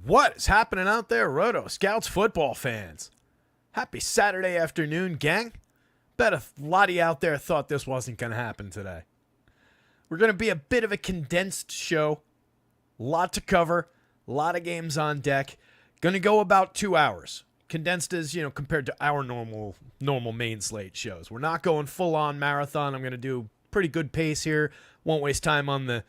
What is happening out there, Roto Scouts football fans? Happy Saturday afternoon, gang. Bet a lot of you out there thought this wasn't going to happen today. We're going to be a bit of a condensed show. A lot to cover. A lot of games on deck. Going to go about 2 hours. Condensed as, compared to our normal main slate shows. We're not going full-on marathon. I'm going to do pretty good pace here. Won't waste time on the,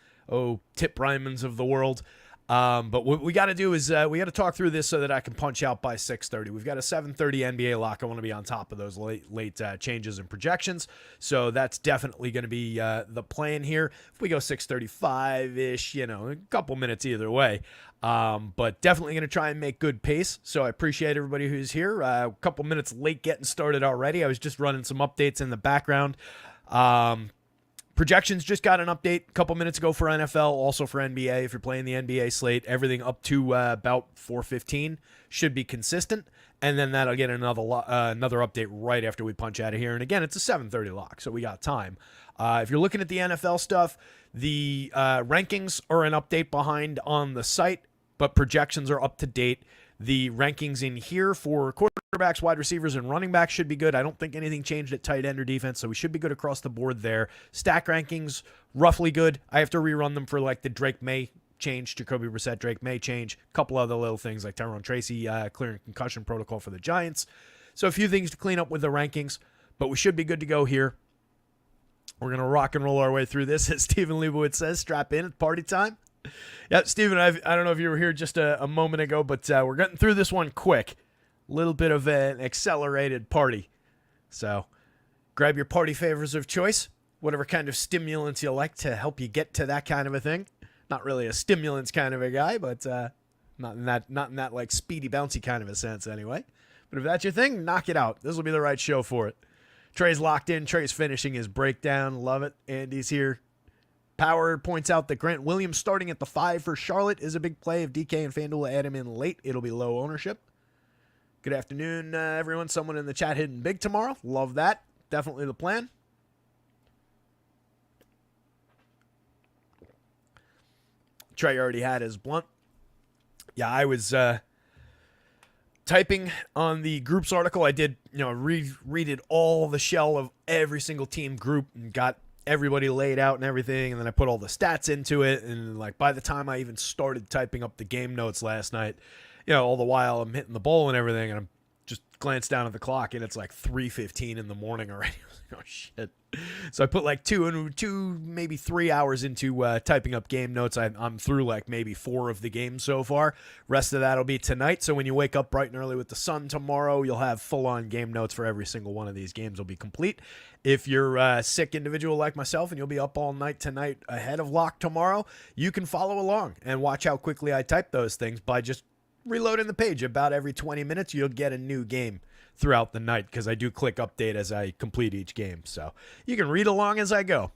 Tip Rymans of the world. But what we got to do is we got to talk through this so that I can punch out by 6:30. We've got a 7:30 NBA lock. I want to be on top of those late changes and projections. So that's definitely going to be the plan here. If we go 6:35-ish, a couple minutes either way. But definitely going to try and make good pace. So I appreciate everybody who's here. A couple minutes late getting started already. I was just running some updates in the background. Projections just got an update a couple minutes ago for NFL, also for NBA. If you're playing the NBA slate, everything up to about 4:15 should be consistent, and then that'll get another update right after we punch out of here. And again, it's a 7:30 lock, so we got time. If you're looking at the NFL stuff, the rankings are an update behind on the site, but projections are up to date. The rankings in here for quarterbacks, wide receivers, and running backs should be good. I don't think anything changed at tight end or defense, so we should be good across the board there. Stack rankings, roughly good. I have to rerun them for like the Drake May change, Jacoby Brissett, Drake May change, a couple other little things like Tyrone Tracy clearing concussion protocol for the Giants. So a few things to clean up with the rankings, but we should be good to go here. We're going to rock and roll our way through this. As Stephen Leibowitz says, strap in, it's party time. Yeah, Steven, I don't know if you were here just a moment ago, but we're getting through this one quick. A little bit of an accelerated party. So grab your party favors of choice, whatever kind of stimulants you like to help you get to that kind of a thing. Not really a stimulants kind of a guy, but not in that like speedy, bouncy kind of a sense anyway. But if that's your thing, knock it out. This will be the right show for it. Trey's locked in. Trey's finishing his breakdown. Love it. Andy's here. Power points out that Grant Williams starting at the 5 for Charlotte is a big play. If DK and FanDuel add him in late, it'll be low ownership. Good afternoon, everyone. Someone in the chat hitting big tomorrow. Love that. Definitely the plan. Trey already had his blunt. Yeah, I was typing on the groups article. I did, read all the shell of every single team group and got everybody laid out and everything, and then I put all the stats into it, and like by the time I even started typing up the game notes last night, all the while I'm hitting the bowl and everything, and I'm just glanced down at the clock and it's like 3:15 in the morning already. I was like, oh shit. So I put like two, maybe 3 hours into typing up game notes. I'm through like maybe 4 of the games so far. Rest of that'll be tonight. So when you wake up bright and early with the sun tomorrow, you'll have full-on game notes for every single one of these games. Will be complete. If you're a sick individual like myself and you'll be up all night tonight ahead of lock tomorrow, you can follow along and watch how quickly I type those things by just reloading the page. About every 20 minutes, you'll get a new game throughout the night because I do click update as I complete each game. So you can read along as I go.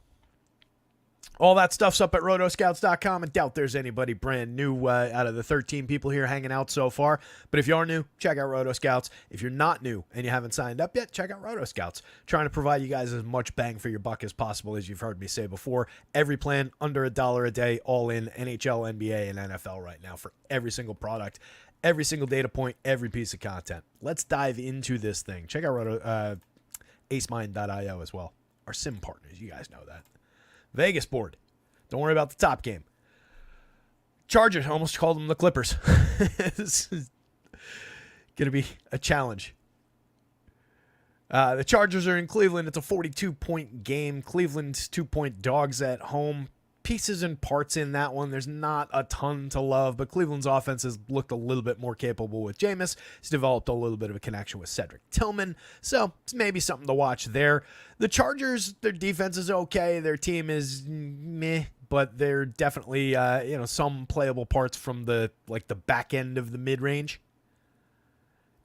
All that stuff's up at rotoscouts.com. I doubt there's anybody brand new out of the 13 people here hanging out so far. But if you are new, check out Rotoscouts. If you're not new and you haven't signed up yet, check out Rotoscouts. Trying to provide you guys as much bang for your buck as possible, as you've heard me say before. Every plan under $1 a day, all in NHL, NBA, and NFL right now for every single product, every single data point, every piece of content. Let's dive into this thing. Check out acemind.io as well. Our sim partners, you guys know that. Vegas board. Don't worry about the top game. Chargers. I almost called them the Clippers. This is going to be a challenge. The Chargers are in Cleveland. It's a 42-point game. Cleveland's 2-point dogs at home. Pieces and parts in that one. There's not a ton to love, but Cleveland's offense has looked a little bit more capable with Jameis. He's developed a little bit of a connection with Cedric Tillman, so it's maybe something to watch there. The Chargers, their defense is okay. Their team is meh, but they're definitely some playable parts from the back end of the mid-range.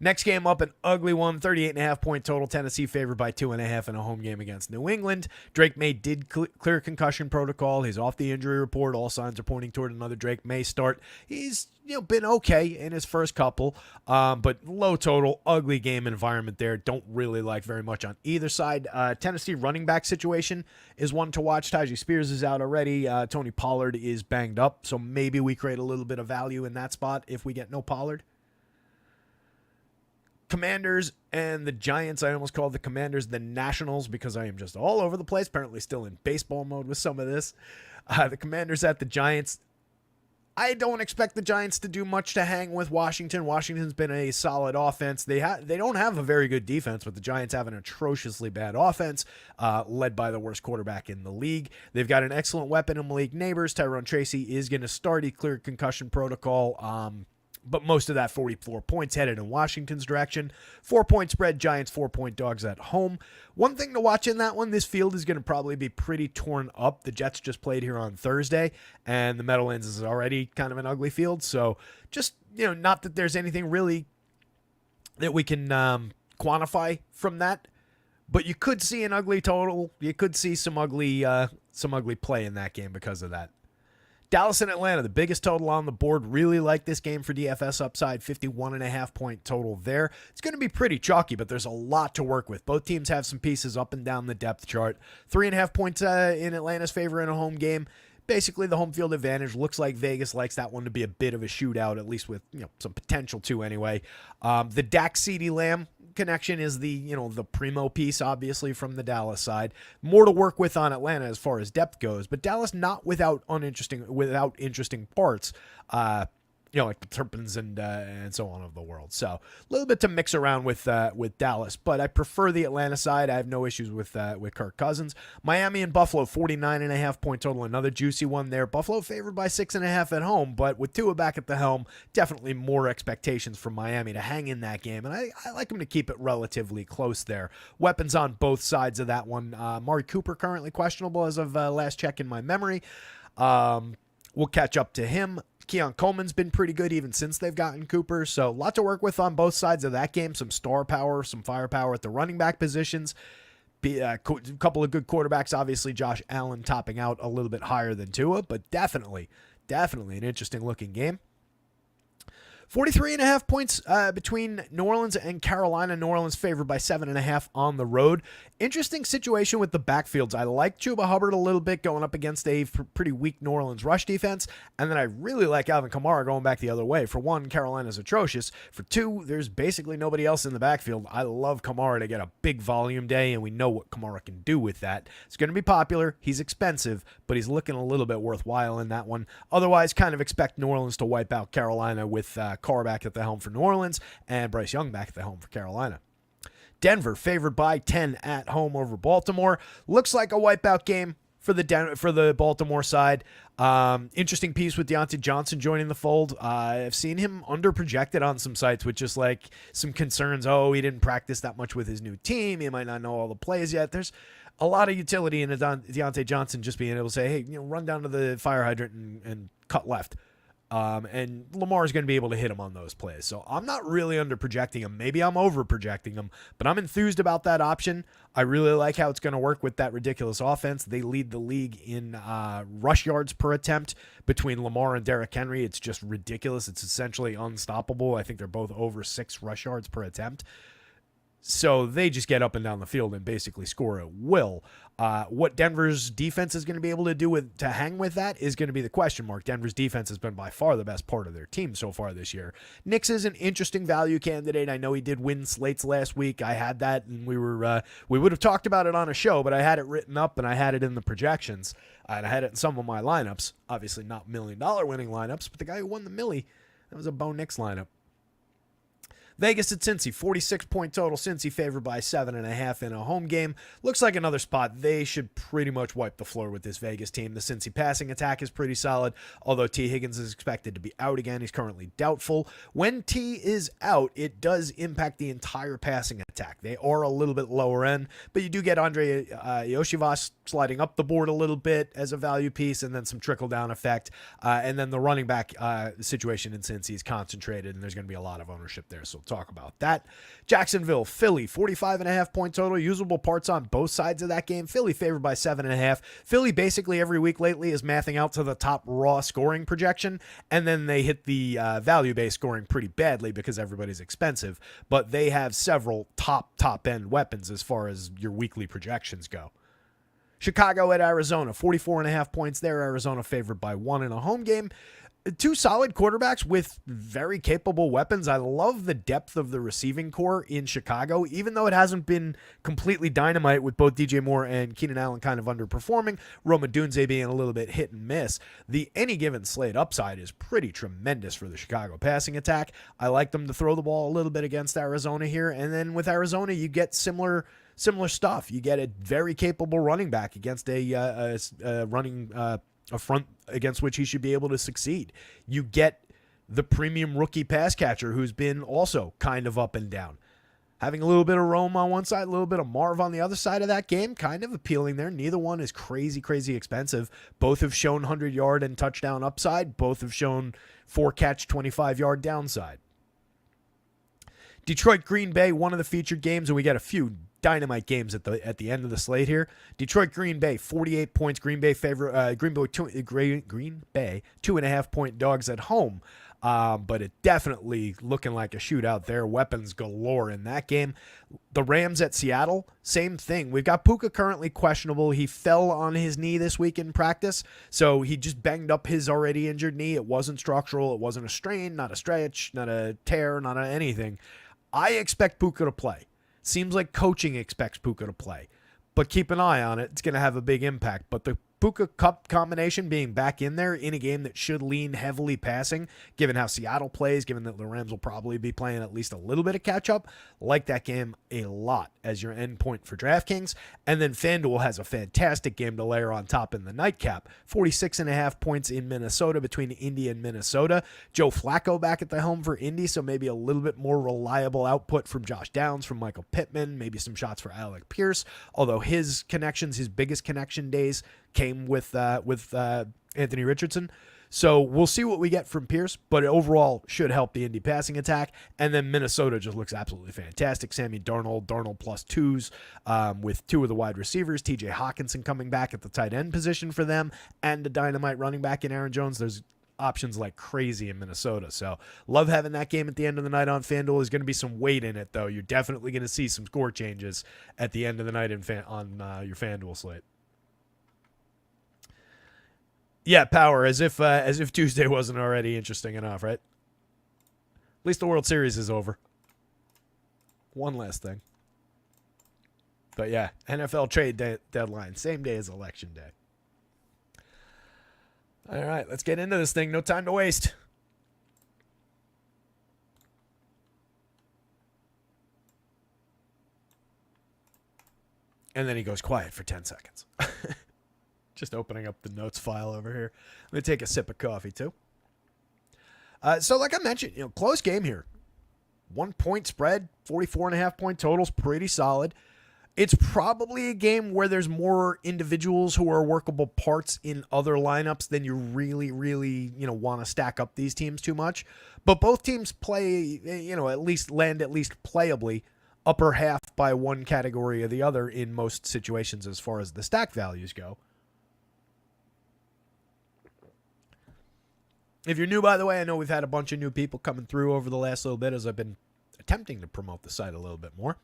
Next game up, an ugly one, 38.5-point total. Tennessee favored by 2.5 in a home game against New England. Drake May did clear concussion protocol. He's off the injury report. All signs are pointing toward another Drake May start. He's been okay in his first couple, but low total, ugly game environment there. Don't really like very much on either side. Tennessee running back situation is one to watch. Tyjae Spears is out already. Tony Pollard is banged up, so maybe we create a little bit of value in that spot if we get no Pollard. Commanders and the Giants. I almost called the Commanders the Nationals because I am just all over the place. Apparently still in baseball mode with some of this. The Commanders at the Giants. I don't expect the Giants to do much to hang with Washington. Washington's been a solid offense. They don't have a very good defense, but the Giants have an atrociously bad offense, led by the worst quarterback in the league. They've got an excellent weapon in Malik Neighbors. Tyrone Tracy is going to start. He cleared concussion protocol. But most of that 44 points headed in Washington's direction. 4-point spread, Giants 4-point dogs at home. One thing to watch in that one, this field is going to probably be pretty torn up. The Jets just played here on Thursday, and the Meadowlands is already kind of an ugly field. So just, not that there's anything really that we can quantify from that. But you could see an ugly total. You could see some ugly play in that game because of that. Dallas and Atlanta, the biggest total on the board. Really like this game for DFS upside, 51.5-point total there. It's going to be pretty chalky, but there's a lot to work with. Both teams have some pieces up and down the depth chart. 3.5 points in Atlanta's favor in a home game. Basically, the home field advantage. Looks like Vegas likes that one to be a bit of a shootout, at least with some potential to anyway. The Dak CeeDee Lamb connection is the primo piece, obviously, from the Dallas side. More to work with on Atlanta as far as depth goes, but Dallas not without interesting parts. Like the Turpins and so on of the world. So a little bit to mix around with Dallas, but I prefer the Atlanta side. I have no issues with Kirk Cousins. Miami and Buffalo, 49.5-point total. Another juicy one there. Buffalo favored by 6.5 at home, but with Tua back at the helm, definitely more expectations from Miami to hang in that game, and I like them to keep it relatively close there. Weapons on both sides of that one. Amari Cooper currently questionable as of last check in my memory. We'll catch up to him. Keon Coleman's been pretty good even since they've gotten Cooper, so a lot to work with on both sides of that game. Some star power, some firepower at the running back positions. A couple of good quarterbacks, obviously Josh Allen topping out a little bit higher than Tua, but definitely an interesting looking game. 43.5 points between New Orleans and Carolina. New Orleans favored by 7.5 on the road. Interesting situation with the backfields. I like Chuba Hubbard a little bit going up against a pretty weak New Orleans rush defense. And then I really like Alvin Kamara going back the other way. For one, Carolina's atrocious. For two, there's basically nobody else in the backfield. I love Kamara to get a big volume day, and we know what Kamara can do with that. It's going to be popular. He's expensive, but he's looking a little bit worthwhile in that one. Otherwise, kind of expect New Orleans to wipe out Carolina with Carr back at the helm for New Orleans and Bryce Young back at the helm for Carolina. Denver favored by 10 at home over Baltimore. Looks like a wipeout game for the Baltimore side. Interesting piece with Deontay Johnson joining the fold. I've seen him underprojected on some sites with just like some concerns. Oh, he didn't practice that much with his new team. He might not know all the plays yet. There's a lot of utility in Deontay Johnson just being able to say, hey, run down to the fire hydrant and cut left. And Lamar is going to be able to hit him on those plays. So I'm not really under projecting him. Maybe I'm over projecting him, but I'm enthused about that option. I really like how it's going to work with that ridiculous offense. They lead the league in rush yards per attempt between Lamar and Derrick Henry. It's just ridiculous. It's essentially unstoppable. I think they're both over 6 rush yards per attempt. So they just get up and down the field and basically score at will. What Denver's defense is going to be able to do to hang with that is going to be the question mark. Denver's defense has been by far the best part of their team so far this year. Nix is an interesting value candidate. I know he did win slates last week. I had that, and we would have talked about it on a show, but I had it written up and I had it in the projections, and I had it in some of my lineups. Obviously not $1 million winning lineups, but the guy who won the Milly, that was a Bo Nix lineup. Vegas at Cincy, 46-point total. Cincy favored by 7.5 in a home game. Looks like another spot. They should pretty much wipe the floor with this Vegas team. The Cincy passing attack is pretty solid, although T. Higgins is expected to be out again. He's currently doubtful. When T is out, it does impact the entire passing attack. They are a little bit lower end, but you do get Andre Yoshivas sliding up the board a little bit as a value piece, and then some trickle-down effect. And then the running back situation in Cincy is concentrated, and there's going to be a lot of ownership there, so talk about that. Jacksonville, Philly, 45.5 point total. Usable parts on both sides of that game. Philly favored by 7.5. Philly basically every week lately is mathing out to the top raw scoring projection, and then they hit the value-based scoring pretty badly because everybody's expensive, but they have several top-end weapons as far as your weekly projections go. Chicago at Arizona, 44.5 points there. Arizona favored by 1 in a home game. Two solid quarterbacks with very capable weapons. I love the depth of the receiving core in Chicago, even though it hasn't been completely dynamite with both DJ Moore and Keenan Allen kind of underperforming, Rome Odunze being a little bit hit and miss. The any given slate upside is pretty tremendous for the Chicago passing attack. I like them to throw the ball a little bit against Arizona here, and then with Arizona, you get similar stuff. You get a very capable running back against a front against which he should be able to succeed. You get the premium rookie pass catcher who's been also kind of up and down. Having a little bit of Rome on one side, a little bit of Marv on the other side of that game, kind of appealing there. Neither one is crazy expensive. Both have shown 100-yard and touchdown upside. Both have shown 4-catch, 25-yard downside. Detroit, Green Bay, one of the featured games, and we got a few dynamite games at the end of the slate here. Detroit, Green Bay, 48 points. Green Bay 2.5 point dogs at home. But it definitely looking like a shootout there. Weapons galore in that game. The Rams at Seattle, same thing. We've got Puka currently questionable. He fell on his knee this week in practice, so he just banged up his already injured knee. It wasn't structural. It wasn't a strain, not a stretch, not a tear, not anything. I expect Puka to play. Seems like coaching expects Puka to play, but keep an eye on it. It's going to have a big impact. But the Puka Cup combination being back in there in a game that should lean heavily passing, given how Seattle plays, given that the Rams will probably be playing at least a little bit of catch-up, like that game a lot as your end point for DraftKings. And then FanDuel has a fantastic game to layer on top in the nightcap. 46.5 points in Minnesota between Indy and Minnesota. Joe Flacco back at the helm for Indy, so maybe a little bit more reliable output from Josh Downs, from Michael Pittman, maybe some shots for Alec Pierce, although his biggest connection days came with Anthony Richardson. So we'll see what we get from Pierce, but it overall should help the Indy passing attack. And then Minnesota just looks absolutely fantastic. Sammy Darnold plus 2s with 2 of the wide receivers. TJ Hawkinson coming back at the tight end position for them, and a dynamite running back in Aaron Jones. There's options like crazy in Minnesota. So love having that game at the end of the night on FanDuel. There's going to be some weight in it, though. You're definitely going to see some score changes at the end of the night on your FanDuel slate. Yeah, Power, as if Tuesday wasn't already interesting enough, right? At least the World Series is over. One last thing. But yeah, NFL trade deadline, same day as Election Day. All right, let's get into this thing. No time to waste. And then he goes quiet for 10 seconds. Just opening up the notes file over here. Let me take a sip of coffee, too. So like I mentioned, close game here. 1 point spread, 44.5 point totals, pretty solid. It's probably a game where there's more individuals who are workable parts in other lineups than you really, want to stack up these teams too much. But both teams play, at least playably upper half by one category or the other in most situations as far as the stack values go. If you're new, by the way, I know we've had a bunch of new people coming through over the last little bit as I've been attempting to promote the site a little bit more.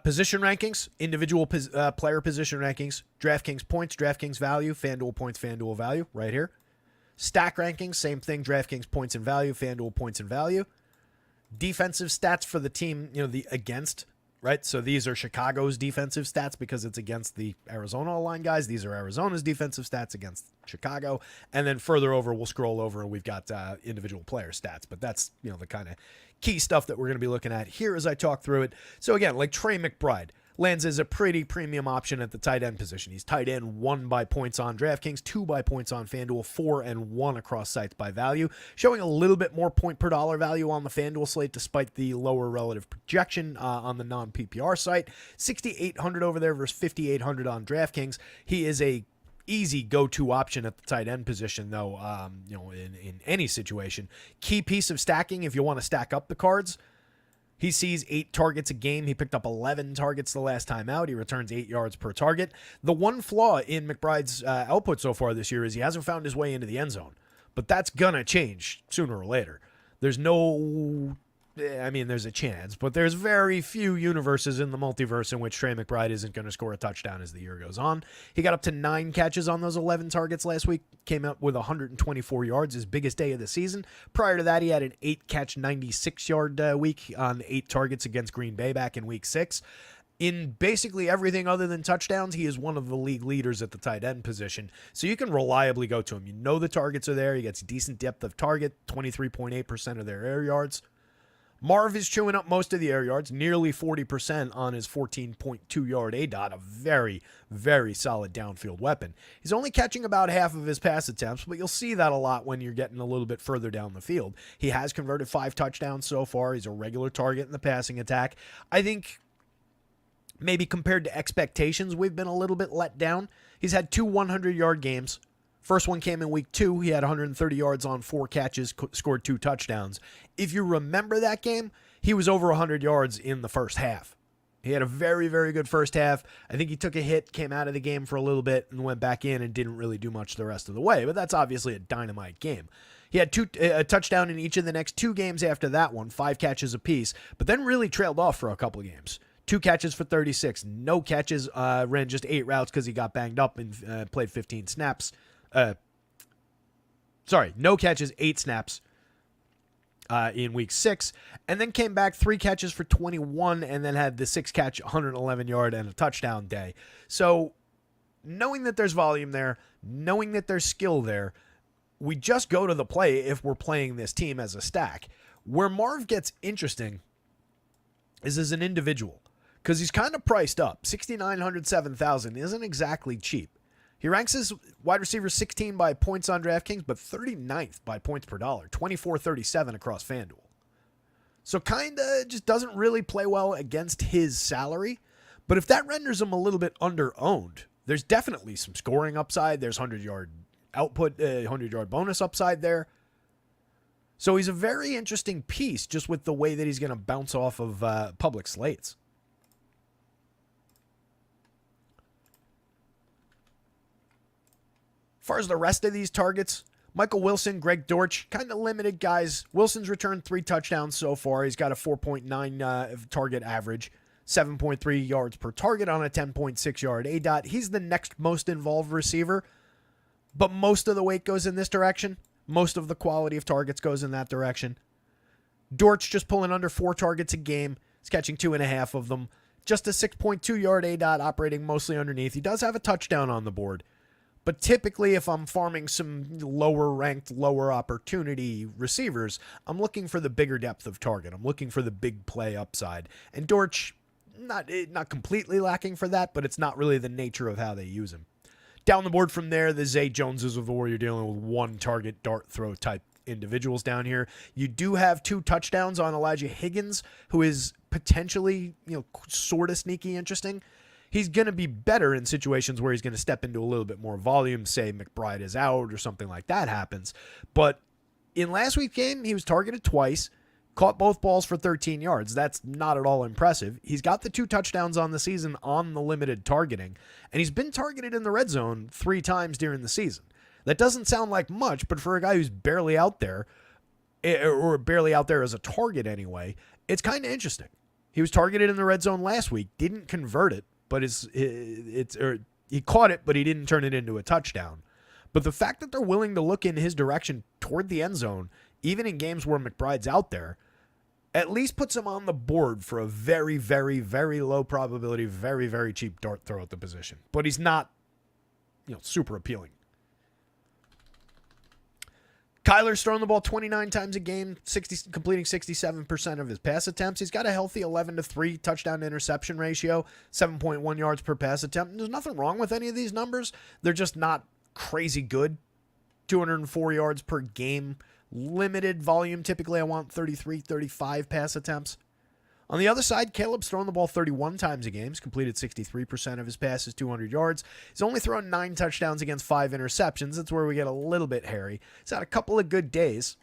Position rankings, individual player position rankings, DraftKings points, DraftKings value, FanDuel points, FanDuel value, right here. Stack rankings, same thing, DraftKings points and value, FanDuel points and value. Defensive stats for the team, the against, right? So these are Chicago's defensive stats because it's against the Arizona line guys. These are Arizona's defensive stats against Chicago. And then further over, we'll scroll over and we've got individual player stats. But that's, the kind of key stuff that we're going to be looking at here as I talk through it. So again, like Trey McBride lands as a pretty premium option at the tight end position. He's tight end 1 by points on DraftKings, 2 by points on FanDuel, 4 and 1 across sites by value, showing a little bit more point per dollar value on the FanDuel slate despite the lower relative projection on the non-PPR site. 6,800 over there versus 5,800 on DraftKings. He is a easy go-to option at the tight end position, though, in any situation. Key piece of stacking if you want to stack up the cards. He sees 8 targets a game. He picked up 11 targets the last time out. He returns 8 yards per target. The one flaw in McBride's output so far this year is he hasn't found his way into the end zone. But that's going to change sooner or later. There's a chance, but there's very few universes in the multiverse in which Trey McBride isn't going to score a touchdown as the year goes on. He got up to 9 catches on those 11 targets last week, came up with 124 yards, his biggest day of the season. Prior to that, he had an 8-catch, 96-yard week on 8 targets against Green Bay back in week 6. In basically everything other than touchdowns, he is one of the league leaders at the tight end position. So you can reliably go to him. You know the targets are there. He gets decent depth of target, 23.8% of their air yards. Marv is chewing up most of the air yards, nearly 40% on his 14.2-yard ADOT, a very, very solid downfield weapon. He's only catching about half of his pass attempts, but you'll see that a lot when you're getting a little bit further down the field. He has converted 5 touchdowns so far. He's a regular target in the passing attack. I think maybe compared to expectations, we've been a little bit let down. He's had 2 100-yard games. First one came in week 2. He had 130 yards on 4 catches, scored 2 touchdowns. If you remember that game, he was over 100 yards in the first half. He had a very, very good first half. I think he took a hit, came out of the game for a little bit, and went back in and didn't really do much the rest of the way. But that's obviously a dynamite game. He had a touchdown in each of the next 2 games after that one, 5 catches apiece, but then really trailed off for a couple of games. 2 catches for 36. No catches, ran just 8 routes because he got banged up and played 15 snaps. No catches, 8 snaps in week 6, and then came back 3 catches for 21, and then had the 6-catch, 111-yard and a touchdown day. So knowing that there's volume there, knowing that there's skill there, we just go to the play if we're playing this team as a stack. Where Marv gets interesting is as an individual, because he's kind of priced up. $6,900, $7,000 isn't exactly cheap. He ranks as wide receiver 16 by points on DraftKings, but 39th by points per dollar, 24.37 across FanDuel. So kind of just doesn't really play well against his salary. But if that renders him a little bit under-owned, there's definitely some scoring upside. There's 100-yard output, 100-yard bonus upside there. So he's a very interesting piece just with the way that he's going to bounce off of public slates. As far as the rest of these targets, Michael Wilson, Greg Dortch, kind of limited guys. Wilson's returned 3 touchdowns so far. He's got a 4.9 target average, 7.3 yards per target on a 10.6-yard ADOT. He's the next most involved receiver, but most of the weight goes in this direction. Most of the quality of targets goes in that direction. Dortch just pulling under 4 targets a game. He's catching 2.5 of them. Just a 6.2-yard ADOT operating mostly underneath. He does have a touchdown on the board. But typically, if I'm farming some lower-ranked, lower-opportunity receivers, I'm looking for the bigger depth of target. I'm looking for the big play upside. And Dortch, not completely lacking for that, but it's not really the nature of how they use him. Down the board from there, the Zay Joneses of the war, you're dealing with 1-target dart throw type individuals down here. You do have 2 touchdowns on Elijah Higgins, who is potentially, sort of sneaky interesting. He's going to be better in situations where he's going to step into a little bit more volume, say McBride is out or something like that happens. But in last week's game, he was targeted twice, caught both balls for 13 yards. That's not at all impressive. He's got the 2 touchdowns on the season on the limited targeting, and he's been targeted in the red zone 3 times during the season. That doesn't sound like much, but for a guy who's barely out there, or barely out there as a target anyway, it's kind of interesting. He was targeted in the red zone last week, didn't convert it, but he caught it, but he didn't turn it into a touchdown. But the fact that they're willing to look in his direction toward the end zone, even in games where McBride's out there, at least puts him on the board for a very, very, very low probability, very, very cheap dart throw at the position. But he's not, super appealing. Kyler's throwing the ball 29 times a game, completing 67% of his pass attempts. He's got a healthy 11-3 touchdown to interception ratio, 7.1 yards per pass attempt. There's nothing wrong with any of these numbers. They're just not crazy good. 204 yards per game, limited volume. Typically, I want 33, 35 pass attempts. On the other side, Caleb's thrown the ball 31 times a game. He's completed 63% of his passes, 200 yards. He's only thrown 9 touchdowns against 5 interceptions. That's where we get a little bit hairy. He's had a couple of good days.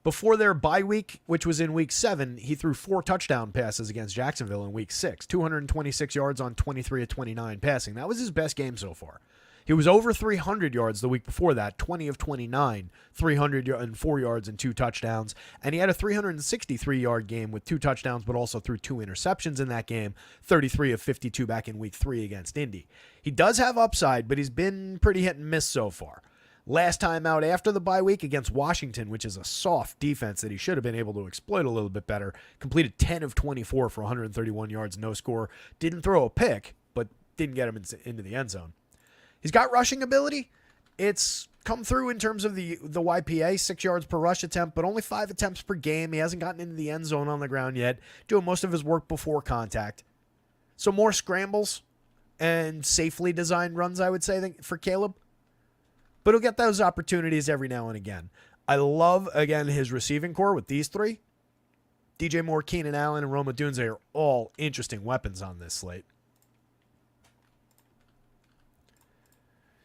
Before their bye week, which was in week 7, he threw 4 touchdown passes against Jacksonville in week 6. 226 yards on 23 of 29 passing. That was his best game so far. He was over 300 yards the week before that, 20 of 29, 304 yards and 2 touchdowns. And he had a 363-yard game with 2 touchdowns, but also threw 2 interceptions in that game, 33 of 52 back in week 3 against Indy. He does have upside, but he's been pretty hit and miss so far. Last time out after the bye week against Washington, which is a soft defense that he should have been able to exploit a little bit better, completed 10 of 24 for 131 yards, no score. Didn't throw a pick, but didn't get him into the end zone. He's got rushing ability. It's come through in terms of the YPA, 6 yards per rush attempt, but only 5 attempts per game. He hasn't gotten into the end zone on the ground yet, doing most of his work before contact. So more scrambles and safely designed runs, I would say, for Caleb. But he'll get those opportunities every now and again. I love, again, his receiving core with these 3. DJ Moore, Keenan Allen, and Rome Odunze are all interesting weapons on this slate.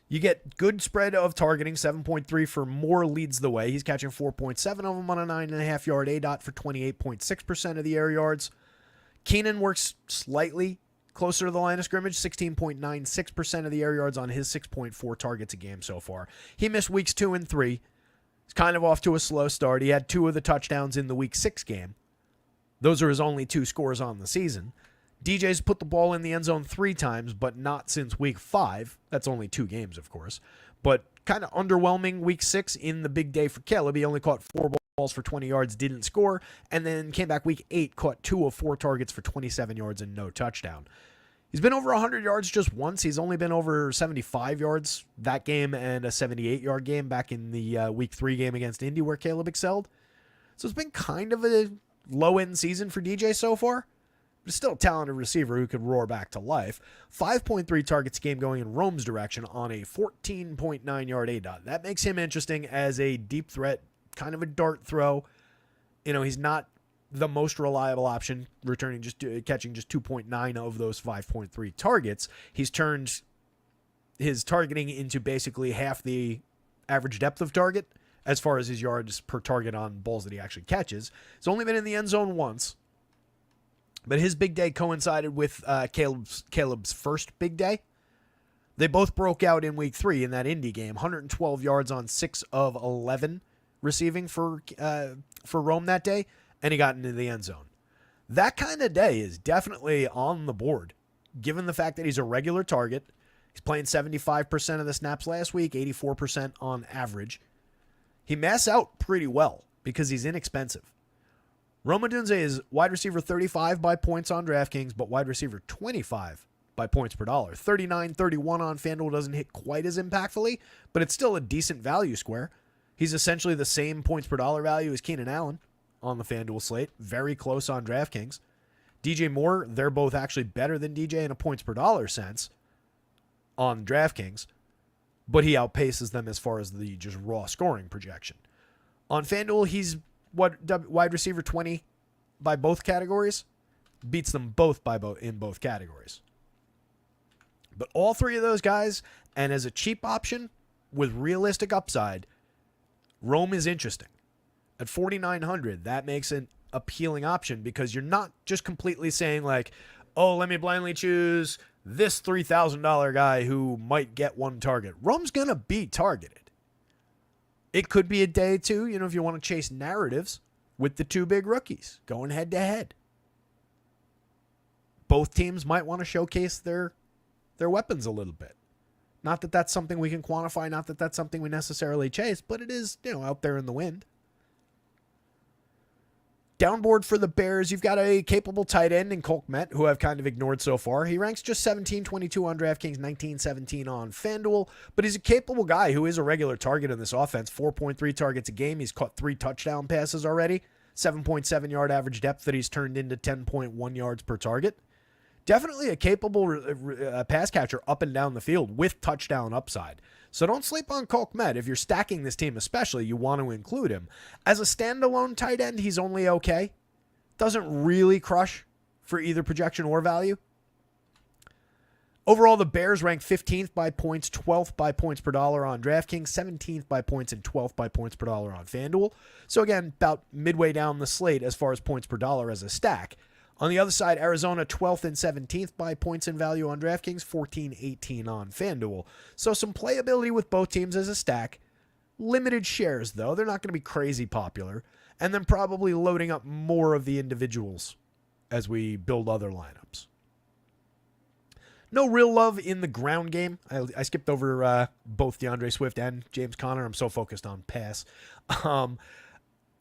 You get good spread of targeting, 7.3 for Moore leads the way. He's catching 4.7 of them on a 9.5-yard ADOT for 28.6% of the air yards. Keenan works slightly closer to the line of scrimmage, 16.96% of the air yards on his 6.4 targets a game so far. He missed weeks 2 and 3. He's kind of off to a slow start. He had 2 of the touchdowns in the week 6 game. Those are his only 2 scores on the season. DJ's put the ball in the end zone 3 times, but not since week 5. That's only 2 games, of course. But kind of underwhelming week 6 in the big day for Caleb. He only caught 4 balls for 20 yards, didn't score, and then came back week 8, caught 2 of 4 targets for 27 yards and no touchdown. He's been over 100 yards just once. He's only been over 75 yards that game and a 78-yard game back in the week 3 game against Indy where Caleb excelled. So it's been kind of a low-end season for DJ so far. But still a talented receiver who could roar back to life. 5.3 targets a game going in Rome's direction on a 14.9-yard ADOT. That makes him interesting as a deep threat, kind of a dart throw. You know, he's not the most reliable option, catching just 2.9 of those 5.3 targets. He's turned his targeting into basically half the average depth of target as far as his yards per target on balls that he actually catches. He's only been in the end zone once. But his big day coincided with Caleb's first big day. They both broke out in week 3 in that Indy game. 112 yards on 6 of 11 receiving for Rome that day, and he got into the end zone. That kind of day is definitely on the board, given the fact that he's a regular target. He's playing 75% of the snaps last week, 84% on average. He masks out pretty well because he's inexpensive. Rome Odunze is wide receiver 35 by points on DraftKings, but wide receiver 25 by points per dollar. 39-31 on FanDuel doesn't hit quite as impactfully, but it's still a decent value square. He's essentially the same points per dollar value as Keenan Allen on the FanDuel slate. Very close on DraftKings. DJ Moore, they're both actually better than DJ in a points per dollar sense on DraftKings, but he outpaces them as far as the just raw scoring projection. On FanDuel, he's wide receiver 20 by both categories, beats them both in both categories. But all 3 of those guys, and as a cheap option with realistic upside, Rome is interesting. At 4,900, that makes an appealing option because you're not just completely saying like, oh, let me blindly choose this $3,000 guy who might get 1 target. Rome's going to be targeted. It could be a day, too, if you want to chase narratives with the 2 big rookies going head-to-head. Both teams might want to showcase their weapons a little bit. Not that that's something we can quantify, not that that's something we necessarily chase, but it is, out there in the wind. Downboard for the Bears, you've got a capable tight end in Cole Kmet, who I've kind of ignored so far. He ranks just 17-22 on DraftKings, 19-17 on FanDuel, but he's a capable guy who is a regular target in this offense. 4.3 targets a game. He's caught 3 touchdown passes already. 7.7-yard average depth that he's turned into 10.1 yards per target. Definitely a capable pass catcher up and down the field with touchdown upside. So don't sleep on Cole Kmet. If you're stacking this team especially, you want to include him. As a standalone tight end, he's only okay. Doesn't really crush for either projection or value. Overall, the Bears rank 15th by points, 12th by points per dollar on DraftKings, 17th by points, and 12th by points per dollar on FanDuel. So again, about midway down the slate as far as points per dollar as a stack. On the other side, Arizona 12th and 17th by points and value on DraftKings, 14-18 on FanDuel. So some playability with both teams as a stack. Limited shares, though. They're not going to be crazy popular. And then probably loading up more of the individuals as we build other lineups. No real love in the ground game. I skipped over both DeAndre Swift and James Conner. I'm so focused on pass.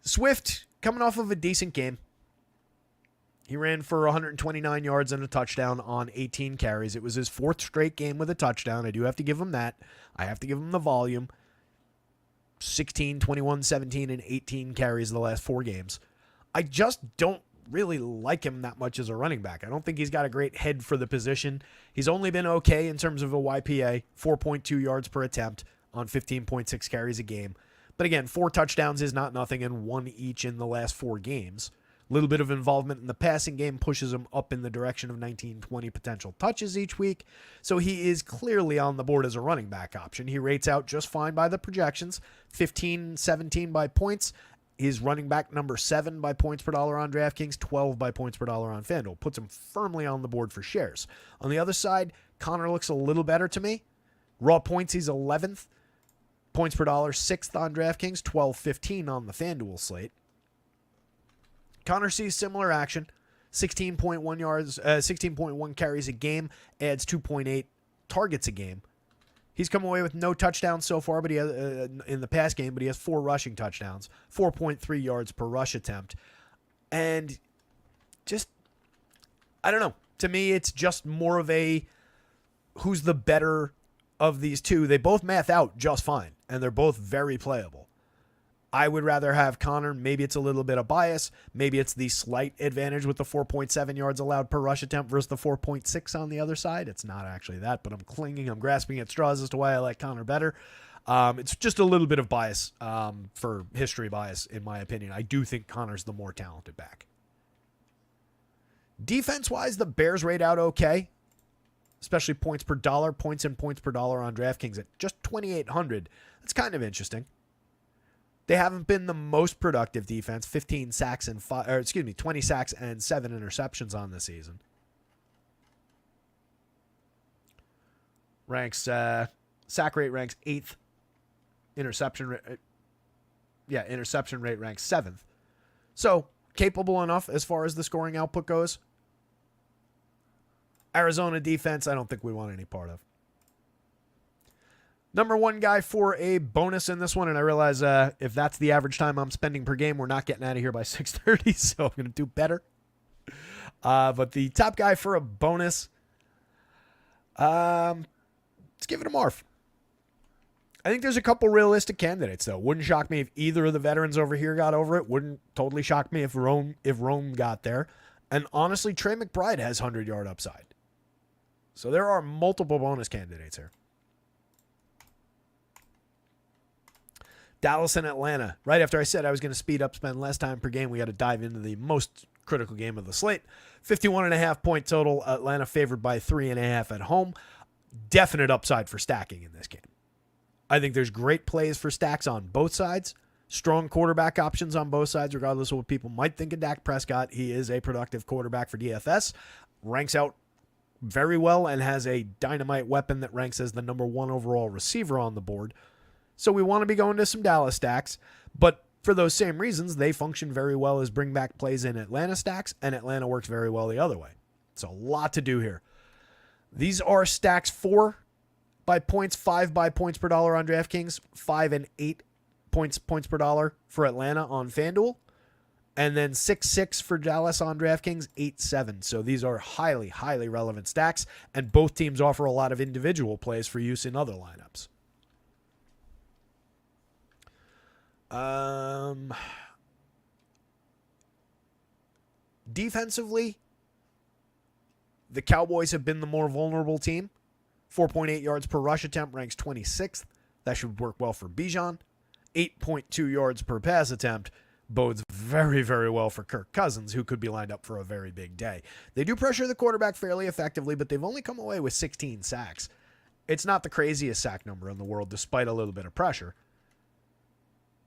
Swift coming off of a decent game. He ran for 129 yards and a touchdown on 18 carries. It was his fourth straight game with a touchdown. I do have to give him that. I have to give him the volume. 16, 21, 17, and 18 carries the last 4 games. I just don't really like him that much as a running back. I don't think he's got a great head for the position. He's only been okay in terms of a YPA, 4.2 yards per attempt on 15.6 carries a game. But again, 4 touchdowns is not nothing, and 1 each in the last 4 games. A little bit of involvement in the passing game pushes him up in the direction of 19, 20 potential touches each week. So he is clearly on the board as a running back option. He rates out just fine by the projections, 15, 17 by points. He's running back number 7 by points per dollar on DraftKings, 12 by points per dollar on FanDuel. Puts him firmly on the board for shares. On the other side, Conner looks a little better to me. Raw points, he's 11th. Points per dollar, 6th on DraftKings, 12-15 on the FanDuel slate. Conner sees similar action, 16.1 yards, 16.1 carries a game, adds 2.8 targets a game. He's come away with no touchdowns so far, but he has in the past game, but he has 4 rushing touchdowns, 4.3 yards per rush attempt. And just, I don't know. To me, it's just more of a who's the better of these two. They both math out just fine, and they're both very playable. I would rather have Conner. Maybe it's a little bit of bias. Maybe it's the slight advantage with the 4.7 yards allowed per rush attempt versus the 4.6 on the other side. It's not actually that, but I'm grasping at straws as to why I like Conner better. It's just a little bit of bias for history bias, in my opinion. I do think Conner's the more talented back. Defense-wise, the Bears rate out okay, especially points per dollar, points and points per dollar on DraftKings at just 2,800. That's kind of interesting. They haven't been the most productive defense, 20 sacks and 7 interceptions on the season. Sack rate ranks 8th. Interception rate ranks 7th. So, capable enough as far as the scoring output goes. Arizona defense, I don't think we want any part of. Number 1 guy for a bonus in this one, and I realize if that's the average time I'm spending per game, we're not getting out of here by 6:30, so I'm going to do better. But the top guy for a bonus, let's give it a Marf. I think there's a couple realistic candidates, though. Wouldn't shock me if either of the veterans over here got over it. Wouldn't totally shock me if Rome got there. And honestly, Trey McBride has 100-yard upside. So there are multiple bonus candidates here. Dallas and Atlanta. Right after I said I was going to speed up, spend less time per game, we got to dive into the most critical game of the slate. 51.5 point total. Atlanta favored by 3.5 at home. Definite upside for stacking in this game. I think there's great plays for stacks on both sides. Strong quarterback options on both sides, regardless of what people might think of Dak Prescott. He is a productive quarterback for DFS. Ranks out very well and has a dynamite weapon that ranks as the number 1 overall receiver on the board. So we want to be going to some Dallas stacks, but for those same reasons, they function very well as bring back plays in Atlanta stacks, and Atlanta works very well the other way. It's a lot to do here. These are stacks 4 by points, 5 by points per dollar on DraftKings, 5 and 8 points per dollar for Atlanta on FanDuel, and then 6-6 for Dallas on DraftKings, 8-7. So these are highly, highly relevant stacks, and both teams offer a lot of individual plays for use in other lineups. Defensively, the Cowboys have been the more vulnerable team. 4.8 yards per rush attempt ranks 26th. That should work well for Bijan. 8.2 yards per pass attempt bodes very, very well for Kirk Cousins, who could be lined up for a very big day. They do pressure the quarterback fairly effectively, but they've only come away with 16 sacks. It's not the craziest sack number in the world, despite a little bit of pressure.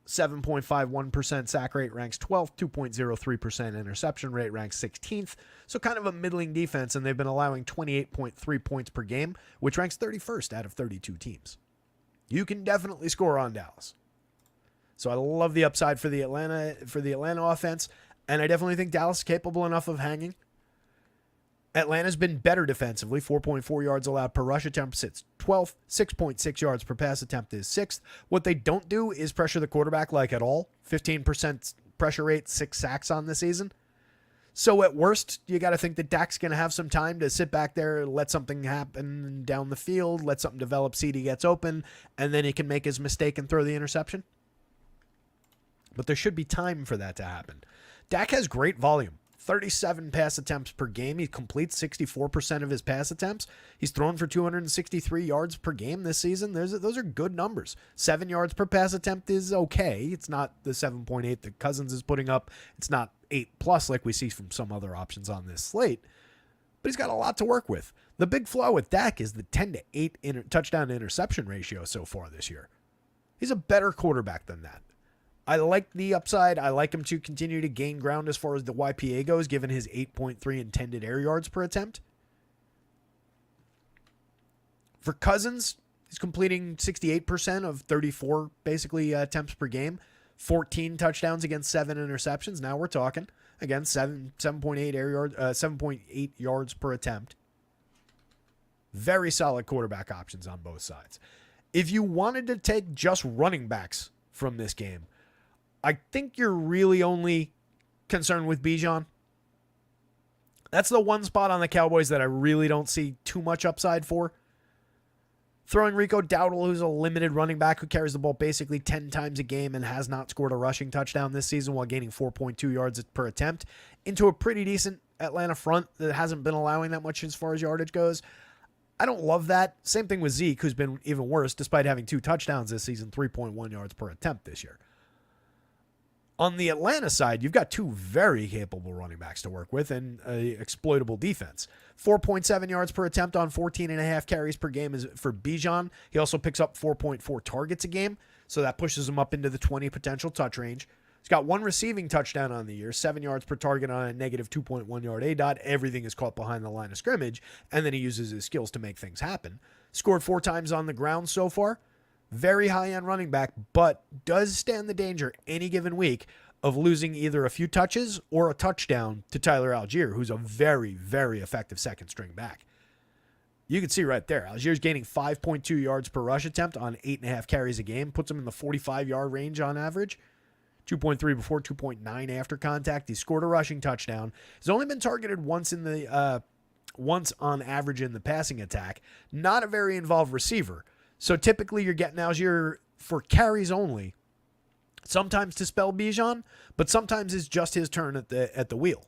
7.51% sack rate ranks 12th, 2.03% interception rate ranks 16th, so kind of a middling defense, and they've been allowing 28.3 points per game, which ranks 31st out of 32 teams. You can definitely score on Dallas. So I love the upside for the Atlanta offense, and I definitely think Dallas is capable enough of hanging. Atlanta's been better defensively. 4.4 yards allowed per rush attempt sits 12th. 6.6 yards per pass attempt is 6th. What they don't do is pressure the quarterback like at all. 15% pressure rate, 6 sacks on the season. So at worst, you got to think that Dak's going to have some time to sit back there, let something happen down the field, let something develop, CD gets open, and then he can make his mistake and throw the interception. But there should be time for that to happen. Dak has great volume. 37 pass attempts per game. He completes 64% of his pass attempts. He's thrown for 263 yards per game this season. Those are good numbers. 7 yards per pass attempt is okay. It's not the 7.8 that Cousins is putting up. It's not 8+ like we see from some other options on this slate. But he's got a lot to work with. The big flaw with Dak is the 10-to-8 touchdown to interception ratio so far this year. He's a better quarterback than that. I like the upside. I like him to continue to gain ground as far as the YPA goes, given his 8.3 intended air yards per attempt. For Cousins, he's completing 68% of 34 basically attempts per game. 14 touchdowns against 7 interceptions. Now we're talking. Again, 7.8 yards per attempt. Very solid quarterback options on both sides. If you wanted to take just running backs from this game, I think you're really only concerned with Bijan. That's the one spot on the Cowboys that I really don't see too much upside for. Throwing Rico Dowdle, who's a limited running back who carries the ball basically 10 times a game and has not scored a rushing touchdown this season while gaining 4.2 yards per attempt, into a pretty decent Atlanta front that hasn't been allowing that much as far as yardage goes. I don't love that. Same thing with Zeke, who's been even worse despite having 2 touchdowns this season, 3.1 yards per attempt this year. On the Atlanta side, you've got 2 very capable running backs to work with and an exploitable defense. 4.7 yards per attempt on 14.5 carries per game is for Bijan. He also picks up 4.4 targets a game, so that pushes him up into the 20 potential touch range. He's got 1 receiving touchdown on the year, 7 yards per target on a negative 2.1 yard ADOT. Everything is caught behind the line of scrimmage, and then he uses his skills to make things happen. Scored 4 times on the ground so far. Very high-end running back, but does stand the danger any given week of losing either a few touches or a touchdown to Tyler Algier, who's a very, very effective second-string back. You can see right there, Algier's gaining 5.2 yards per rush attempt on 8.5 carries a game, puts him in the 45-yard range on average. 2.3 before, 2.9 after contact. He scored a rushing touchdown. He's only been targeted once on average in the passing attack. Not a very involved receiver. So typically you're getting Algier for carries only, sometimes to spell Bijan, but sometimes it's just his turn at the wheel.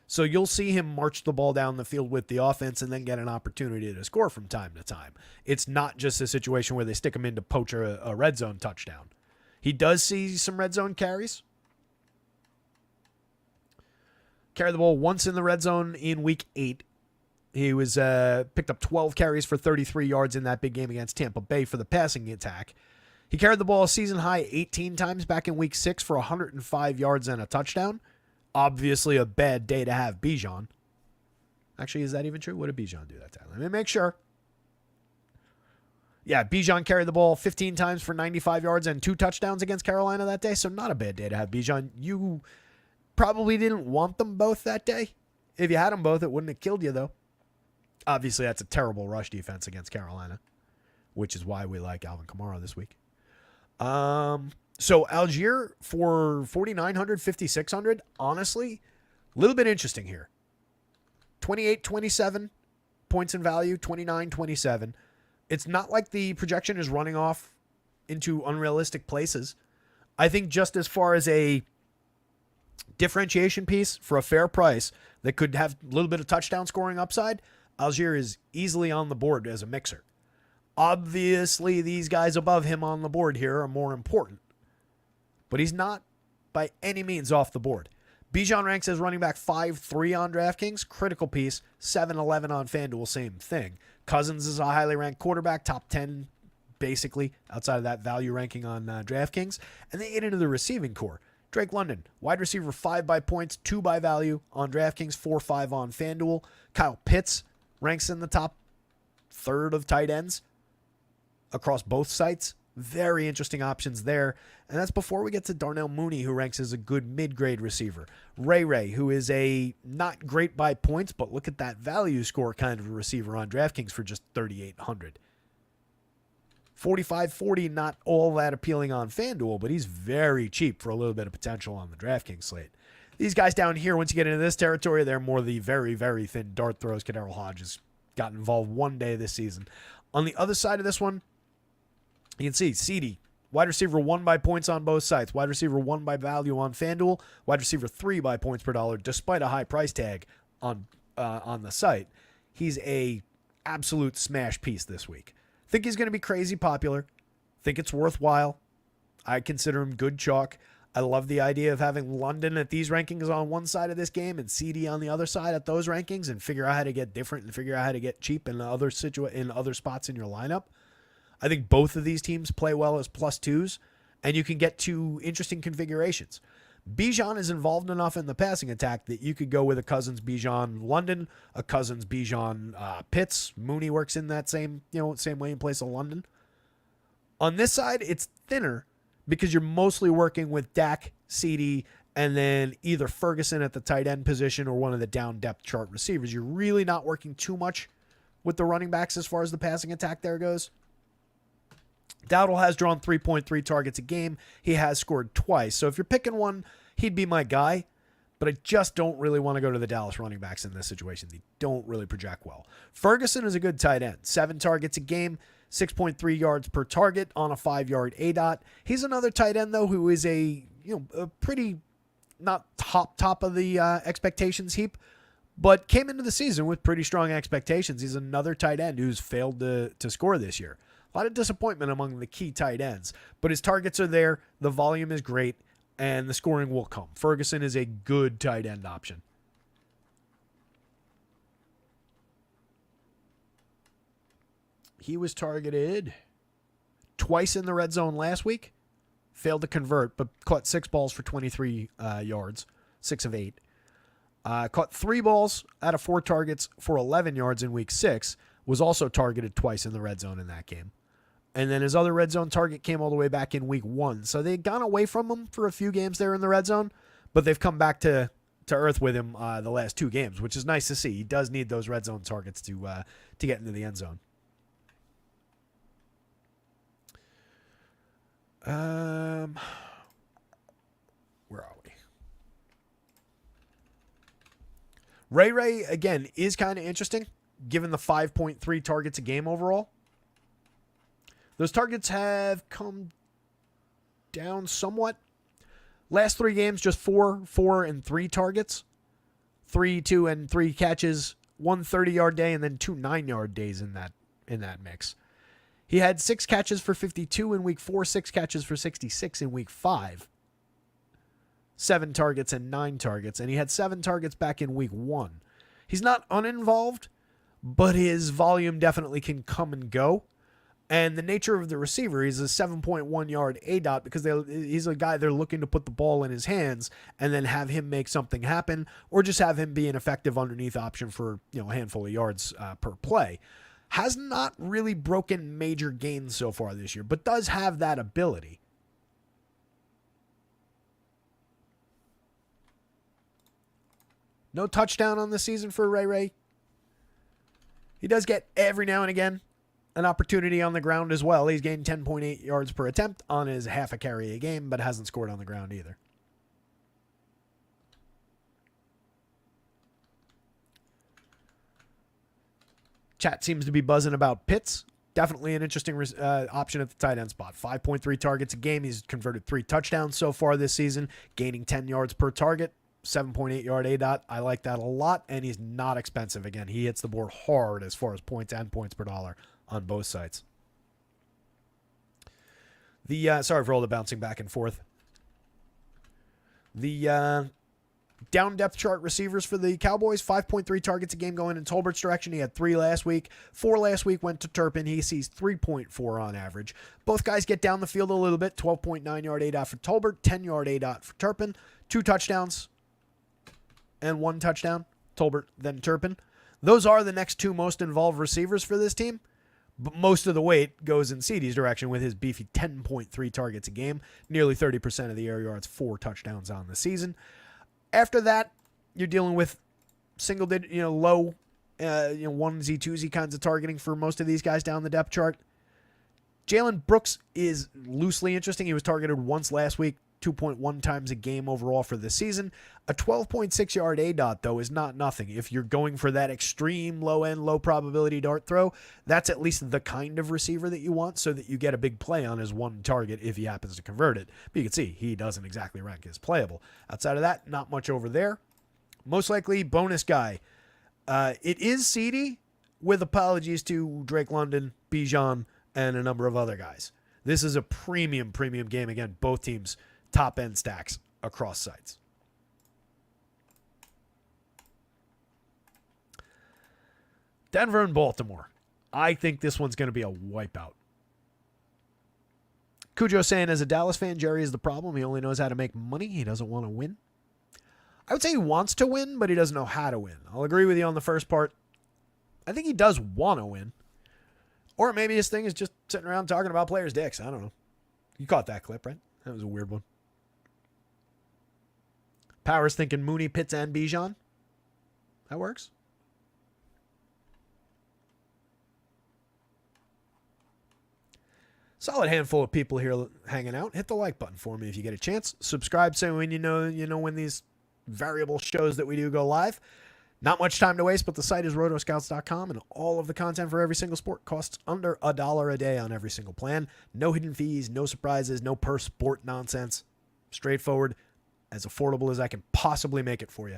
So you'll see him march the ball down the field with the offense and then get an opportunity to score from time to time. It's not just a situation where they stick him in to poach a red zone touchdown. He does see some red zone carries. Carried the ball once in the red zone in week 8. He was picked up 12 carries for 33 yards in that big game against Tampa Bay for the passing attack. He carried the ball a season high 18 times back in week 6 for 105 yards and a touchdown. Obviously a bad day to have Bijan. Actually, is that even true? What did Bijan do that time? Let me make sure. Yeah, Bijan carried the ball 15 times for 95 yards and 2 touchdowns against Carolina that day, so not a bad day to have Bijan. You probably didn't want them both that day. If you had them both, it wouldn't have killed you, though. Obviously, that's a terrible rush defense against Carolina, which is why we like Alvin Kamara this week. So Algier for 4,900, 5,600, honestly, a little bit interesting here. 28-27 points in value, 29-27. It's not like the projection is running off into unrealistic places. I think just as far as a differentiation piece for a fair price that could have a little bit of touchdown scoring upside, Algier is easily on the board as a mixer. Obviously, these guys above him on the board here are more important, but he's not by any means off the board. Bijan ranks as running back 5-3 on DraftKings, critical piece, 7-11 on FanDuel, same thing. Cousins is a highly ranked quarterback, top 10 basically, outside of that value ranking on DraftKings. And they get into the receiving core. Drake London, wide receiver 5 by points, 2 by value on DraftKings, 4-5 on FanDuel. Kyle Pitts ranks in the top third of tight ends across both sites. Very interesting options there. And that's before we get to Darnell Mooney, who ranks as a good mid-grade receiver. Ray, who is a not great by points, but look at that value score kind of a receiver on DraftKings for just $3,800. 45-40, not all that appealing on FanDuel, but he's very cheap for a little bit of potential on the DraftKings slate. These guys down here, once you get into this territory, they're more the very, very thin dart throws. Kadarius Hodges got involved one day this season. On the other side of this one, you can see CD, wide receiver 1 by points on both sides, wide receiver 1 by value on FanDuel, wide receiver 3 by points per dollar, despite a high price tag on the site. He's a absolute smash piece this week. Think he's going to be crazy popular. Think it's worthwhile. I consider him good chalk. I love the idea of having London at these rankings on one side of this game and CD on the other side at those rankings, and figure out how to get different and figure out how to get cheap in other spots in your lineup. I think both of these teams play well as +2s, and you can get to interesting configurations. Bijan is involved enough in the passing attack that you could go with a Cousins Bijan London, a Cousins Bijan Pitts. Mooney works in that same way in place of London. On this side, it's thinner because you're mostly working with Dak, CD, and then either Ferguson at the tight end position or one of the down depth chart receivers. You're really not working too much with the running backs as far as the passing attack there goes. Dowdle has drawn 3.3 targets a game. He has scored twice. So if you're picking one, he'd be my guy. But I just don't really want to go to the Dallas running backs in this situation. They don't really project well. Ferguson is a good tight end. 7 targets a game, 6.3 yards per target on a 5-yard ADOT. He's another tight end, though, who is a pretty not top of the expectations heap, but came into the season with pretty strong expectations. He's another tight end who's failed to score this year. A lot of disappointment among the key tight ends, but his targets are there, the volume is great, and the scoring will come. Ferguson is a good tight end option. He was targeted twice in the red zone last week, failed to convert, but caught 6 balls for 23 yards, 6 of 8. Caught 3 balls out of 4 targets for 11 yards in week 6, was also targeted twice in the red zone in that game. And then his other red zone target came all the way back in week 1. So they'd gone away from him for a few games there in the red zone, but they've come back to earth with him the last 2 games, which is nice to see. He does need those red zone targets to get into the end zone. Where are we? Ray, again, is kind of interesting, given the 5.3 targets a game overall. Those targets have come down somewhat. Last 3 games, just 4, and 3 targets. 3, 2, and 3 catches, 1 30-yard day, and then 2 9-yard days in that mix. He had 6 catches for 52 in week 4, 6 catches for 66 in week 5. 7 targets and 9 targets, and he had 7 targets back in week 1. He's not uninvolved, but his volume definitely can come and go. And the nature of the receiver, he's a 7.1 yard ADOT because he's a guy they're looking to put the ball in his hands and then have him make something happen, or just have him be an effective underneath option for a handful of yards per play. Has not really broken major gains so far this year, but does have that ability. No touchdown on the season for Ray. He does get every now and again an opportunity on the ground as well. He's gained 10.8 yards per attempt on his half a carry a game, but hasn't scored on the ground either. Chat seems to be buzzing about Pitts. Definitely an interesting option at the tight end spot. 5.3 targets a game. He's converted 3 touchdowns so far this season, gaining 10 yards per target, 7.8 yard ADOT. I like that a lot, and he's not expensive. Again, he hits the board hard as far as points and points per dollar on both sites. Sorry for all the bouncing back and forth. The down depth chart receivers for the Cowboys, 5.3 targets a game going in Tolbert's direction. He had 3 last week. 4 last week went to Turpin. He sees 3.4 on average. Both guys get down the field a little bit. 12.9 yard A dot for Tolbert, 10 yard A dot for Turpin. 2 touchdowns and 1 touchdown. Tolbert, then Turpin. Those are the next 2 most involved receivers for this team. But most of the weight goes in CeeDee's direction with his beefy 10.3 targets a game. Nearly 30% of the air yards, 4 touchdowns on the season. After that, you're dealing with single digit, low, onesie, twosie kinds of targeting for most of these guys down the depth chart. Jalen Brooks is loosely interesting. He was targeted once last week, 2.1 times a game overall for the season. A 12.6 yard A dot, though, is not nothing. If you're going for that extreme low end, low probability dart throw, that's at least the kind of receiver that you want so that you get a big play on his one target if he happens to convert it. But you can see he doesn't exactly rank as playable. Outside of that, not much over there. Most likely bonus guy. It is CeeDee, with apologies to Drake London, Bijan, and a number of other guys. This is a premium game. Again, both teams top end stacks across sites. Denver and Baltimore. I think this one's going to be a wipeout. Cujo saying, as a Dallas fan, Jerry is the problem. He only knows how to make money. He doesn't want to win. I would say he wants to win, but he doesn't know how to win. I'll agree with you on the first part. I think he does want to win. Or maybe his thing is just sitting around talking about players' dicks. I don't know. You caught that clip, right? That was a weird one. Powers thinking Mooney, Pitts, and Bijan. That works. Solid handful of people here hanging out. Hit the like button for me if you get a chance. Subscribe so when you know when these variable shows that we do go live. Not much time to waste, but the site is rotoscouts.com, and all of the content for every single sport costs under $1 a day on every single plan. No hidden fees, no surprises, no per sport nonsense. Straightforward, as affordable as I can possibly make it for you.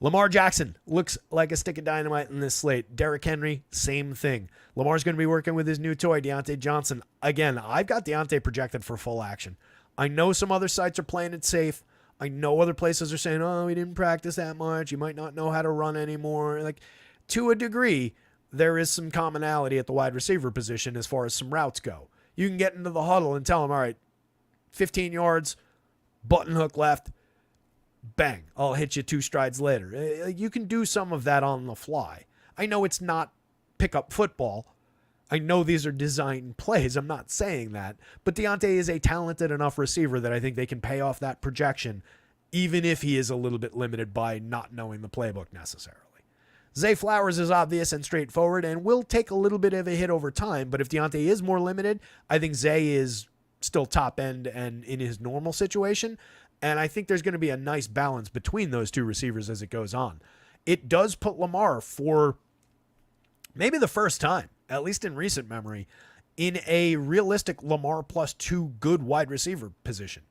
Lamar Jackson looks like a stick of dynamite in this slate. Derrick Henry, same thing. Lamar's going to be working with his new toy, Deontay Johnson. Again, I've got Deontay projected for full action. I know some other sites are playing it safe. I know other places are saying, oh, he didn't practice that much. You might not know how to run anymore. Like, to a degree, there is some commonality at the wide receiver position as far as some routes go. You can get into the huddle and tell him, all right, 15 yards, button hook left, bang, I'll hit you 2 strides later. You can do some of that on the fly. I know it's not pickup football. I know these are designed plays. I'm not saying that. But Deontay is a talented enough receiver that I think they can pay off that projection, even if he is a little bit limited by not knowing the playbook necessarily. Zay Flowers is obvious and straightforward and will take a little bit of a hit over time. But if Deontay is more limited, I think Zay is still top end and in his normal situation. And I think there's going to be a nice balance between those 2 receivers as it goes on. It does put Lamar, for maybe the first time, at least in recent memory, in a realistic Lamar plus 2 good wide receiver position.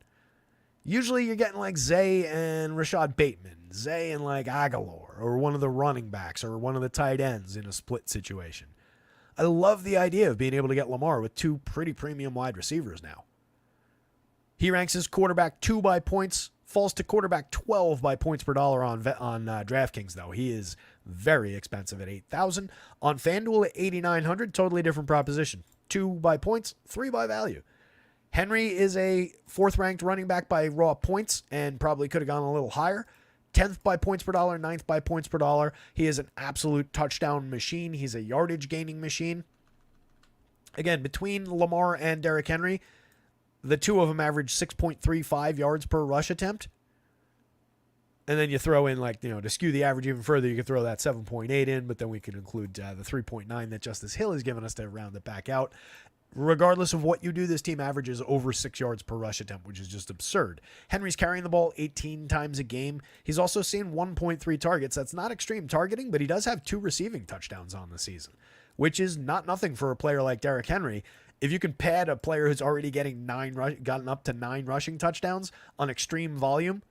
Usually you're getting like Zay and Rashad Bateman, Zay and like Aguilar, or one of the running backs, or one of the tight ends in a split situation. I love the idea of being able to get Lamar with 2 pretty premium wide receivers now. He ranks as quarterback 2 by points, falls to quarterback 12 by points per dollar on DraftKings, though. He is very expensive at $8,000. On FanDuel at $8,900, totally different proposition. 2 by points, 3 by value. Henry is a 4th-ranked running back by raw points and probably could have gone a little higher. 10th by points per dollar, 9th by points per dollar. He is an absolute touchdown machine. He's a yardage-gaining machine. Again, between Lamar and Derrick Henry, the 2 of them average 6.35 yards per rush attempt. And then you throw in, to skew the average even further, you can throw that 7.8 in, but then we can include the 3.9 that Justice Hill has given us to round it back out. Regardless of what you do, this team averages over 6 yards per rush attempt, which is just absurd. Henry's carrying the ball 18 times a game. He's also seen 1.3 targets. That's not extreme targeting, but he does have 2 receiving touchdowns on the season, which is not nothing for a player like Derrick Henry. If you can pad a player who's already getting gotten up to 9 rushing touchdowns on extreme volume,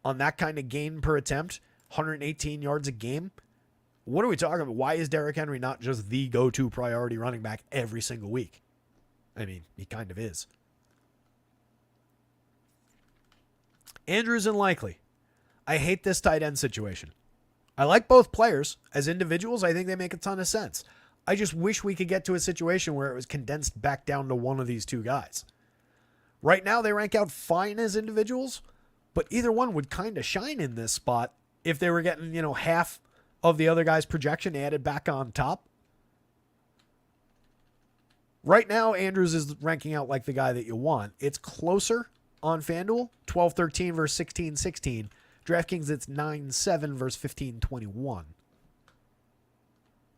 on that kind of gain per attempt, 118 yards a game, what are we talking about? Why is Derrick Henry not just the go-to priority running back every single week? I mean, he kind of is. Andrews and Likely. I hate this tight end situation. I like both players. As individuals, I think they make a ton of sense. I just wish we could get to a situation where it was condensed back down to one of these two guys. Right now, they rank out fine as individuals, but either one would kind of shine in this spot if they were getting, half of the other guy's projection added back on top. Right now, Andrews is ranking out like the guy that you want. It's closer on FanDuel, 12-13 versus 16-16. DraftKings, it's 9-7 versus 15-21. In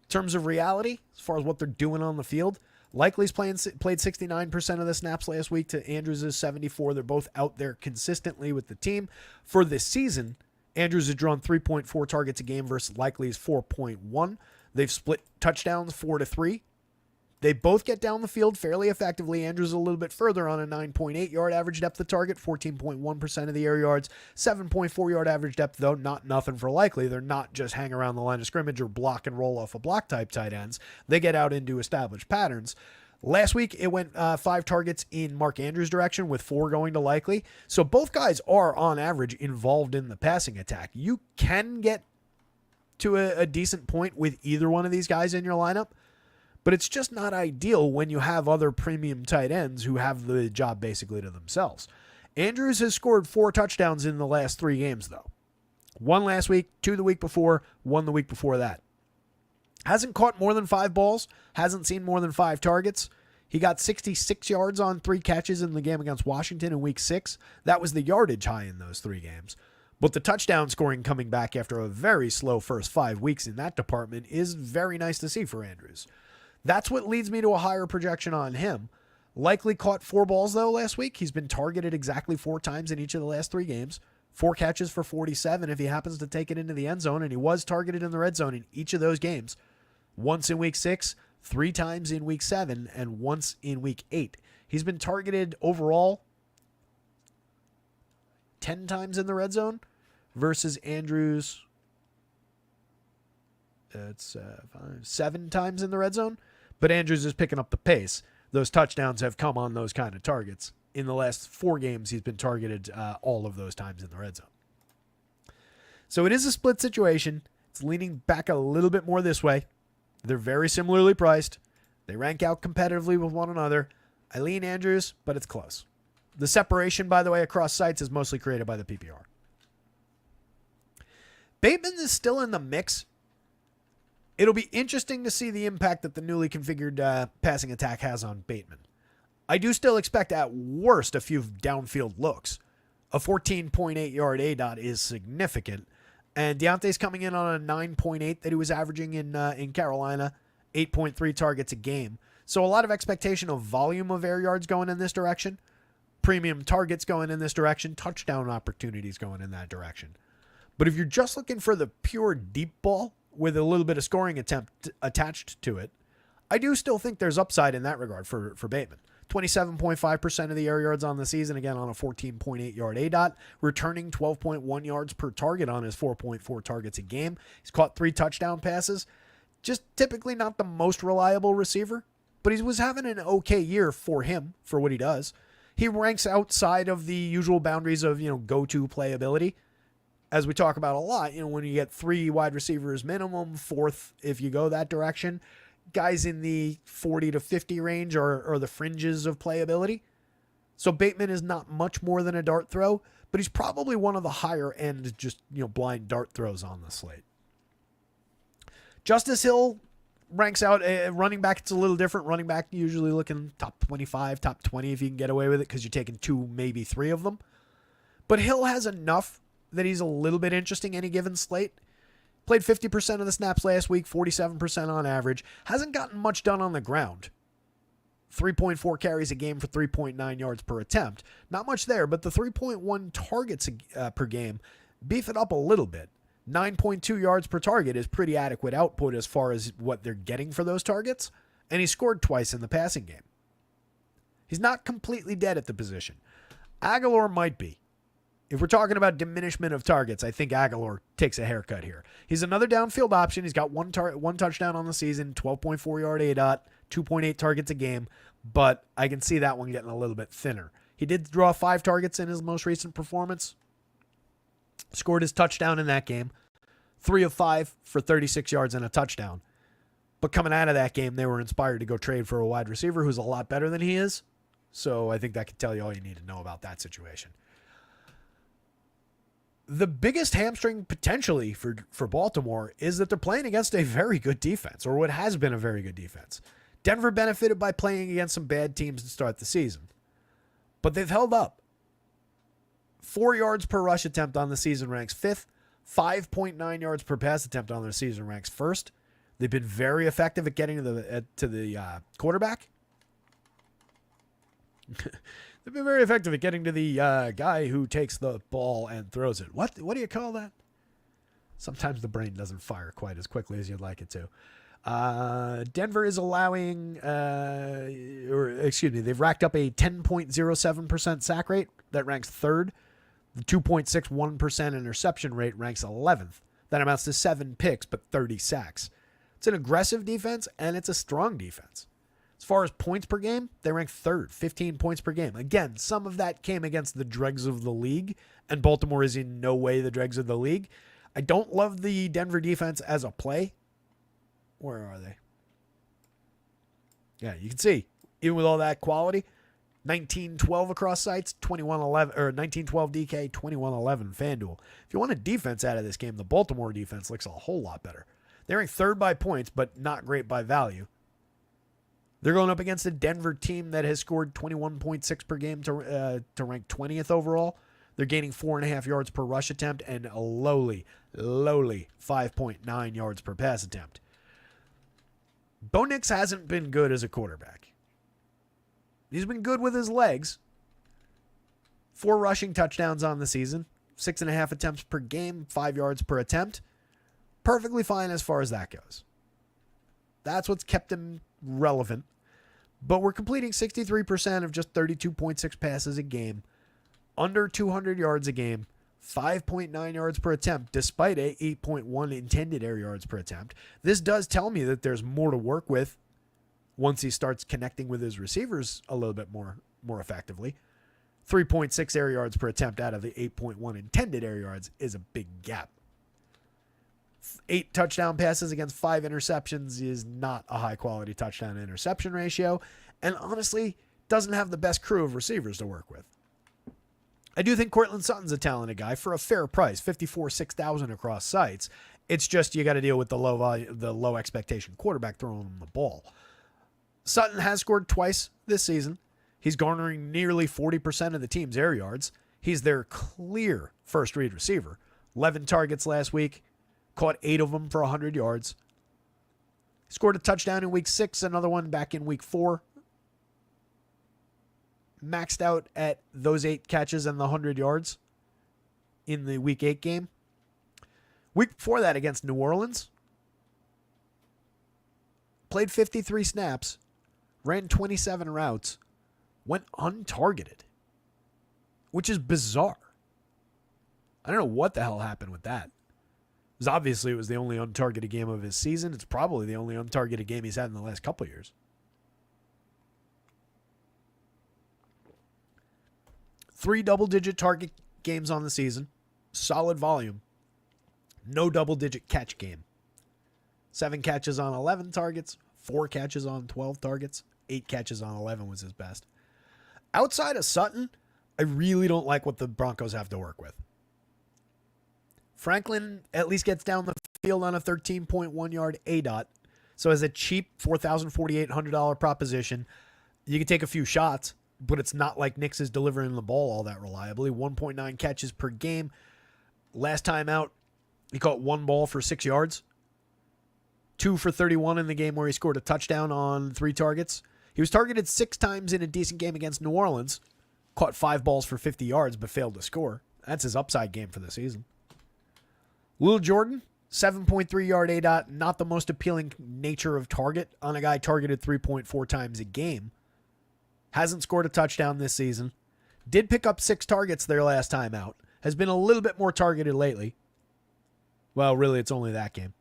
terms of reality, as far as what they're doing on the field, Likely's played 69% of the snaps last week to Andrews' 74%. They're both out there consistently with the team. For this season, Andrews has drawn 3.4 targets a game versus Likely's 4.1. They've split touchdowns 4-3. They both get down the field fairly effectively. Andrews a little bit further on a 9.8 yard average depth of target, 14.1% of the air yards, 7.4 yard average depth, though not nothing for Likely. They're not just hang around the line of scrimmage or block and roll off a block type tight ends. They get out into established patterns. Last week, it went 5 targets in Mark Andrews' direction with 4 going to Likely. So both guys are, on average, involved in the passing attack. You can get to a decent point with either one of these guys in your lineup, but it's just not ideal when you have other premium tight ends who have the job basically to themselves. Andrews has scored 4 touchdowns in the last 3 games, though. 1 last week, 2 the week before, 1 the week before that. Hasn't caught more than 5 balls, hasn't seen more than 5 targets. He got 66 yards on 3 catches in the game against Washington in week 6. That was the yardage high in those 3 games. But the touchdown scoring coming back after a very slow first 5 weeks in that department is very nice to see for Andrews. That's what leads me to a higher projection on him. Likely caught 4 balls, though, last week. He's been targeted exactly 4 times in each of the last 3 games. 4 catches for 47 if he happens to take it into the end zone, and he was targeted in the red zone in each of those games. Once in week 6, 3 times in week 7, and once in week 8. He's been targeted overall 10 times in the red zone versus Andrews. It's 7 times in the red zone, but Andrews is picking up the pace. Those touchdowns have come on those kind of targets. In the last 4 games, he's been targeted all of those times in the red zone. So it is a split situation. It's leaning back a little bit more this way. They're very similarly priced. They rank out competitively with one another. I lean Andrews, but it's close. The separation, by the way, across sites is mostly created by the PPR. Bateman is still in the mix. It'll be interesting to see the impact that the newly configured passing attack has on Bateman. I do still expect at worst a few downfield looks. A 14.8 yard ADOT is significant. And Deontay's coming in on a 9.8 that he was averaging in Carolina, 8.3 targets a game. So a lot of expectation of volume of air yards going in this direction, premium targets going in this direction, touchdown opportunities going in that direction. But if you're just looking for the pure deep ball with a little bit of scoring attempt attached to it, I do still think there's upside in that regard for Bateman. 27.5% of the air yards on the season, again on a 14.8 yard ADOT, returning 12.1 yards per target on his 4.4 targets a game. He's caught 3 touchdown passes. Just typically not the most reliable receiver, but he was having an okay year for him for what he does. He ranks outside of the usual boundaries of, go-to playability. As we talk about a lot, when you get 3 wide receivers minimum, 4th if you go that direction, guys in the 40 to 50 range are the fringes of playability. So Bateman is not much more than a dart throw, but he's probably one of the higher end just, blind dart throws on the slate. Justice Hill ranks out running back. It's a little different. Running back usually looking top 25, top 20 if you can get away with it because you're taking 2, maybe 3 of them. But Hill has enough that he's a little bit interesting any given slate. Played 50% of the snaps last week, 47% on average. Hasn't gotten much done on the ground. 3.4 carries a game for 3.9 yards per attempt. Not much there, but the 3.1 targets per game beef it up a little bit. 9.2 yards per target is pretty adequate output as far as what they're getting for those targets, and he scored twice in the passing game. He's not completely dead at the position. Aguilar might be. If we're talking about diminishment of targets, I think Aguilar takes a haircut here. He's another downfield option. He's got one touchdown on the season, 12.4 yard ADOT, 2.8 targets a game, but I can see that one getting a little bit thinner. He did draw 5 targets in his most recent performance. Scored his touchdown in that game. 3 of 5 for 36 yards and a touchdown. But coming out of that game, they were inspired to go trade for a wide receiver who's a lot better than he is. So I think that could tell you all you need to know about that situation. The biggest hamstring potentially for Baltimore is that they're playing against a very good defense, or what has been a very good defense. Denver benefited by playing against some bad teams to start the season, but they've held up. 4 yards per rush attempt on the season ranks 5th. 5.9 yards per pass attempt on their season ranks 1st. They've been very effective at getting to the quarterback. They've been very effective at getting to the guy who takes the ball and throws it. What do you call that? Sometimes the brain doesn't fire quite as quickly as you'd like it to. Denver is allowing, they've racked up a 10.07% sack rate that ranks 3rd. The 2.61% interception rate ranks 11th. That amounts to 7 picks, but 30 sacks. It's an aggressive defense, and it's a strong defense. As far as points per game, they rank 3rd, 15 points per game. Again, some of that came against the dregs of the league, and Baltimore is in no way the dregs of the league. I don't love the Denver defense as a play. Where are they? Yeah, you can see, even with all that quality, 19-12 across sites, 21-11, or 19-12 DK, 21-11 FanDuel. If you want a defense out of this game, the Baltimore defense looks a whole lot better. They're ranked 3rd by points, but not great by value. They're going up against a Denver team that has scored 21.6 per game to rank 20th overall. They're gaining 4.5 yards per rush attempt and a lowly 5.9 yards per pass attempt. Bo Nix hasn't been good as a quarterback. He's been good with his legs. 4 rushing touchdowns on the season, 6.5 attempts per game, 5 yards per attempt. Perfectly fine as far as that goes. That's what's kept him relevant. But we're completing 63% of just 32.6 passes a game, under 200 yards a game, 5.9 yards per attempt, despite a 8.1 intended air yards per attempt. This does tell me that there's more to work with once he starts connecting with his receivers a little bit more effectively. 3.6 air yards per attempt out of the 8.1 intended air yards is a big gap. 8 touchdown passes against 5 interceptions is not a high-quality touchdown-interception ratio, and honestly, doesn't have the best crew of receivers to work with. I do think Courtland Sutton's a talented guy for a fair price, $54,600 across sites. It's just you got to deal with the low expectation quarterback throwing him the ball. Sutton has scored twice this season. He's garnering nearly 40% of the team's air yards. He's their clear first-read receiver. 11 targets last week. Caught 8 of them for 100 yards. Scored a touchdown in week 6, another one back in week 4. Maxed out at those 8 catches and the 100 yards in the week 8 game. Week before that against New Orleans, played 53 snaps, ran 27 routes, went untargeted, which is bizarre. I don't know what the hell happened with that. Obviously, it was the only untargeted game of his season. It's probably the only untargeted game he's had in the last couple of years. 3 double-digit target games on the season. Solid volume. No double-digit catch game. 7 catches on 11 targets. 4 catches on 12 targets. 8 catches on 11 was his best. Outside of Sutton, I really don't like what the Broncos have to work with. Franklin at least gets down the field on a 13.1 yard ADOT. So as a cheap $4,800 proposition, you can take a few shots, but it's not like Nix is delivering the ball all that reliably. 1.9 catches per game. Last time out, he caught 1 ball for 6 yards. 2 for 31 in the game where he scored a touchdown on 3 targets. He was targeted 6 times in a decent game against New Orleans. Caught 5 balls for 50 yards, but failed to score. That's his upside game for the season. Lil Jordan, 7.3 yard ADOT, not the most appealing nature of target on a guy targeted 3.4 times a game. Hasn't scored a touchdown this season. Did pick up 6 targets their last time out. Has been a little bit more targeted lately. Well, really, it's only that game.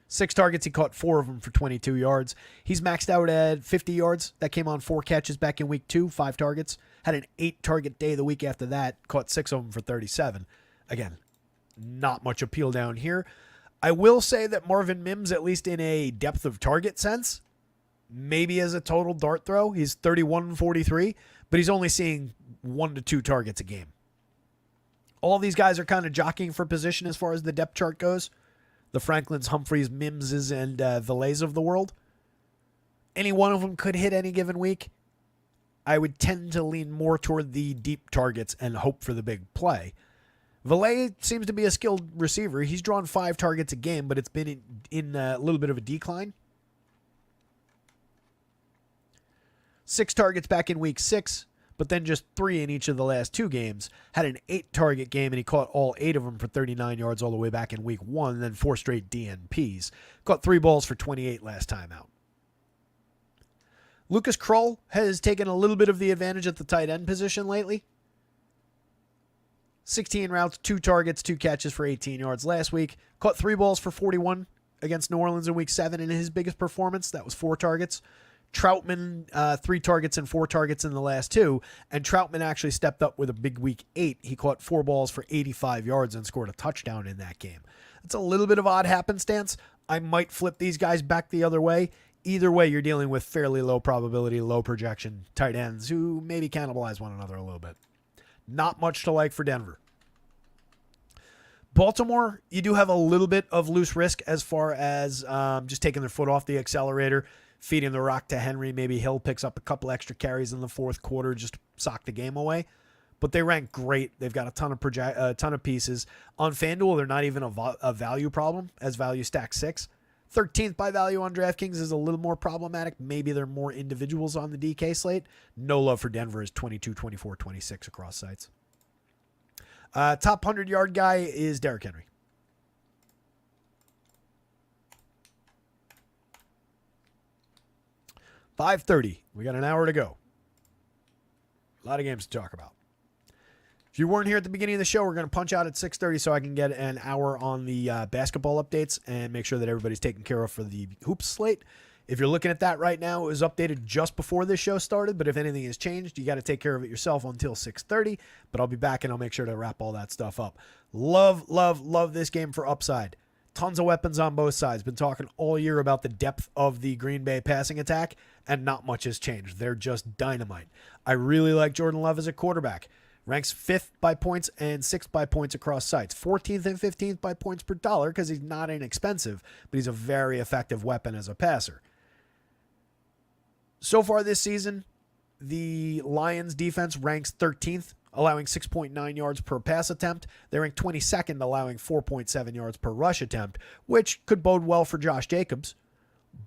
6 targets, he caught 4 of them for 22 yards. He's maxed out at 50 yards. That came on 4 catches back in week 2, 5 targets. Had an 8 target day the week after that. Caught 6 of them for 37. Again, Not much appeal down here. I will say that Marvin Mims, at least in a depth of target sense, maybe as a total dart throw, he's 31-43, but he's only seeing 1 to 2 targets a game. All these guys are kind of jockeying for position as far as the depth chart goes. The Franklins, Humphreys, Mimses, and Villets of the world. Any one of them could hit any given week. I would tend to lean more toward the deep targets and hope for the big play. Villets seems to be a skilled receiver. He's drawn 5 targets a game, but it's been in a little bit of a decline. 6 targets back in week 6, but then just 3 in each of the last 2 games. Had an 8-target game, and he caught all 8 of them for 39 yards all the way back in week 1, and then 4 straight DNPs. Caught 3 balls for 28 last time out. Lucas Krull has taken a little bit of the advantage at the tight end position lately. 16 routes, 2 targets, 2 catches for 18 yards last week. Caught 3 balls for 41 against New Orleans in week 7 in his biggest performance. That was 4 targets. Troutman, 3 targets and 4 targets in the last 2. And Troutman actually stepped up with a big week 8. He caught 4 balls for 85 yards and scored a touchdown in that game. It's a little bit of odd happenstance. I might flip these guys back the other way. Either way, you're dealing with fairly low probability, low projection tight ends who maybe cannibalize one another a little bit. Not much to like for Denver. Baltimore, you do have a little bit of loose risk as far as just taking their foot off the accelerator, feeding the rock to Henry. Maybe Hill picks up a couple extra carries in the fourth quarter, just to sock the game away. But they rank great. They've got a ton of pieces. On FanDuel, they're not even a value problem, as value stack 6. 13th by value on DraftKings is a little more problematic. Maybe there are more individuals on the DK slate. No love for Denver is 22, 24, 26 across sites. Top 100-yard guy is Derrick Henry. $5:30. We got an hour to go. A lot of games to talk about. If you weren't here at the beginning of the show, we're going to punch out at 6:30 so I can get an hour on the basketball updates and make sure that everybody's taken care of for the hoops slate. If you're looking at that right now, it was updated just before this show started, but if anything has changed, you got to take care of it yourself until 6:30, but I'll be back and I'll make sure to wrap all that stuff up. Love, love, love this game for upside. Tons of weapons on both sides. Been talking all year about the depth of the Green Bay passing attack, and not much has changed. They're just dynamite. I really like Jordan Love as a quarterback. Ranks 5th by points and 6th by points across sites. 14th and 15th by points per dollar because he's not inexpensive, but he's a very effective weapon as a passer. So far this season, the Lions defense ranks 13th, allowing 6.9 yards per pass attempt. They rank 22nd, allowing 4.7 yards per rush attempt, which could bode well for Josh Jacobs.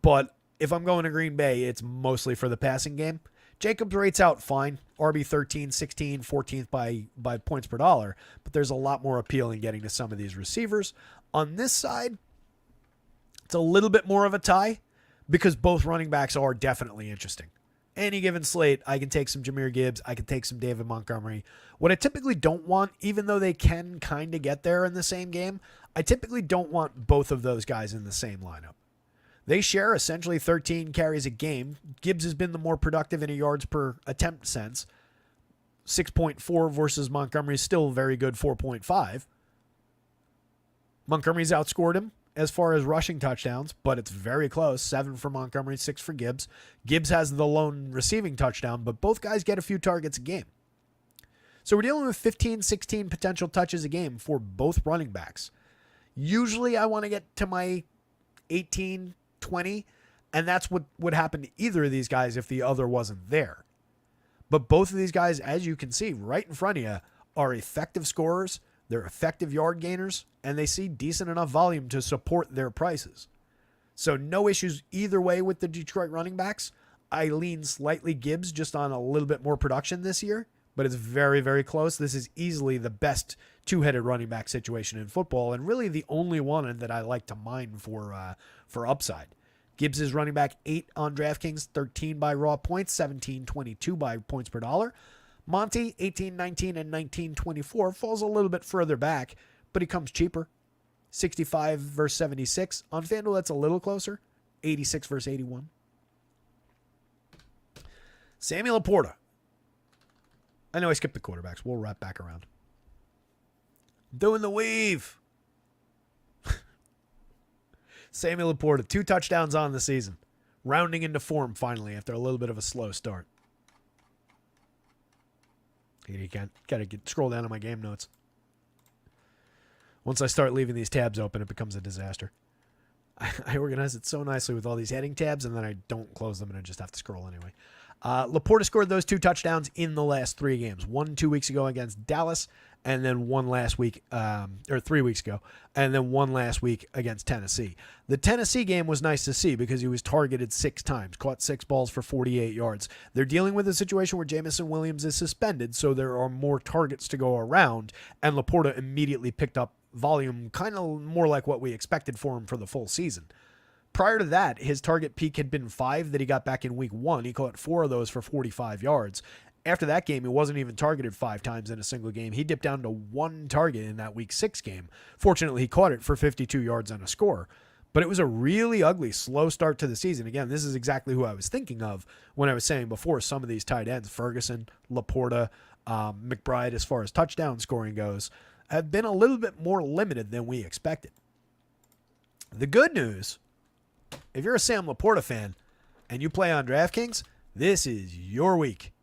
But if I'm going to Green Bay, it's mostly for the passing game. Jacobs rates out fine. RB 13, 16, 14th by points per dollar, but there's a lot more appeal in getting to some of these receivers. On this side, it's a little bit more of a tie because both running backs are definitely interesting. Any given slate, I can take some Jahmyr Gibbs. I can take some David Montgomery. What I typically don't want, even though they can kind of get there in the same game, I typically don't want both of those guys in the same lineup. They share essentially 13 carries a game. Gibbs has been the more productive in a yards per attempt sense. 6.4 versus Montgomery's still very good, 4.5. Montgomery's outscored him as far as rushing touchdowns, but it's very close. 7 for Montgomery, 6 for Gibbs. Gibbs has the lone receiving touchdown, but both guys get a few targets a game. So we're dealing with 15, 16 potential touches a game for both running backs. Usually I want to get to my 18, 20, and that's what would happen to either of these guys if the other wasn't there. But both of these guys, as you can see right in front of you, are effective scorers. They're effective yard gainers, and they see decent enough volume to support their prices. So no issues either way with the Detroit running backs. I lean slightly Gibbs just on a little bit more production this year, but it's very, very close. This is easily the best two-headed running back situation in football, and really the only one that I like to mine for upside. Gibbs is running back 8 on DraftKings, 13 by raw points, 17.22 by points per dollar. Monty, 18.19 and 19.24, falls a little bit further back, but he comes cheaper. 65 versus 76. On FanDuel, that's a little closer. 86 versus 81. Samuel Laporta. I know I skipped the quarterbacks. We'll wrap back around. Doing the weave. Samuel Laporta, 2 touchdowns on the season. Rounding into form finally after a little bit of a slow start. You gotta scroll down to my game notes. Once I start leaving these tabs open, it becomes a disaster. I organize it so nicely with all these heading tabs, and then I don't close them, and I just have to scroll anyway. Laporta scored those 2 touchdowns in the last 3 games. 1 2 weeks ago against Dallas, and then 1 last week, or 3 weeks ago, and then 1 last week against Tennessee. The Tennessee game was nice to see because he was targeted 6 times, caught 6 balls for 48 yards. They're dealing with a situation where Jamison Williams is suspended, so there are more targets to go around, and Laporta immediately picked up volume, kind of more like what we expected for him for the full season. Prior to that, his target peak had been 5 that he got back in week 1. He caught 4 of those for 45 yards. After that game, he wasn't even targeted 5 times in a single game. He dipped down to 1 target in that week 6 game. Fortunately, he caught it for 52 yards and a score. But it was a really ugly, slow start to the season. Again, this is exactly who I was thinking of when I was saying before some of these tight ends, Ferguson, Laporta, McBride, as far as touchdown scoring goes, have been a little bit more limited than we expected. The good news, if you're a Sam Laporta fan and you play on DraftKings, this is your week.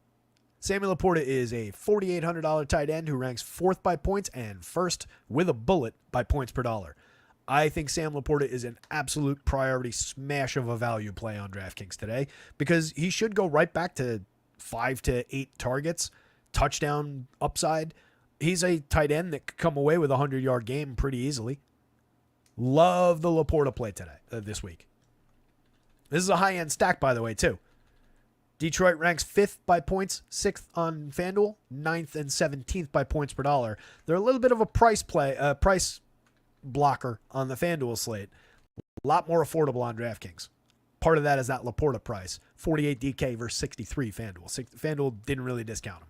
Samuel Laporta is a $4,800 tight end who ranks 4th by points and 1st with a bullet by points per dollar. I think Sam Laporta is an absolute priority smash of a value play on DraftKings today because he should go right back to 5 to 8 targets, touchdown upside. He's a tight end that could come away with a 100-yard game pretty easily. Love the Laporta play today, this week. This is a high-end stack, by the way, too. Detroit ranks 5th by points, 6th on FanDuel, 9th and 17th by points per dollar. They're a little bit of a price blocker on the FanDuel slate. A lot more affordable on DraftKings. Part of that is that Laporta price, 48 DK versus 63 FanDuel. FanDuel didn't really discount him.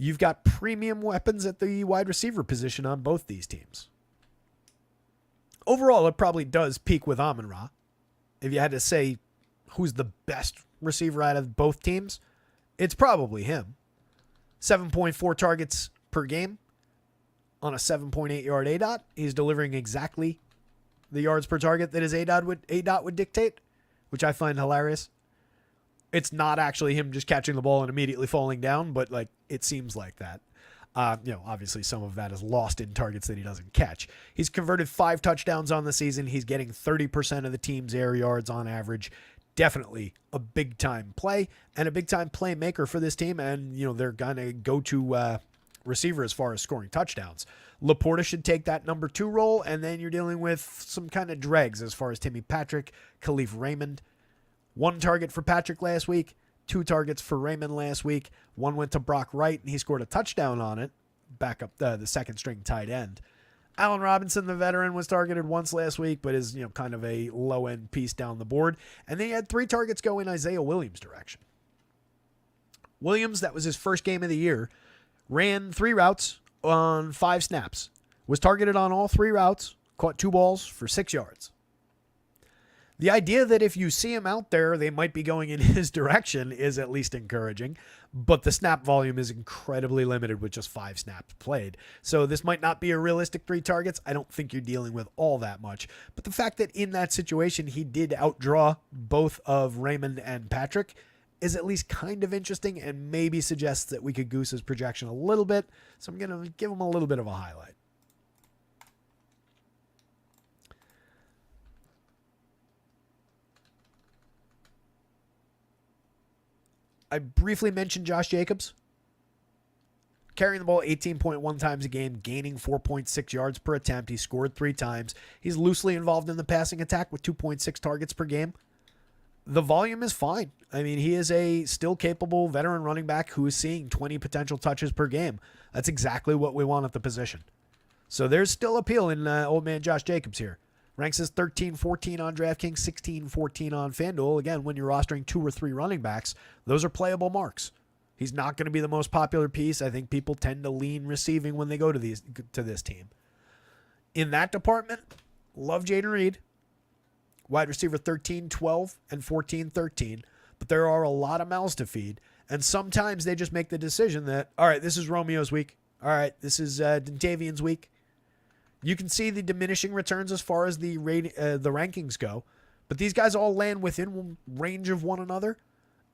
You've got premium weapons at the wide receiver position on both these teams. Overall, it probably does peak with Amon-Ra. If you had to say who's the best receiver out of both teams, it's probably him. 7.4 targets per game on a 7.8 yard ADOT. He's delivering exactly the yards per target that his ADOT would dictate, which I find hilarious. It's not actually him just catching the ball and immediately falling down, but like it seems like that. Obviously some of that is lost in targets that he doesn't catch. He's converted 5 touchdowns on the season. He's getting 30% of the team's air yards on average. Definitely a big time play and a big time playmaker for this team. And, they're going to go to receiver as far as scoring touchdowns. Laporta should take that number 2 role. And then you're dealing with some kind of dregs as far as Timmy Patrick, Khalif Raymond. 1 target for Patrick last week, 2 targets for Raymond last week. 1 went to Brock Wright, and he scored a touchdown on it. Back up the second string tight end. Allen Robinson, the veteran, was targeted once last week, but is kind of a low end piece down the board. And then he had 3 targets go in Isaiah Williams' direction. Williams, that was his first game of the year, ran 3 routes on 5 snaps. Was targeted on all 3 routes, caught 2 balls for 6 yards. The idea that if you see him out there, they might be going in his direction is at least encouraging, but the snap volume is incredibly limited with just 5 snaps played. So this might not be a realistic 3 targets. I don't think you're dealing with all that much, but the fact that in that situation he did outdraw both of Raymond and Patrick is at least kind of interesting and maybe suggests that we could goose his projection a little bit. So I'm going to give him a little bit of a highlight. I briefly mentioned Josh Jacobs. Carrying the ball 18.1 times a game, gaining 4.6 yards per attempt. He scored 3 times. He's loosely involved in the passing attack with 2.6 targets per game. The volume is fine. I mean, he is a still capable veteran running back who is seeing 20 potential touches per game. That's exactly what we want at the position. So there's still appeal in old man Josh Jacobs here. Ranks as 13-14 on DraftKings, 16-14 on FanDuel. Again, when you're rostering 2 or 3 running backs, those are playable marks. He's not going to be the most popular piece. I think people tend to lean receiving when they go to this team. In that department, love Jaden Reed. Wide receiver 13, 12, and 14, 13. But there are a lot of mouths to feed. And sometimes they just make the decision that, all right, this is Romeo's week. All right, this is Dontavian's week. You can see the diminishing returns as far as the rankings go, but these guys all land within range of one another,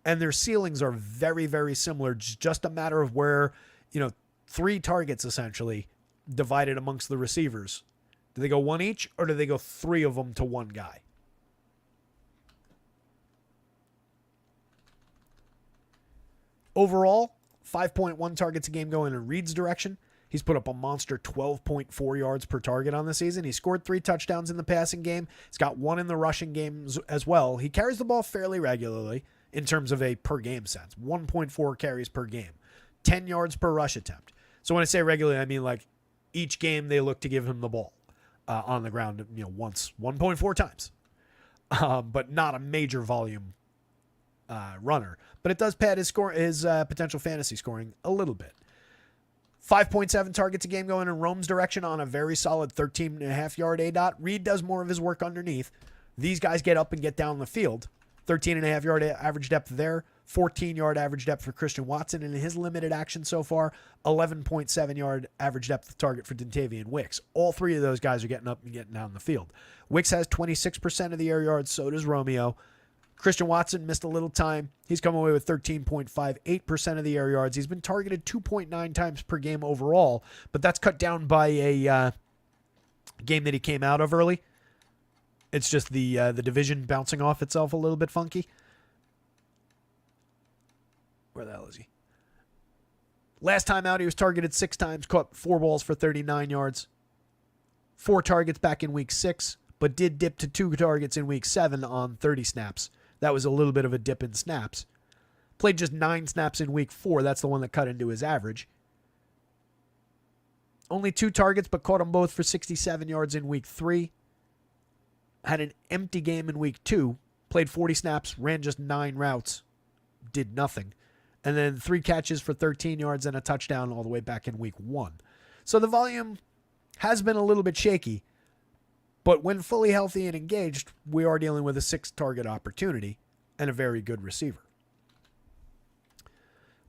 and their ceilings are very, very similar. Just a matter of where, 3 targets essentially divided amongst the receivers. Do they go 1 each, or do they go 3 of them to 1 guy? Overall, 5.1 targets a game going in Reed's direction. He's put up a monster 12.4 yards per target on the season. He scored 3 touchdowns in the passing game. He's got 1 in the rushing game as well. He carries the ball fairly regularly in terms of a per game sense. 1.4 carries per game. 10 yards per rush attempt. So when I say regularly, I mean like each game they look to give him the ball on the ground, once, 1.4 times. But not a major volume runner. But it does pad his potential fantasy scoring a little bit. 5.7 targets a game going in Rome's direction on a very solid 13.5 yard ADOT. Reed does more of his work underneath. These guys get up and get down the field. 13.5 yard average depth there. 14 yard average depth for Christian Watson in his limited action so far. 11.7 yard average depth of target for Dontavian Wicks. All 3 of those guys are getting up and getting down the field. Wicks has 26% of the air yards. So does Romeo. Christian Watson missed a little time. He's come away with 13.58% of the air yards. He's been targeted 2.9 times per game overall, but that's cut down by a game that he came out of early. It's just the division bouncing off itself a little bit funky. Where the hell is he? Last time out, he was targeted 6 times, caught 4 balls for 39 yards. 4 targets back in week 6, but did dip to 2 targets in week 7 on 30 snaps. That was a little bit of a dip in snaps. Played just 9 snaps in week 4. That's the one that cut into his average. Only 2 targets, but caught them both for 67 yards in week 3. Had an empty game in week 2. Played 40 snaps, ran just 9 routes. Did nothing. And then 3 catches for 13 yards and a touchdown all the way back in week 1. So the volume has been a little bit shaky. But when fully healthy and engaged, we are dealing with a 6-target opportunity and a very good receiver.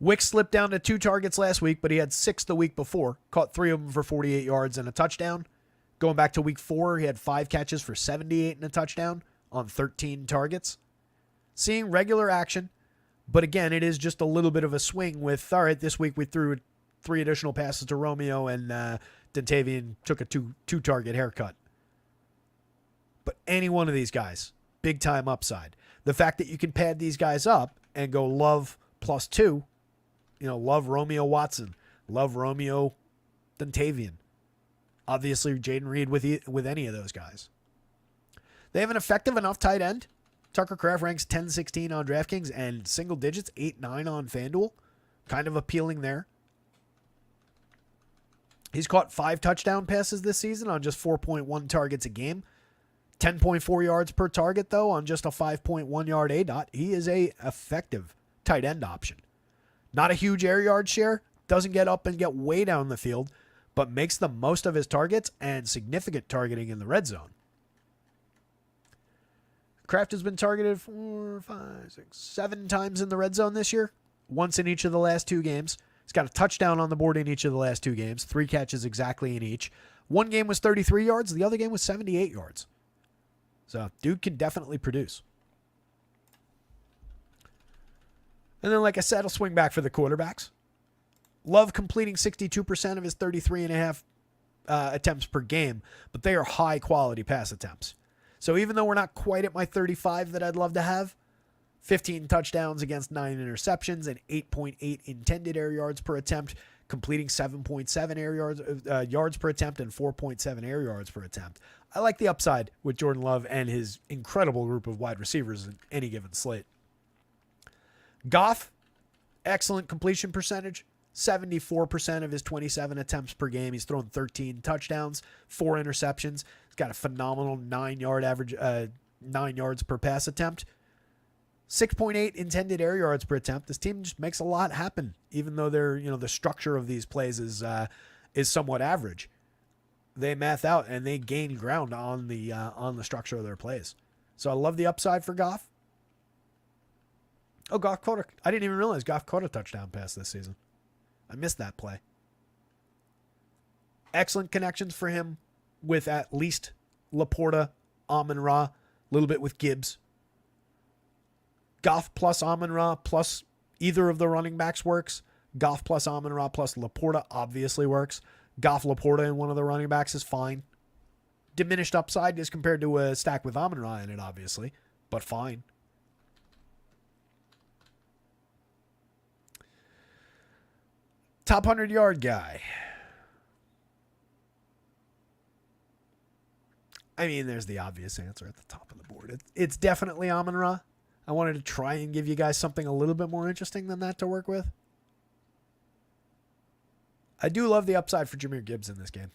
Wicks slipped down to 2 targets last week, but he had 6 the week before. Caught 3 of them for 48 yards and a touchdown. Going back to week 4, he had 5 catches for 78 and a touchdown on 13 targets. Seeing regular action, but again, it is just a little bit of a swing with, all right, this week we threw 3 additional passes to Romeo and Dontavian took a 2-target haircut. But any one of these guys, big time upside. The fact that you can pad these guys up and go Love plus 2, Love Romeo Watson, Love Romeo Dontavian. Obviously, Jaden Reed with any of those guys. They have an effective enough tight end. Tucker Kraft ranks 10-16 on DraftKings and single digits, 8-9 on FanDuel. Kind of appealing there. He's caught 5 touchdown passes this season on just 4.1 targets a game. 10.4 yards per target, though, on just a 5.1 yard ADOT. He is a effective tight end option. Not a huge air yard share. Doesn't get up and get way down the field, but makes the most of his targets and significant targeting in the red zone. Kraft has been targeted 4, 5, 6, 7 times in the red zone this year. Once in each of the last 2 games. He's got a touchdown on the board in each of the last 2 games. 3 catches exactly in each. One game was 33 yards. The other game was 78 yards. So, dude can definitely produce. And then, like I said, I'll swing back for the quarterbacks. Love completing 62% of his 33.5 attempts per game, but they are high-quality pass attempts. So even though we're not quite at my 35 that I'd love to have, 15 touchdowns against 9 interceptions and 8.8 intended air yards per attempt, completing 7.7 air yards per attempt and 4.7 air yards per attempt. I like the upside with Jordan Love and his incredible group of wide receivers in any given slate. Goff, excellent completion percentage, 74% of his 27 attempts per game. He's thrown 13 touchdowns, 4 interceptions. He's got a phenomenal 9 yards per pass attempt. 6.8 intended air yards per attempt. This team just makes a lot happen, even though they're, the structure of these plays is somewhat average. They math out and they gain ground on the structure of their plays. So I love the upside for Goff. Oh, I didn't even realize Goff caught a touchdown pass this season. I missed that play. Excellent connections for him. with at least Laporta, Amon-Ra, a little bit with Gibbs. Goff plus Amon-Ra plus either of the running backs works. Goff plus Amon-Ra plus Laporta obviously works. Goff, Laporta, and one of the running backs is fine. Diminished upside as compared to a stack with Amon-Ra in it, obviously, but fine. Top 100-yard guy. I mean, there's the obvious answer at the top of the board. It's definitely Amon-Ra. I wanted to try and give you guys something a little bit more interesting than that to work with. I do love the upside for Jahmyr Gibbs in this game.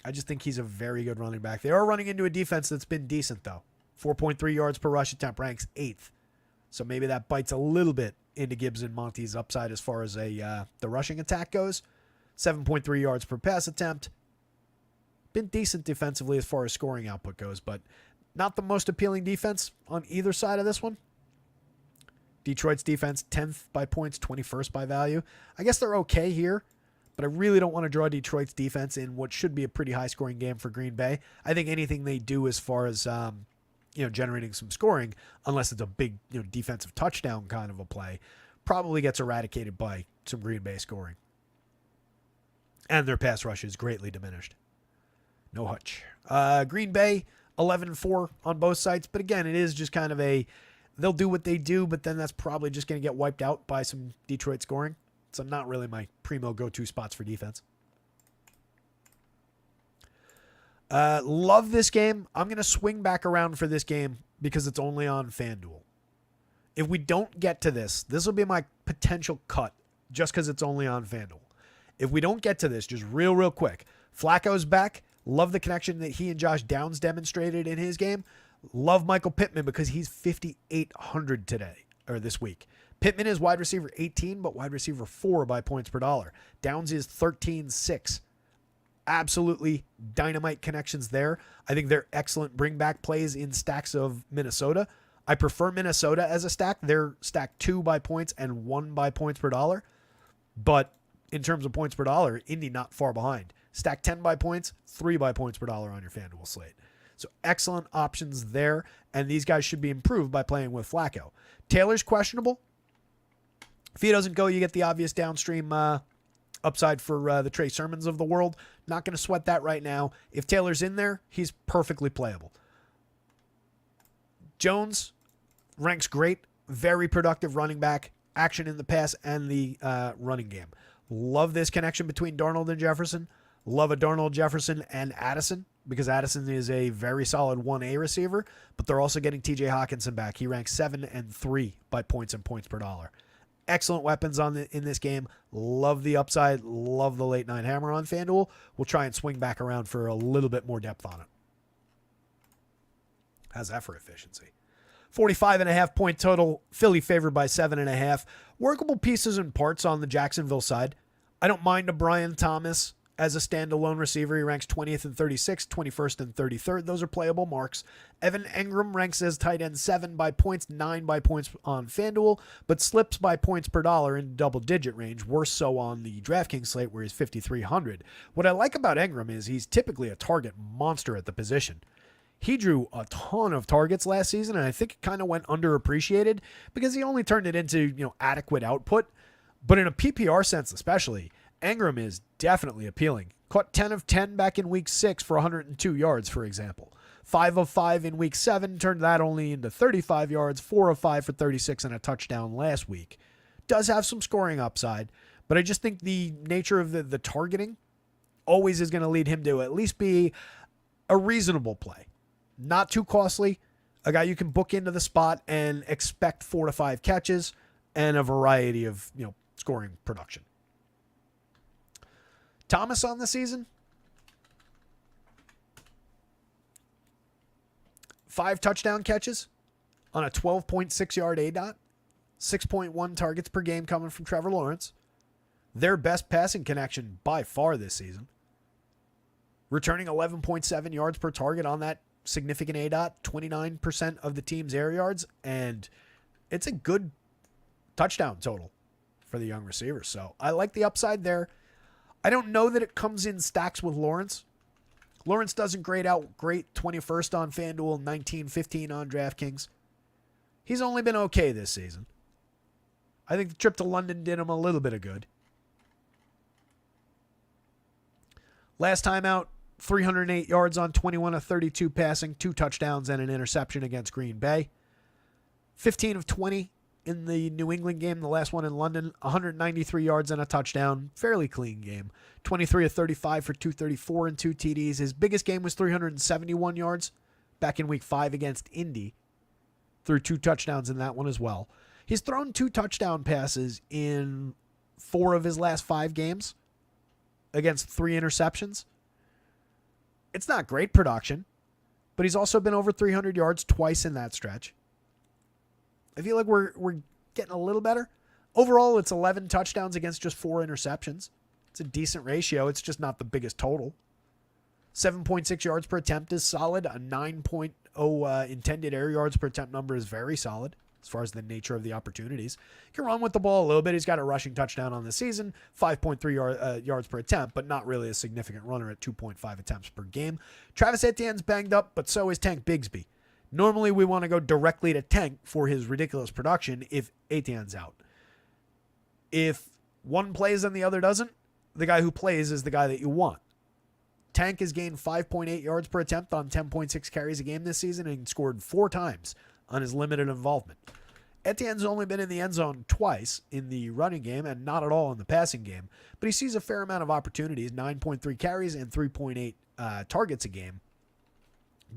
I just think he's a very good running back. They are running into a defense that's been decent, though. 4.3 yards per rush attempt, ranks 8th. So maybe that bites a little bit into Gibbs and Monty's upside as far as the rushing attack goes. 7.3 yards per pass attempt. Been decent defensively as far as scoring output goes, but not the most appealing defense on either side of this one. Detroit's defense, 10th by points, 21st by value. I guess they're okay here, but I really don't want to draw Detroit's defense in what should be a pretty high-scoring game for Green Bay. I think anything they do as far as generating some scoring, unless it's a big defensive touchdown kind of a play, probably gets eradicated by some Green Bay scoring. And their pass rush is greatly diminished. No hutch. Green Bay, 11-4 on both sides, but again, it is just kind of they'll do what they do, but then that's probably just going to get wiped out by some Detroit scoring. So not really my primo go-to spots for defense. Love this game. I'm going to swing back around for this game because it's only on FanDuel. If we don't get to this will be my potential cut just because it's only on FanDuel. If we don't get to this, just real quick, Flacco's back. Love the connection that he and Josh Downs demonstrated in his game. Love Michael Pittman because he's 5,800 today or this week. Pittman is wide receiver 18, but wide receiver 4 by points per dollar. Downs is 13.6. Absolutely dynamite connections there. I think they're excellent bring back plays in stacks of Minnesota. I prefer Minnesota as a stack. They're stacked 2 by points and 1 by points per dollar. But in terms of points per dollar, Indy not far behind. Stack 10 by points, 3 by points per dollar on your FanDuel slate. So excellent options there, and these guys should be improved by playing with Flacco. Taylor's questionable. If he doesn't go, you get the obvious downstream upside for the Trey Sermons of the world. Not going to sweat that right now. If Taylor's in there, he's perfectly playable. Jones ranks great. Very productive running back. Action in the pass and the running game. Love this connection between Darnold and Jefferson. Love a Darnold, Jefferson, and Addison because Addison is a very solid 1A receiver, but they're also getting TJ Hawkinson back. He ranks 7 and 3 by points and points per dollar. Excellent weapons in this game. Love the upside. Love the late night hammer on FanDuel. We'll try and swing back around for a little bit more depth on it. How's that for efficiency? 45.5 point total. Philly favored by 7.5. Workable pieces and parts on the Jacksonville side. I don't mind a Brian Thomas as a standalone receiver. He ranks 20th and 36th, 21st and 33rd. Those are playable marks. Evan Engram ranks as tight end 7 by points, 9 by points on FanDuel, but slips by points per dollar in double-digit range, worse so on the DraftKings slate where he's 5,300. What I like about Engram is he's typically a target monster at the position. He drew a ton of targets last season, and I think it kind of went underappreciated because he only turned it into adequate output. But in a PPR sense especially, Engram is definitely appealing. Caught 10 of 10 back in week 6 for 102 yards, for example. 5 of 5 in week 7, turned that only into 35 yards, 4 of 5 for 36 and a touchdown last week. Does have some scoring upside, but I just think the nature of the targeting always is going to lead him to at least be a reasonable play. Not too costly. A guy you can book into the spot and expect 4 to 5 catches and a variety of scoring production. Thomas on the season, 5 touchdown catches on a 12.6 yard ADOT, 6.1 targets per game coming from Trevor Lawrence. Their best passing connection by far this season. Returning 11.7 yards per target on that significant ADOT, 29% of the team's air yards, and it's a good touchdown total for the young receivers. So I like the upside there. I don't know that it comes in stacks with Lawrence. Lawrence doesn't grade out great. 21st on FanDuel, 19-15 on DraftKings. He's only been okay this season. I think the trip to London did him a little bit of good. Last time out, 308 yards on 21 of 32 passing, 2 touchdowns and an interception against Green Bay. 15 of 20 in the New England game, the last one in London, 193 yards and a touchdown. Fairly clean game. 23 of 35 for 234 and 2 TDs. His biggest game was 371 yards back in week 5 against Indy. Threw 2 touchdowns in that one as well. He's thrown 2 touchdown passes in 4 of his last 5 games against 3 interceptions. It's not great production, but he's also been over 300 yards twice in that stretch. I feel like we're getting a little better. Overall, it's 11 touchdowns against just 4 interceptions. It's a decent ratio. It's just not the biggest total. 7.6 yards per attempt is solid. A 9.0 intended air yards per attempt number is very solid as far as the nature of the opportunities. He can run with the ball a little bit. He's got a rushing touchdown on the season, 5.3 yards per attempt, but not really a significant runner at 2.5 attempts per game. Travis Etienne's banged up, but so is Tank Bigsby. Normally, we want to go directly to Tank for his ridiculous production if Etienne's out. If one plays and the other doesn't, the guy who plays is the guy that you want. Tank has gained 5.8 yards per attempt on 10.6 carries a game this season and scored 4 times on his limited involvement. Etienne's only been in the end zone twice in the running game and not at all in the passing game, but he sees a fair amount of opportunities, 9.3 carries and 3.8 targets a game.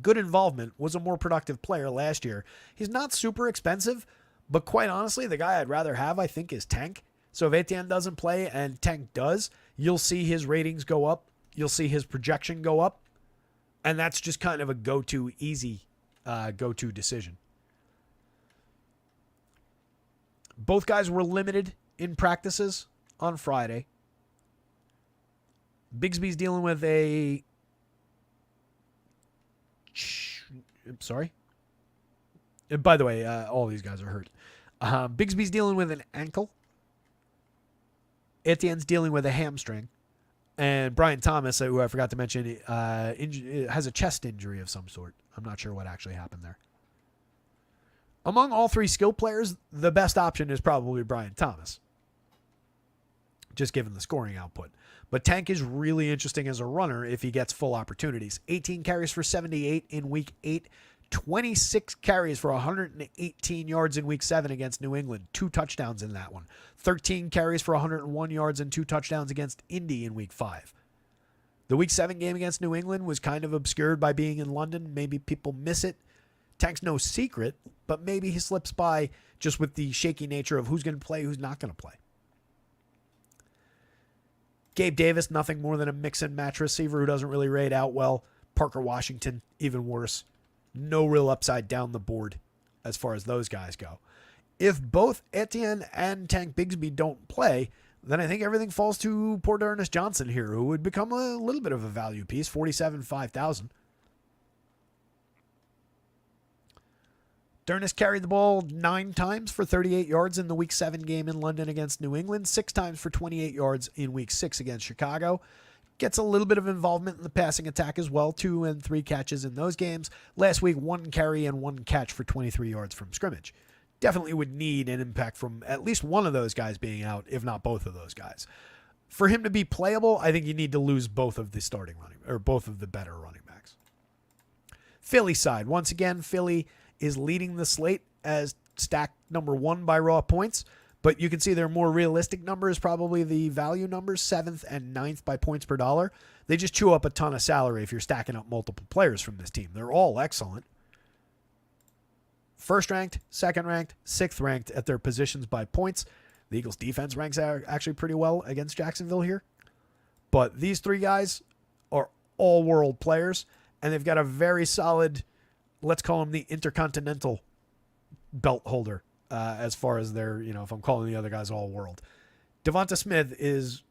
Good involvement, was a more productive player last year. He's not super expensive, but quite honestly, the guy I'd rather have, I think, is Tank. So if Etienne doesn't play and Tank does, you'll see his ratings go up. You'll see his projection go up. And that's just kind of a easy go-to decision. Both guys were limited in practices on Friday. Bigsby's dealing with a... I'm sorry. And by the way, all these guys are hurt. Bigsby's dealing with an ankle. Etienne's dealing with a hamstring. And Brian Thomas, who I forgot to mention, has a chest injury of some sort. I'm not sure what actually happened there. Among all 3 skill players, the best option is probably Brian Thomas, just given the scoring output. But Tank is really interesting as a runner if he gets full opportunities. 18 carries for 78 in week 8, 26 carries for 118 yards in week 7 against New England, 2 touchdowns in that one. 13 carries for 101 yards and 2 touchdowns against Indy in week 5. The week 7 game against New England was kind of obscured by being in London. Maybe people miss it. Tank's no secret, but maybe he slips by just with the shaky nature of who's going to play, who's not going to play. Gabe Davis, nothing more than a mix and match receiver who doesn't really rate out well. Parker Washington, even worse. No real upside down the board as far as those guys go. If both Etienne and Tank Bigsby don't play, then I think everything falls to poor Ernest Johnson here, who would become a little bit of a value piece, 47,500. Ernest carried the ball 9 times for 38 yards in the Week 7 game in London against New England, 6 times for 28 yards in Week 6 against Chicago. Gets a little bit of involvement in the passing attack as well, 2 and 3 catches in those games. Last week, 1 carry and 1 catch for 23 yards from scrimmage. Definitely would need an impact from at least one of those guys being out, if not both of those guys. For him to be playable, I think you need to lose both of the starting running, or both of the better running backs. Philly side. Once again, Philly is leading the slate as stack number 1 by raw points, but you can see their more realistic number is probably the value numbers, 7th and 9th by points per dollar. They just chew up a ton of salary if you're stacking up multiple players from this team. They're all excellent. First ranked, second ranked, 6th ranked at their positions by points. The Eagles defense ranks actually pretty well against Jacksonville here. But these 3 guys are all world players, and they've got a very solid, let's call them the intercontinental belt holder as far as their, if I'm calling the other guys all world. Devonta Smith is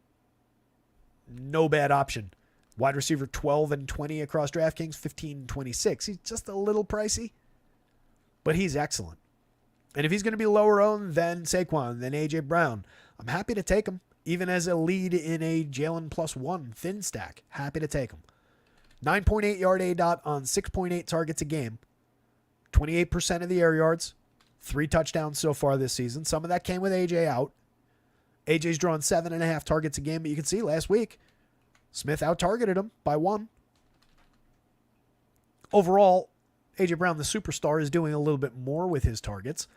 no bad option. Wide receiver 12 and 20 across DraftKings, 15 and 26. He's just a little pricey, but he's excellent. And if he's going to be lower owned than Saquon, than A.J. Brown, I'm happy to take him, even as a lead in a Jalen +1 thin stack. Happy to take him. 9.8 yard ADOT on 6.8 targets a game. 28% of the air yards. 3 touchdowns so far this season. Some of that came with AJ out. AJ's drawn 7.5 targets a game, but you can see last week, Smith out-targeted him by 1. Overall, AJ Brown, the superstar, is doing a little bit more with his targets.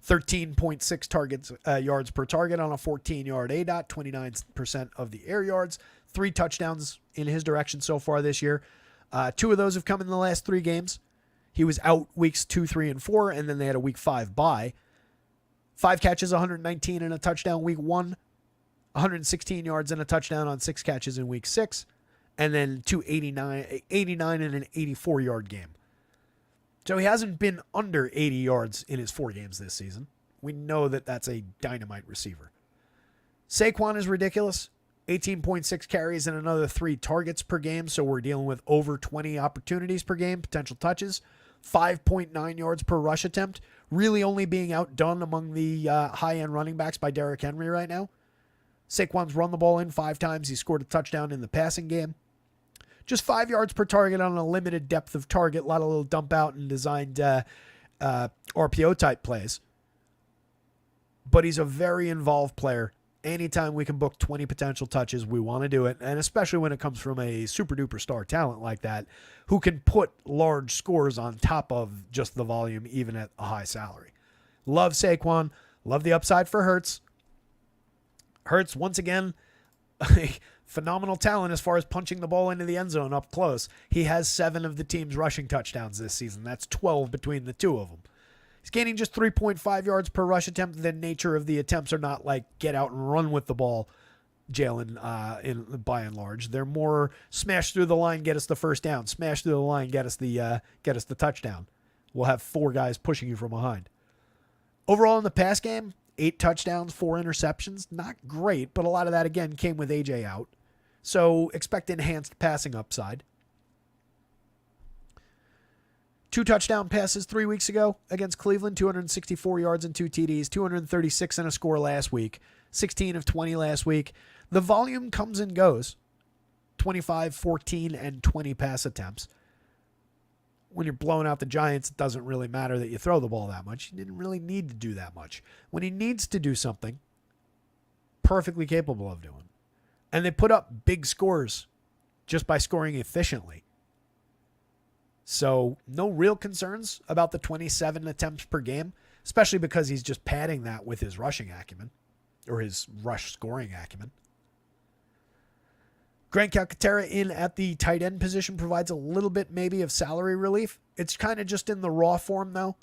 13.6 targets yards per target on a 14-yard ADOT, 29% of the air yards. 3 touchdowns in his direction so far this year. 2 of those have come in the last 3 games. He was out weeks 2, 3, and 4, and then they had a week 5 bye. 5 catches, 119 and a touchdown week 1. 116 yards and a touchdown on 6 catches in week 6. And then 89 and an 84-yard game. So he hasn't been under 80 yards in his 4 games this season. We know that that's a dynamite receiver. Saquon is ridiculous. 18.6 carries and another 3 targets per game. So we're dealing with over 20 opportunities per game, potential touches. 5.9 yards per rush attempt. Really only being outdone among the high-end running backs by Derrick Henry right now. Saquon's run the ball in 5 times. He scored a touchdown in the passing game. Just 5 yards per target on a limited depth of target. A lot of little dump out and designed RPO type plays. But he's a very involved player. Anytime we can book 20 potential touches, we want to do it. And especially when it comes from a super duper star talent like that, who can put large scores on top of just the volume, even at a high salary. Love Saquon. Love the upside for Hurts. Hurts, once again, phenomenal talent as far as punching the ball into the end zone up close. He has 7 of the team's rushing touchdowns this season. That's 12 between the 2 of them. He's gaining just 3.5 yards per rush attempt. The nature of the attempts are not like get out and run with the ball, Jalen, by and large. They're more smash through the line, get us the first down. Smash through the line, get us the touchdown. We'll have 4 guys pushing you from behind. Overall in the pass game, 8 touchdowns, 4 interceptions. Not great, but a lot of that, again, came with AJ out. So expect enhanced passing upside. 2 touchdown passes 3 weeks ago against Cleveland, 264 yards and 2 TDs, 236 and a score last week, 16 of 20 last week. The volume comes and goes. 25, 14, and 20 pass attempts. When you're blowing out the Giants, it doesn't really matter that you throw the ball that much. You didn't really need to do that much. When he needs to do something, perfectly capable of doing. And they put up big scores just by scoring efficiently. So no real concerns about the 27 attempts per game, especially because he's just padding that with his rushing acumen or his rush scoring acumen. Grant Calcaterra in at the tight end position provides a little bit maybe of salary relief. It's kind of just in the raw form though.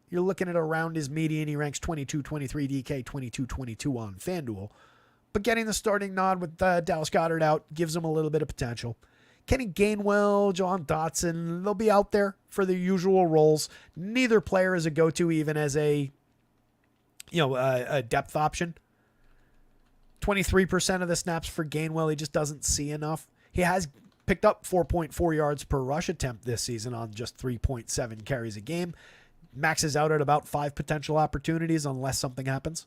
You're looking at around his median. He ranks 22, 23 DK, 22, 22 on FanDuel. But getting the starting nod with Dallas Goedert out gives him a little bit of potential. Kenny Gainwell, John Dotson, they'll be out there for their usual roles. Neither player is a go-to even as a depth option. 23% of the snaps for Gainwell, he just doesn't see enough. He has picked up 4.4 yards per rush attempt this season on just 3.7 carries a game. Maxes out at about 5 potential opportunities unless something happens.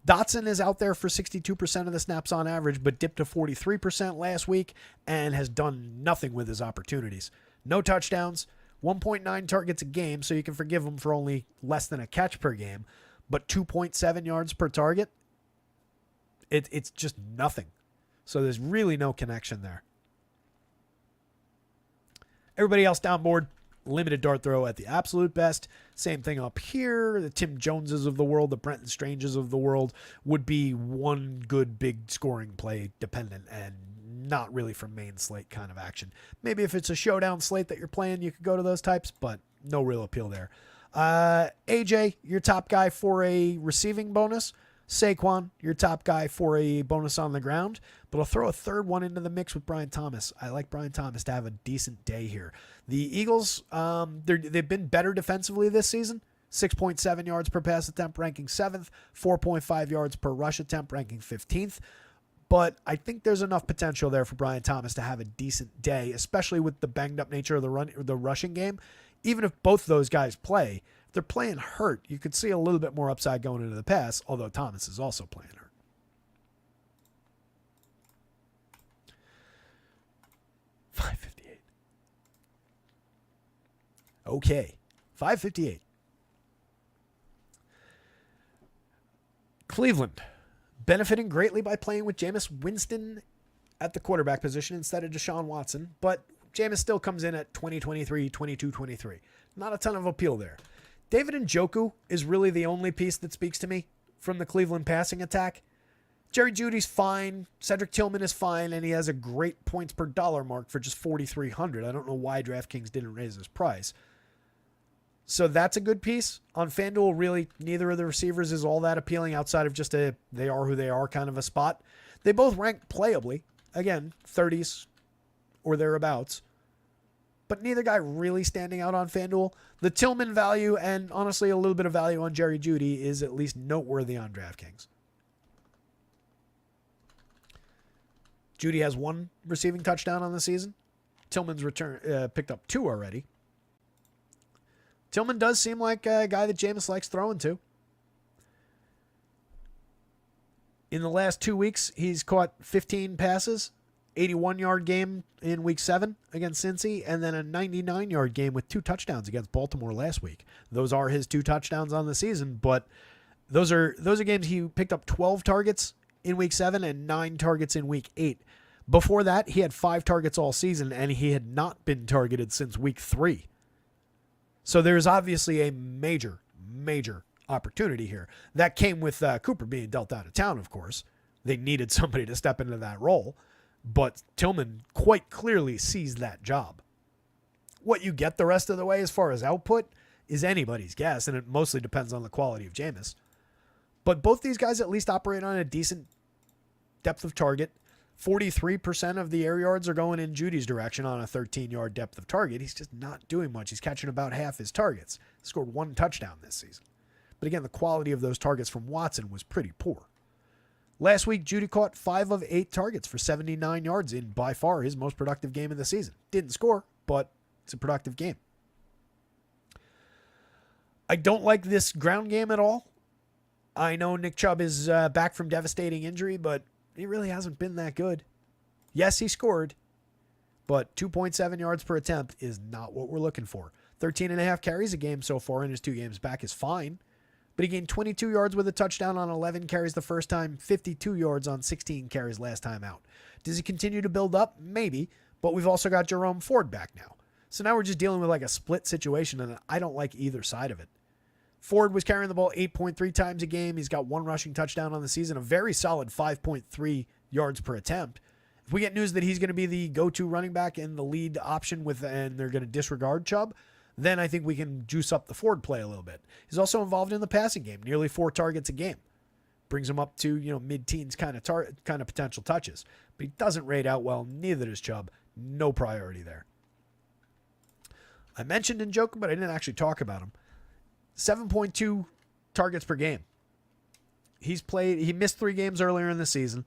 Dotson is out there for 62% of the snaps on average, but dipped to 43% last week and has done nothing with his opportunities. No touchdowns, 1.9 targets a game, so you can forgive him for only less than a catch per game, but 2.7 yards per target. It's just nothing. So there's really no connection there. Everybody else down board, limited dart throw at the absolute best. Same thing up here. The Tim Joneses of the world, the Brenton Stranges of the world would be one good big scoring play dependent and not really for main slate kind of action. Maybe if it's a showdown slate that you're playing, you could go to those types, but no real appeal there. AJ, your top guy for a receiving bonus. Saquon, your top guy for a bonus on the ground, but I'll throw a third one into the mix with Brian Thomas. I like Brian Thomas to have a decent day here. The Eagles, they've been better defensively this season. 6.7 yards per pass attempt, ranking 7th. 4.5 yards per rush attempt, ranking 15th. But I think there's enough potential there for Brian Thomas to have a decent day, especially with the banged up nature of the rushing game. Even if both those guys play, if they're playing hurt, you could see a little bit more upside going into the pass, although Thomas is also playing hurt. $5.58. Okay. 558. Cleveland, benefiting greatly by playing with Jameis Winston at the quarterback position instead of Deshaun Watson, but Jameis still comes in at 20-23, 22-23. Not a ton of appeal there. David Njoku is really the only piece that speaks to me from the Cleveland passing attack. Jerry Jeudy's fine. Cedric Tillman is fine, and he has a great points per dollar mark for just 4,300. I don't know why DraftKings didn't raise his price. So that's a good piece. On FanDuel, really, neither of the receivers is all that appealing outside of just a they are who they are kind of a spot. They both rank playably. Again, 30s or thereabouts. But neither guy really standing out on FanDuel. The Tillman value and honestly a little bit of value on Jerry Jeudy is at least noteworthy on DraftKings. Jeudy has 1 receiving touchdown on the season. Tillman's picked up 2 already. Tillman does seem like a guy that Jameis likes throwing to. In the last 2 weeks, he's caught 15 passes, 81-yard game in week 7 against Cincy, and then a 99-yard game with 2 touchdowns against Baltimore last week. Those are his 2 touchdowns on the season, but those are games he picked up 12 targets in week 7 and 9 targets in week 8. Before that, he had 5 targets all season, and he had not been targeted since week 3. So there's obviously a major, major opportunity here. That came with Cooper being dealt out of town, of course. They needed somebody to step into that role. But Tillman quite clearly sees that job. What you get the rest of the way as far as output is anybody's guess, and it mostly depends on the quality of Jameis. But both these guys at least operate on a decent depth of target. 43% of the air yards are going in Judy's direction on a 13-yard depth of target. He's just not doing much. He's catching about half his targets. He scored 1 touchdown this season. But again, the quality of those targets from Watson was pretty poor. Last week, Jeudy caught 5 of 8 targets for 79 yards in by far his most productive game of the season. Didn't score, but it's a productive game. I don't like this ground game at all. I know Nick Chubb is back from devastating injury, but he really hasn't been that good. Yes, he scored, but 2.7 yards per attempt is not what we're looking for. 13.5 carries a game so far in his 2 games back is fine, but he gained 22 yards with a touchdown on 11 carries the first time, 52 yards on 16 carries last time out. Does he continue to build up? Maybe, but we've also got Jerome Ford back now. So now we're just dealing with like a split situation, and I don't like either side of it. Ford was carrying the ball 8.3 times a game. He's got 1 rushing touchdown on the season, a very solid 5.3 yards per attempt. If we get news that he's going to be the go-to running back and the lead option and they're going to disregard Chubb, then I think we can juice up the Ford play a little bit. He's also involved in the passing game, nearly 4 targets a game. Brings him up to, mid-teens kind of potential touches. But he doesn't rate out well, neither does Chubb. No priority there. I mentioned Njoku, but I didn't actually talk about him. 7.2 targets per game. He missed 3 games earlier in the season.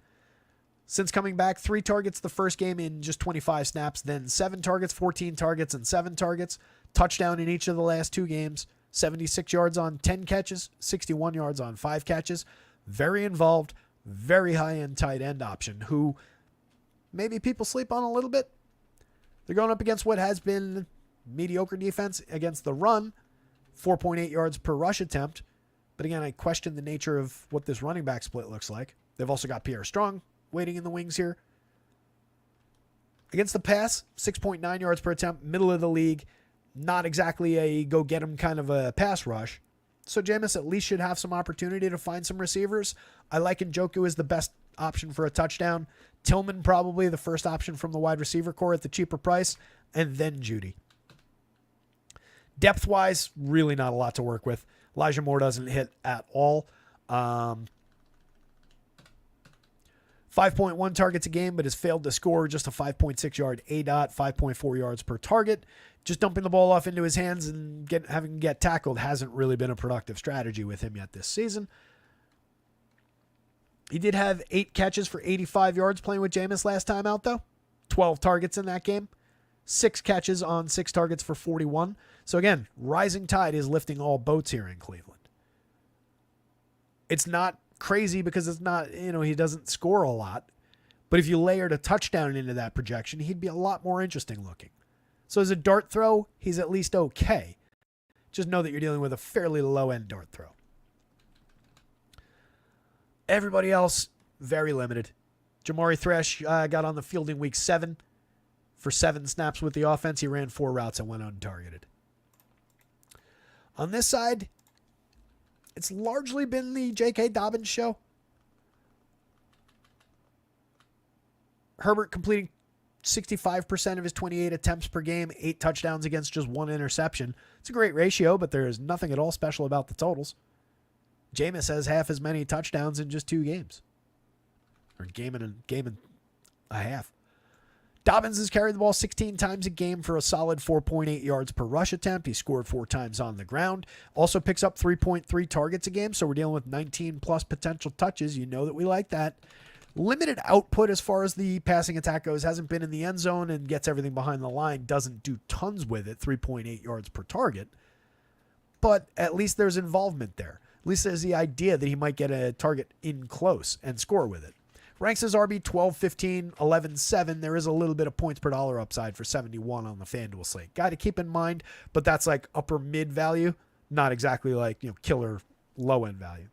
Since coming back, 3 targets the first game in just 25 snaps, then 7 targets, 14 targets, and 7 targets. Touchdown in each of the last 2 games. 76 yards on 10 catches, 61 yards on 5 catches. Very involved, very high-end tight end option who maybe people sleep on a little bit. They're going up against what has been mediocre defense against the run. 4.8 yards per rush attempt. But again, I question the nature of what this running back split looks like. They've also got Pierre Strong waiting in the wings here. Against the pass, 6.9 yards per attempt, middle of the league. Not exactly a go-get-him kind of a pass rush. So Jameis at least should have some opportunity to find some receivers. I like Njoku as the best option for a touchdown. Tillman probably the first option from the wide receiver core at the cheaper price. And then Jeudy. Depth-wise, really not a lot to work with. Elijah Moore doesn't hit at all. 5.1 targets a game, but has failed to score. Just a 5.6 yard ADOT, 5.4 yards per target. Just dumping the ball off into his hands and having him get tackled hasn't really been a productive strategy with him yet this season. He did have 8 catches for 85 yards playing with Jameis last time out, though. 12 targets in that game. 6 catches on 6 targets for 41. So again, rising tide is lifting all boats here in Cleveland. It's not crazy because it's not, he doesn't score a lot. But if you layered a touchdown into that projection, he'd be a lot more interesting looking. So as a dart throw, he's at least okay. Just know that you're dealing with a fairly low-end dart throw. Everybody else, very limited. Jamari Thresh got on the field in week 7. For 7 snaps with the offense, he ran 4 routes and went untargeted. On this side, it's largely been the J.K. Dobbins show. Herbert completing 65% of his 28 attempts per game, 8 touchdowns against just 1 interception. It's a great ratio, but there is nothing at all special about the totals. Jameis has half as many touchdowns in just 2 games. Or game and a half. Dobbins has carried the ball 16 times a game for a solid 4.8 yards per rush attempt. He scored 4 times on the ground. Also picks up 3.3 targets a game, so we're dealing with 19 plus potential touches. You know that we like that. Limited output as far as the passing attack goes. Hasn't been in the end zone and gets everything behind the line. Doesn't do tons with it. 3.8 yards per target. But at least there's involvement there. At least there's the idea that he might get a target in close and score with it. Ranks as RB 12, 15, 11, 7. There is a little bit of points per dollar upside for 71 on the FanDuel slate. Guy to keep in mind, but that's like upper mid value, not exactly like, killer low end value.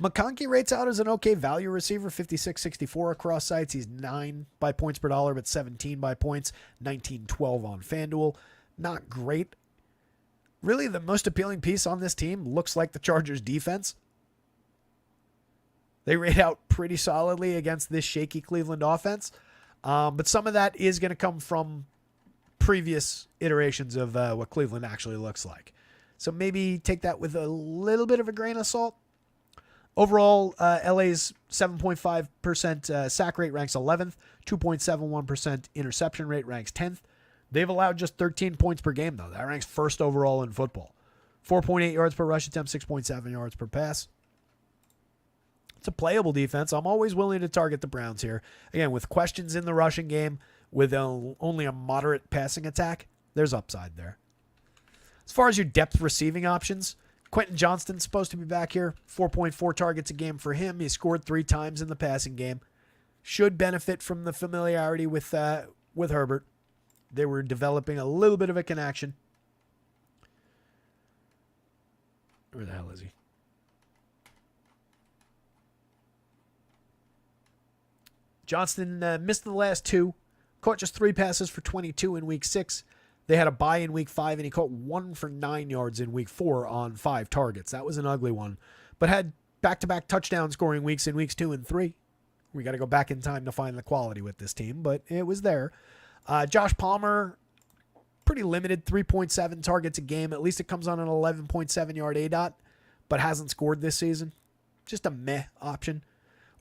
McConkey rates out as an okay value receiver, 56.64 across sites. He's 9 by points per dollar, but 17 by points, 19.12 on FanDuel. Not great. Really, the most appealing piece on this team looks like the Chargers defense. They rate out pretty solidly against this shaky Cleveland offense. But some of that is going to come from previous iterations of what Cleveland actually looks like. So maybe take that with a little bit of a grain of salt. Overall, LA's 7.5% sack rate ranks 11th. 2.71% interception rate ranks 10th. They've allowed just 13 points per game, though. That ranks first overall in football. 4.8 yards per rush attempt, 6.7 yards per pass. It's a playable defense. I'm always willing to target the Browns here. Again, with questions in the rushing game, with only a moderate passing attack, there's upside there. As far as your depth receiving options, Quentin Johnston's supposed to be back here. 4.4 targets a game for him. He scored 3 times in the passing game. Should benefit from the familiarity with Herbert. They were developing a little bit of a connection. Where the hell is he? Johnston missed the last 2. Caught just 3 passes for 22 in week 6. They had a bye in week 5, and he caught 1 for 9 yards in week 4 on 5 targets. That was an ugly one. But had back-to-back touchdown scoring weeks in weeks 2 and 3. We got to go back in time to find the quality with this team, but it was there. Josh Palmer, pretty limited, 3.7 targets a game. At least it comes on an 11.7 yard ADOT, but hasn't scored this season. Just a meh option.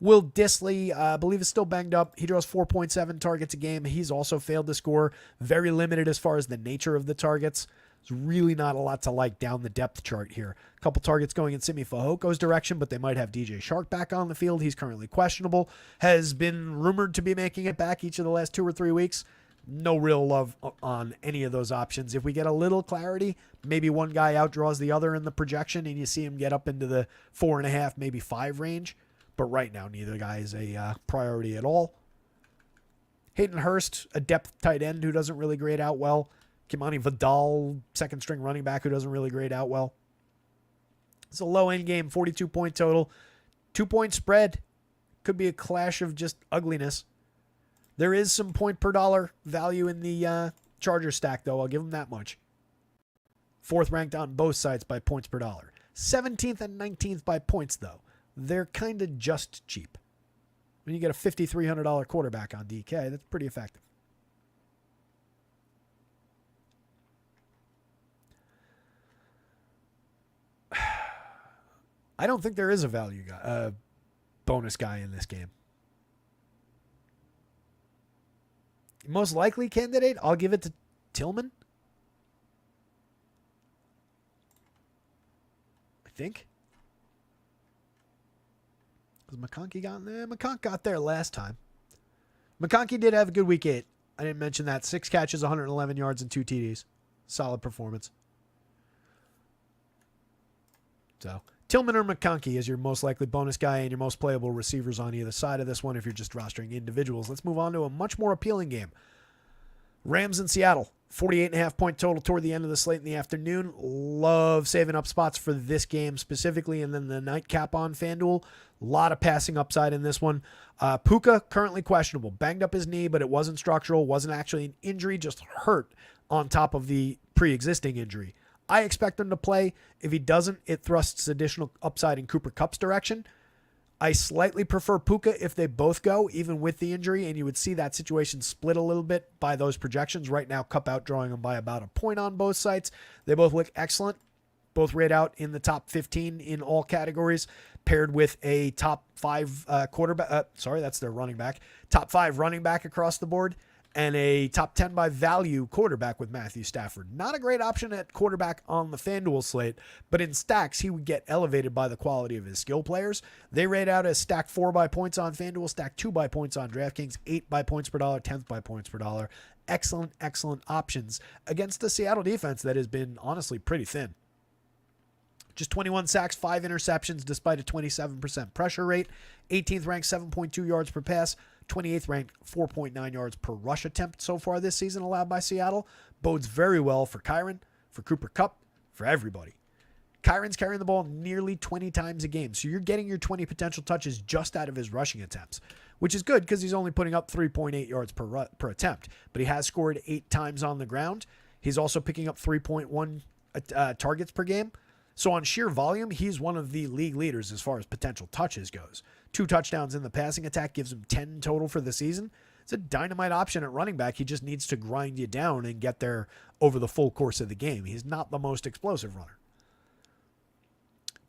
Will Dissly, I believe, is still banged up. He draws 4.7 targets a game. He's also failed to score. Very limited as far as the nature of the targets. There's really not a lot to like down the depth chart here. A couple targets going in Simi Fajoko's direction, but they might have DJ Shark back on the field. He's currently questionable. Has been rumored to be making it back each of the last 2 or 3 weeks. No real love on any of those options. If we get a little clarity, maybe one guy outdraws the other in the projection and you see him get up into the 4.5, maybe 5 range. But right now, neither guy is a priority at all. Hayden Hurst, a depth tight end who doesn't really grade out well. Kimani Vidal, second string running back who doesn't really grade out well. It's a low end game, 42-point total. 2-point spread. Could be a clash of just ugliness. There is some point per dollar value in the Charger stack, though. I'll give them that much. 4th ranked on both sides by points per dollar. 17th and 19th by points, though. They're kind of just cheap. When you get a $5,300 quarterback on DK, that's pretty effective. I don't think there is a value guy, bonus guy in this game. Most likely candidate, I'll give it to Tillman. I think. Because McConkey got there. McConk got there last time. McConkey did have a good week 8. I didn't mention that. 6 catches, 111 yards, and 2 TDs. Solid performance. So, Tillman or McConkey is your most likely bonus guy and your most playable receivers on either side of this one if you're just rostering individuals. Let's move on to a much more appealing game. Rams in Seattle. 48.5 point total toward the end of the slate in the afternoon. Love saving up spots for this game specifically, and then the nightcap on FanDuel. A lot of passing upside in this one. Puka, currently questionable. Banged up his knee, but it wasn't structural. Wasn't actually an injury, just hurt on top of the pre-existing injury. I expect him to play. If he doesn't, it thrusts additional upside in Cooper Kupp's direction. I slightly prefer Puka if they both go, even with the injury, and you would see that situation split a little bit by those projections. Right now, Kupp outdrawing him by about a point on both sites. They both look excellent. Both rate out in the top 15 in all categories, paired with a top 5 quarterback. That's their running back. Top 5 running back across the board, and a top 10 by value quarterback with Matthew Stafford. Not a great option at quarterback on the FanDuel slate, but in stacks, he would get elevated by the quality of his skill players. They rate out as stack 4 by points on FanDuel, stack 2 by points on DraftKings, 8 by points per dollar, 10th by points per dollar. Excellent, excellent options against the Seattle defense that has been honestly pretty thin. Just 21 sacks, 5 interceptions, despite a 27% pressure rate. 18th ranked, 7.2 yards per pass. 28th ranked, 4.9 yards per rush attempt so far this season allowed by Seattle. Bodes very well for Kyren, for Cooper Kupp, for everybody. Kyren's carrying the ball nearly 20 times a game, so you're getting your 20 potential touches just out of his rushing attempts, which is good because he's only putting up 3.8 yards per attempt, but he has scored 8 times on the ground. He's also picking up 3.1 targets per game. So on sheer volume, he's one of the league leaders as far as potential touches goes. 2 touchdowns in the passing attack gives him 10 total for the season. It's a dynamite option at running back. He just needs to grind you down and get there over the full course of the game. He's not the most explosive runner.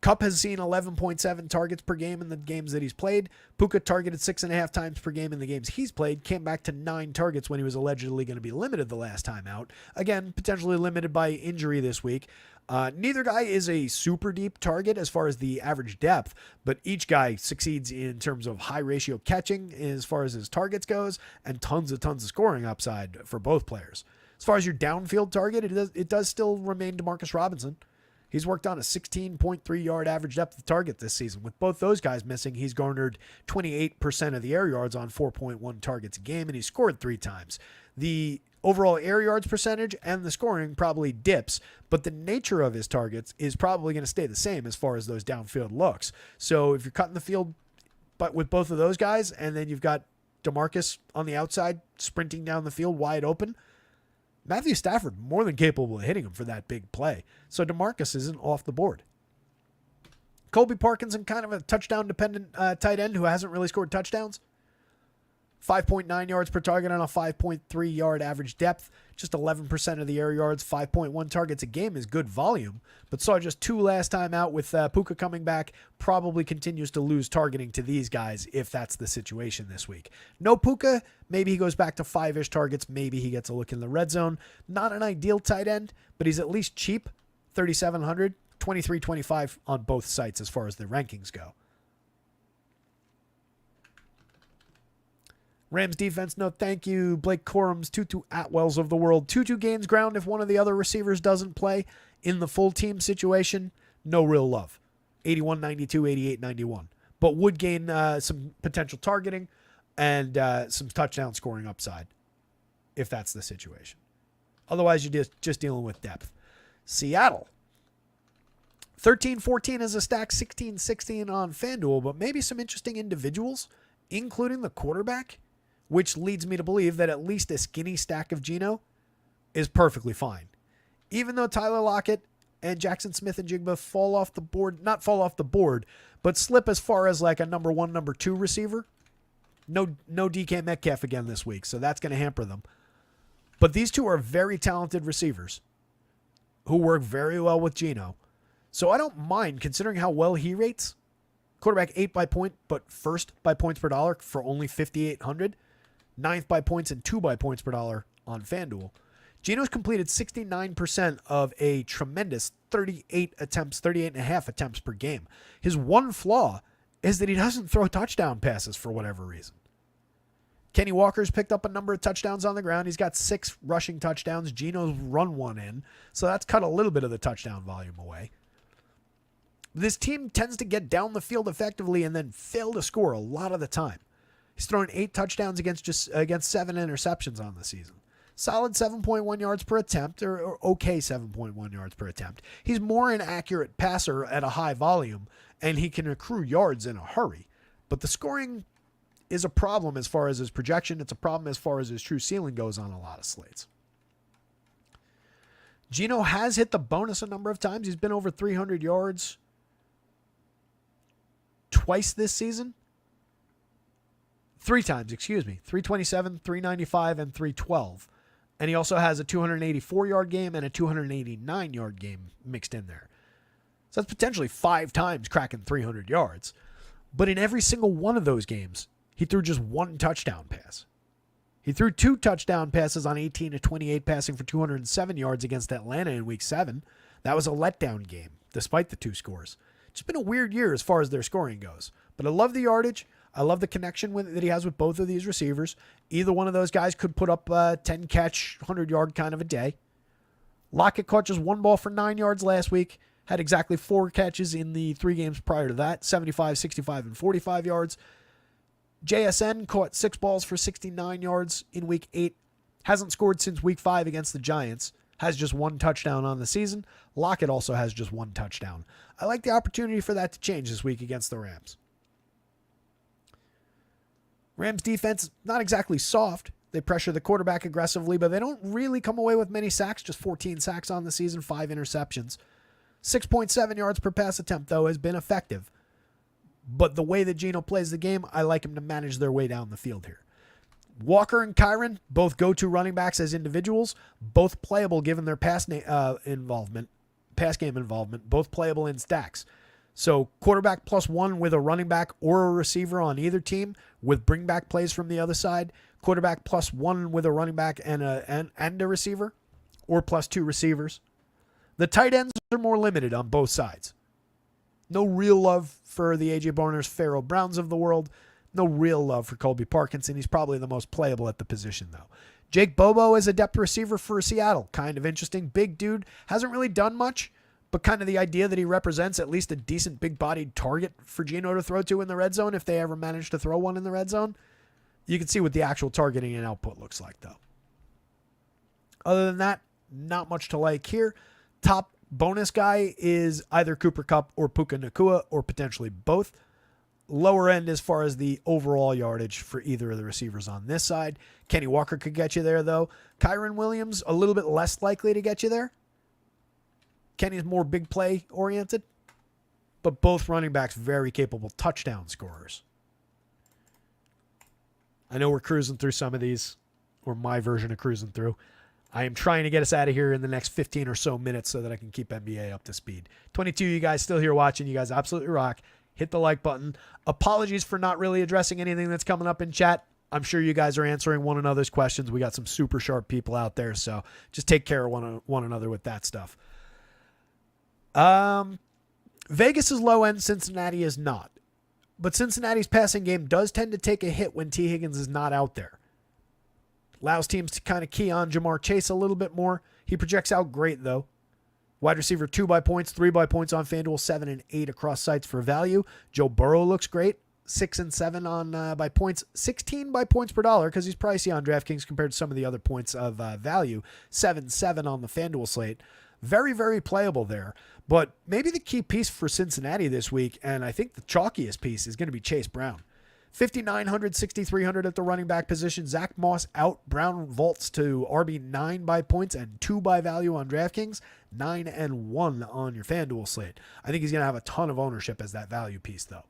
Kupp has seen 11.7 targets per game in the games that he's played. Puka targeted 6.5 times per game in the games he's played. Came back to 9 targets when he was allegedly going to be limited the last time out. Again, potentially limited by injury this week. Neither guy is a super deep target as far as the average depth, but each guy succeeds in terms of high ratio catching as far as his targets goes, and tons of scoring upside for both players. As far as your downfield target, it does still remain Demarcus Robinson. He's worked on a 16.3 yard average depth of target this season. With both those guys missing, he's garnered 28% of the air yards on 4.1 targets a game, and he scored 3 times. The overall air yards percentage and the scoring probably dips, but the nature of his targets is probably going to stay the same as far as those downfield looks. So if you're cutting the field but with both of those guys, and then you've got DeMarcus on the outside sprinting down the field wide open, Matthew Stafford more than capable of hitting him for that big play. So DeMarcus isn't off the board. Colby Parkinson, kind of a touchdown-dependent tight end who hasn't really scored touchdowns. 5.9 yards per target on a 5.3 yard average depth. Just 11% of the air yards, 5.1 targets a game is good volume, but saw just 2 last time out with Puka coming back. Probably continues to lose targeting to these guys if that's the situation this week. No Puka, maybe he goes back to 5-ish targets. Maybe he gets a look in the red zone. Not an ideal tight end, but he's at least cheap. 3,700, 23.25 on both sites as far as the rankings go. Rams defense, no thank you. Blake Corum's, Tutu Atwells of the world. Tutu gains ground if one of the other receivers doesn't play. In the full team situation, no real love. 81-92, 88-91. But would gain some potential targeting and some touchdown scoring upside if that's the situation. Otherwise, you're just dealing with depth. Seattle. 13-14 as a stack, 16-16 on FanDuel, but maybe some interesting individuals, including the quarterback, which leads me to believe that at least a skinny stack of Geno is perfectly fine. Even though Tyler Lockett and Jackson Smith and Jigba fall off the board, not fall off the board, but slip as far as like a number 1, number 2 receiver. No DK Metcalf again this week, so that's going to hamper them. But these two are very talented receivers who work very well with Geno. So I don't mind considering how well he rates. Quarterback 8 by point, but first by points per dollar for only 5,800. 9th by points and 2 by points per dollar on FanDuel. Geno's completed 69% of a tremendous 38.5 attempts per game. His one flaw is that he doesn't throw touchdown passes for whatever reason. Kenny Walker's picked up a number of touchdowns on the ground. He's got 6 rushing touchdowns. Geno's run 1 in, so that's cut a little bit of the touchdown volume away. This team tends to get down the field effectively and then fail to score a lot of the time. He's thrown 8 touchdowns against 7 interceptions on the season. solid 7.1 yards per attempt, or okay 7.1 yards per attempt. He's more an accurate passer at a high volume, and he can accrue yards in a hurry. But the scoring is a problem as far as his projection. It's a problem as far as his true ceiling goes on a lot of slates. Geno has hit the bonus a number of times. He's been over 300 yards twice this season. 3 times, 327, 395, and 312. And he also has a 284-yard game and a 289-yard game mixed in there. So that's potentially 5 times cracking 300 yards. But in every single one of those games, he threw just 1 touchdown pass. He threw 2 touchdown passes on 18 to 28, passing for 207 yards against Atlanta in Week 7. That was a letdown game, despite the 2 scores. It's been a weird year as far as their scoring goes. But I love the yardage. I love the connection that he has with both of these receivers. Either one of those guys could put up a 10-catch, 100-yard kind of a day. Lockett caught just 1 ball for 9 yards last week. Had exactly 4 catches in the 3 games prior to that, 75, 65, and 45 yards. JSN caught 6 balls for 69 yards in Week 8. Hasn't scored since Week 5 against the Giants. Has just 1 touchdown on the season. Lockett also has just 1 touchdown. I like the opportunity for that to change this week against the Rams. Rams defense, not exactly soft. They pressure the quarterback aggressively, but they don't really come away with many sacks. Just 14 sacks on the season, 5 interceptions. 6.7 yards per pass attempt, though, has been effective. But the way that Geno plays the game, I like him to manage their way down the field here. Walker and Kyren, both go-to running backs as individuals, both playable given their pass game involvement, both playable in stacks. So quarterback +1 with a running back or a receiver on either team with bring back plays from the other side. Quarterback +1 with a running back and a receiver, or +2 receivers. The tight ends are more limited on both sides. No real love for the A.J. Barners, Pharaoh Browns of the world. No real love for Colby Parkinson. He's probably the most playable at the position, though. Jake Bobo is a depth receiver for Seattle. Kind of interesting. Big dude. Hasn't really done much, but kind of the idea that he represents at least a decent big-bodied target for Geno to throw to in the red zone if they ever manage to throw one in the red zone. You can see what the actual targeting and output looks like, though. Other than that, not much to like here. Top bonus guy is either Cooper Kupp or Puka Nacua, or potentially both. Lower end as far as the overall yardage for either of the receivers on this side. Kenny Walker could get you there, though. Kyren Williams, a little bit less likely to get you there. Kenny's more big play oriented, but both running backs very capable touchdown scorers. I know we're cruising through some of these, or my version of cruising through. I am trying to get us out of here in the next 15 or so minutes so that I can keep NBA up to speed. 22 you guys still here watching. You guys absolutely rock. Hit the like button. Apologies for not really addressing anything that's coming up in chat. I'm sure you guys are answering one another's questions. We got some super sharp people out there, so just take care of one another with that stuff. Vegas is low end. Cincinnati is not. But Cincinnati's passing game does tend to take a hit when T. Higgins is not out there. Allows teams to kind of key on Jamar Chase a little bit more. He projects out great, though. Wide receiver 2 by points, 3 by points on FanDuel, 7 and 8 across sites for value. Joe Burrow looks great. 6 and 7 on by points, 16 by points per dollar because he's pricey on DraftKings compared to some of the other points of value. 7-7 on the FanDuel slate. Very, very playable there. But maybe the key piece for Cincinnati this week, and I think the chalkiest piece, is going to be Chase Brown. 5,900, 6,300 at the running back position. Zach Moss out. Brown vaults to RB9 by points and 2 by value on DraftKings. 9 and 1 on your FanDuel slate. I think he's going to have a ton of ownership as that value piece, though.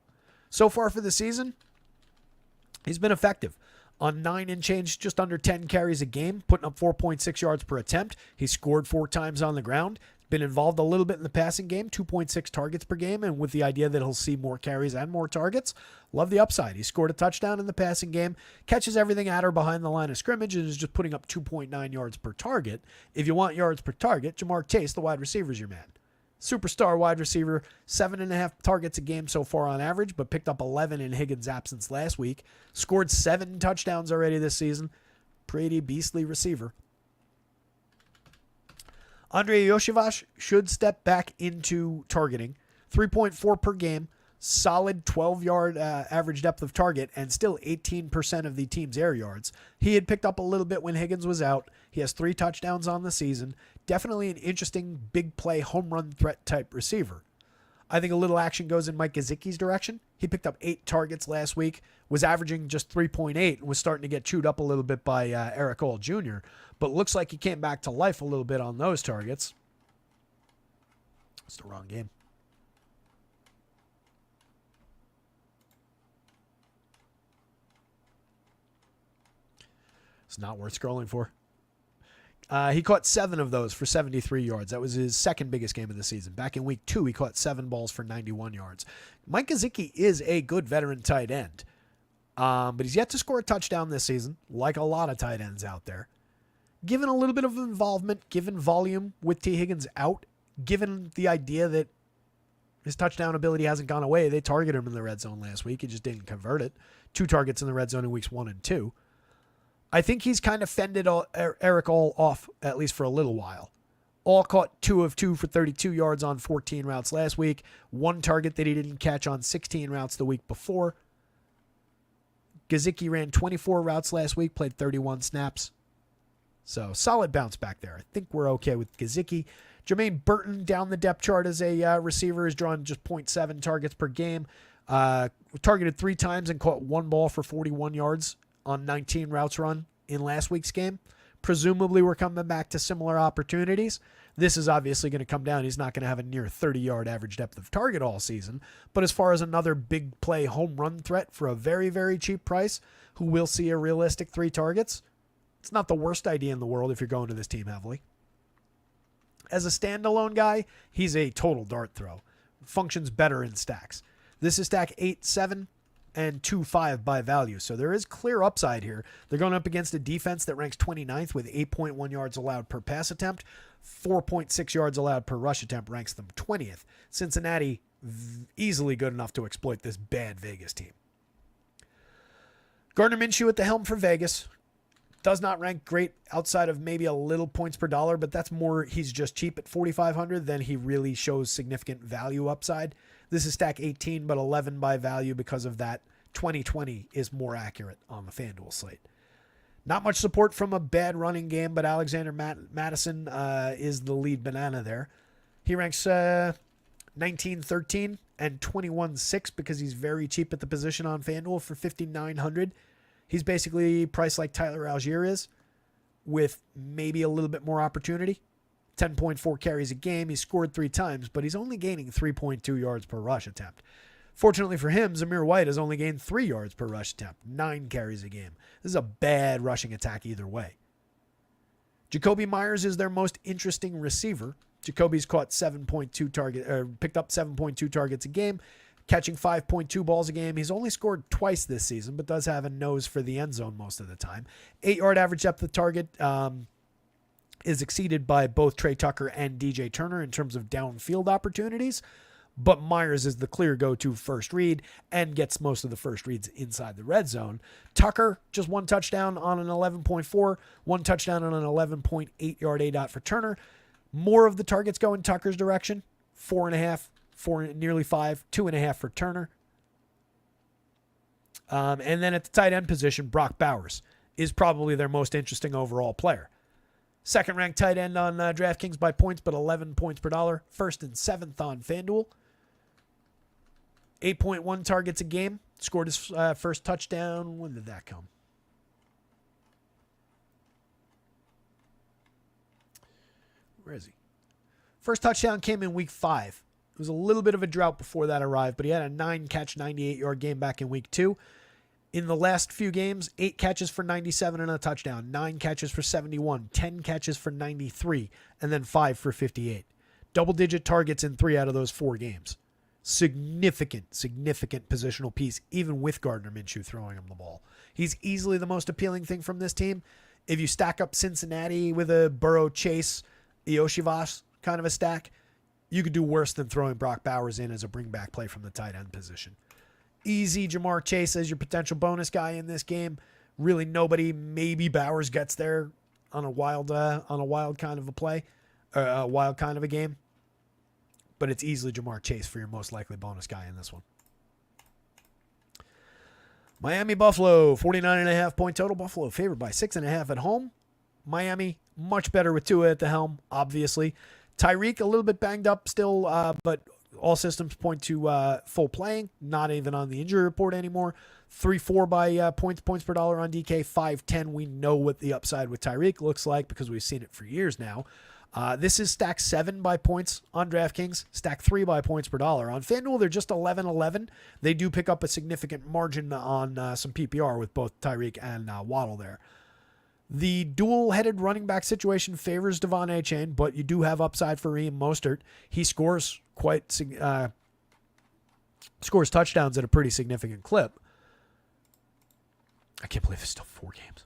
So far for the season, he's been effective. On 9 and change, just under 10 carries a game, putting up 4.6 yards per attempt. He scored 4 times on the ground. Been involved a little bit in the passing game, 2.6 targets per game, and with the idea that he'll see more carries and more targets. Love the upside. He scored a touchdown in the passing game, catches everything at or behind the line of scrimmage, and is just putting up 2.9 yards per target. If you want yards per target, Jamar Chase, the wide receiver, is your man. Superstar wide receiver, 7.5 targets a game so far on average, but picked up 11 in Higgins' absence last week. Scored 7 touchdowns already this season. Pretty beastly receiver. Andrei Iosivas should step back into targeting. 3.4 per game, solid 12-yard average depth of target, and still 18% of the team's air yards. He had picked up a little bit when Higgins was out. He has 3 touchdowns on the season. Definitely an interesting big play home run threat type receiver. I think a little action goes in Mike Gesicki's direction. He picked up 8 targets last week, was averaging just 3.8, and was starting to get chewed up a little bit by Eric All Jr., but looks like he came back to life a little bit on those targets. It's the wrong game. It's not worth scrolling for. He caught 7 of those for 73 yards. That was his second biggest game of the season. Back in week 2, he caught 7 balls for 91 yards. Mike Gesicki is a good veteran tight end, but he's yet to score a touchdown this season, like a lot of tight ends out there. Given a little bit of involvement, given volume with T. Higgins out, given the idea that his touchdown ability hasn't gone away, they targeted him in the red zone last week. He just didn't convert it. 2 targets in the red zone in weeks 1 and 2. I think he's kind of fended Eric All off, at least for a little while. All caught 2 of 2 for 32 yards on 14 routes last week. 1 target that he didn't catch on 16 routes the week before. Gesicki ran 24 routes last week, played 31 snaps. So solid bounce back there. I think we're okay with Gesicki. Jermaine Burton down the depth chart as a receiver is drawing just 0.7 targets per game. Targeted 3 times and caught 1 ball for 41 yards on 19 routes run in last week's game. Presumably we're coming back to similar opportunities. This is obviously going to come down. He's not going to have a near 30-yard average depth of target all season. But as far as another big play home run threat for a very, very cheap price, who will see a realistic 3 targets, it's not the worst idea in the world if you're going to this team heavily. As a standalone guy, he's a total dart throw. Functions better in stacks. This is stack 8-7 and 2-5 by value. So there is clear upside here. They're going up against a defense that ranks 29th with 8.1 yards allowed per pass attempt. 4.6 yards allowed per rush attempt ranks them 20th. Cincinnati easily good enough to exploit this bad Vegas team. Gardner Minshew at the helm for Vegas. Does not rank great outside of maybe a little points per dollar, but that's more he's just cheap at 4,500 than he really shows significant value upside. This is stack 18, but 11 by value because of that. 2020 is more accurate on the FanDuel slate. Not much support from a bad running game, but Alexander Madison is the lead banana there. He ranks 19-13 and 21-6 because he's very cheap at the position on FanDuel for 5,900. He's basically priced like Tyler Algier is, with maybe a little bit more opportunity. 10.4 carries a game. He scored 3 times, but he's only gaining 3.2 yards per rush attempt. Fortunately for him, Zamir White has only gained 3 yards per rush attempt, 9 carries a game. This is a bad rushing attack either way. Jacoby Myers is their most interesting receiver. Jacoby's caught picked up 7.2 targets a game, catching 5.2 balls a game. He's only scored twice this season, but does have a nose for the end zone most of the time. 8-yard average depth of target is exceeded by both Trey Tucker and DJ Turner in terms of downfield opportunities, but Myers is the clear go-to first read and gets most of the first reads inside the red zone. Tucker, just 1 touchdown on an 11.4, 1 touchdown on an 11.8 yard ADOT for Turner. More of the targets go in Tucker's direction, 4.5, nearly 5, 2.5 for Turner. And then at the tight end position, Brock Bowers is probably their most interesting overall player. Second-ranked tight end on DraftKings by points, but 11 points per dollar. First and 7th on FanDuel. 8.1 targets a game. Scored his first touchdown. When did that come? Where is he? First touchdown came in week 5. It was a little bit of a drought before that arrived, but he had a 9-catch, 98-yard game back in week 2. In the last few games, 8 catches for 97 and a touchdown, 9 catches for 71, 10 catches for 93, and then 5 for 58. Double-digit targets in 3 out of those 4 games. Significant positional piece, even with Gardner Minshew throwing him the ball. He's easily the most appealing thing from this team. If you stack up Cincinnati with a Burrow, Chase, Iosivas kind of a stack, you could do worse than throwing Brock Bowers in as a bring-back play from the tight end position. Easy Jamar Chase as your potential bonus guy in this game. Really nobody. Maybe Bowers gets there on a wild kind of a play, a wild kind of a game. But it's easily Jamar Chase for your most likely bonus guy in this one. Miami Buffalo, 49.5 point total. Buffalo favored by 6.5 at home. Miami, much better with Tua at the helm, obviously. Tyreek, a little bit banged up still, but all systems point to full playing, not even on the injury report anymore. 3-4 by points per dollar on DK, 5-10. We know what the upside with Tyreek looks like because we've seen it for years now. This is stack 7 by points on DraftKings, stack 3 by points per dollar. On FanDuel, they're just 11-11. They do pick up a significant margin on some PPR with both Tyreek and Waddle there. The dual-headed running back situation favors Devon A-Chain, but you do have upside for Raheem Mostert. He scores scores touchdowns at a pretty significant clip. I can't believe it's still 4 games.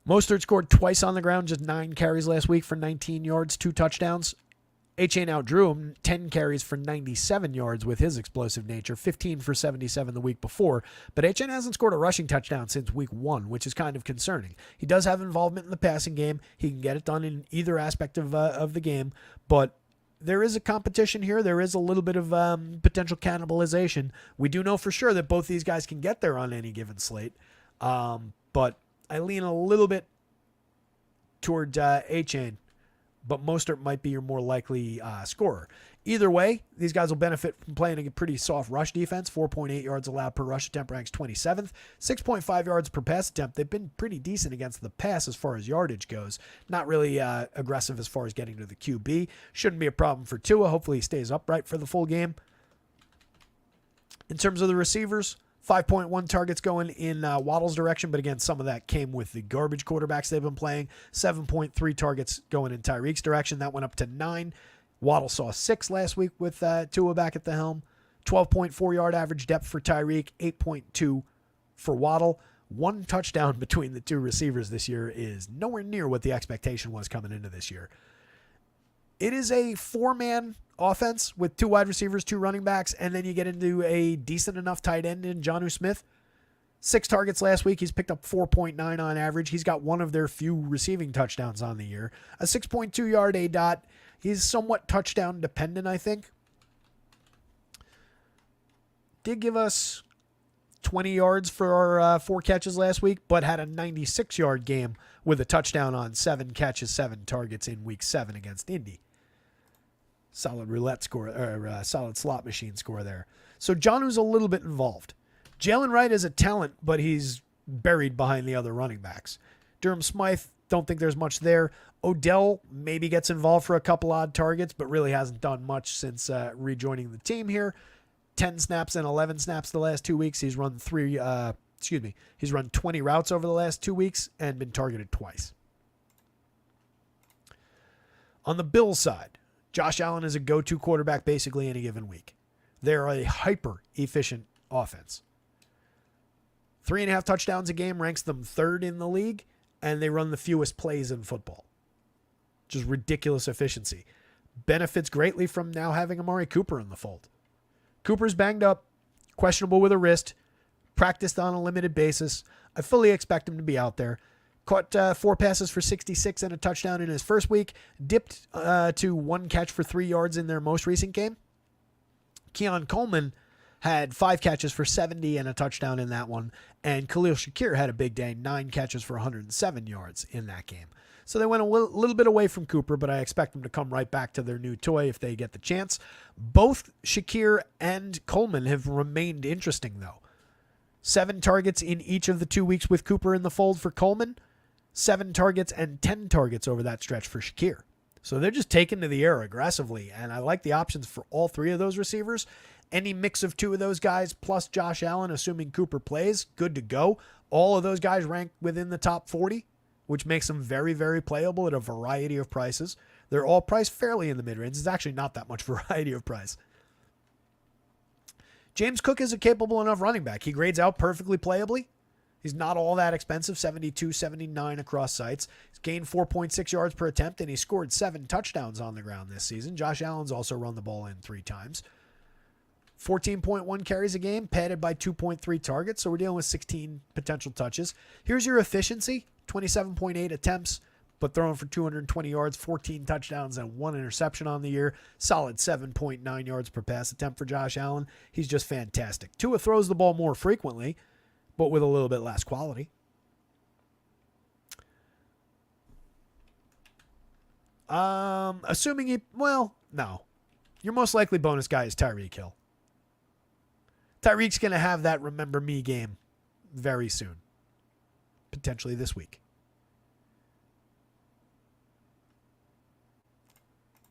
Mostert scored twice on the ground, just 9 carries last week for 19 yards, 2 touchdowns. A-Chain outdrew him, 10 carries for 97 yards with his explosive nature, 15 for 77 the week before. But A-Chain hasn't scored a rushing touchdown since week 1, which is kind of concerning. He does have involvement in the passing game. He can get it done in either aspect of the game. But there is a competition here. There is a little bit of potential cannibalization. We do know for sure that both these guys can get there on any given slate. But I lean a little bit toward A-Chain, but Mostert might be your more likely scorer. Either way, these guys will benefit from playing a pretty soft rush defense. 4.8 yards allowed per rush attempt, ranks 27th. 6.5 yards per pass attempt. They've been pretty decent against the pass as far as yardage goes. Not really aggressive as far as getting to the QB. Shouldn't be a problem for Tua. Hopefully he stays upright for the full game. In terms of the receivers, 5.1 targets going in Waddle's direction, but again, some of that came with the garbage quarterbacks they've been playing. 7.3 targets going in Tyreek's direction. That went up to 9. Waddle saw 6 last week with Tua back at the helm. 12.4 yard average depth for Tyreek, 8.2 for Waddle. 1 touchdown between the 2 receivers this year is nowhere near what the expectation was coming into this year. It is a 4-man offense with 2 wide receivers, 2 running backs, and then you get into a decent enough tight end in Jonnu Smith. 6 targets last week. He's picked up 4.9 on average. He's got one of their few receiving touchdowns on the year. A 6.2 yard ADOT. He's somewhat touchdown dependent, I think. Did give us 20 yards for our 4 catches last week, but had a 96-yard game with a touchdown on 7 catches, 7 targets in week 7 against Indy. Solid roulette score, or solid slot machine score there. So Jonnu's a little bit involved. Jalen Wright is a talent, but he's buried behind the other running backs. Durham Smythe, don't think there's much there. Odell maybe gets involved for a couple odd targets, but really hasn't done much since rejoining the team here. 10 snaps and 11 snaps the last 2 weeks. He's run he's run 20 routes over the last 2 weeks and been targeted twice. On the Bills side, Josh Allen is a go-to quarterback basically any given week. They're a hyper-efficient offense. 3.5 touchdowns a game ranks them 3rd in the league, and they run the fewest plays in football. Just ridiculous efficiency. Benefits greatly from now having Amari Cooper in the fold. Cooper's banged up, questionable with a wrist, practiced on a limited basis. I fully expect him to be out there. Caught 4 passes for 66 and a touchdown in his first week. Dipped to 1 catch for 3 yards in their most recent game. Keon Coleman had 5 catches for 70 and a touchdown in that one. And Khalil Shakir had a big day, 9 catches for 107 yards in that game. So they went a little bit away from Cooper, but I expect them to come right back to their new toy if they get the chance. Both Shakir and Coleman have remained interesting, though. 7 targets in each of the 2 weeks with Cooper in the fold for Coleman. 7 targets and 10 targets over that stretch for Shakir. So they're just taking to the air aggressively, and I like the options for all 3 of those receivers. Any mix of 2 of those guys plus Josh Allen, assuming Cooper plays, good to go. All of those guys rank within the top 40, which makes them very, very playable at a variety of prices. They're all priced fairly in the mid-range. It's actually not that much variety of price. James Cook is a capable enough running back. He grades out perfectly playably. He's not all that expensive, 72, 79 across sites. He's gained 4.6 yards per attempt, and he scored 7 touchdowns on the ground this season. Josh Allen's also run the ball in 3 times. 14.1 carries a game, padded by 2.3 targets, so we're dealing with 16 potential touches. Here's your efficiency, 27.8 attempts, but throwing for 220 yards, 14 touchdowns, and 1 interception on the year. Solid 7.9 yards per pass attempt for Josh Allen. He's just fantastic. Tua throws the ball more frequently, but with a little bit less quality. Assuming no. Your most likely bonus guy is Tyreek Hill. Tyreek's going to have that remember me game very soon. Potentially this week.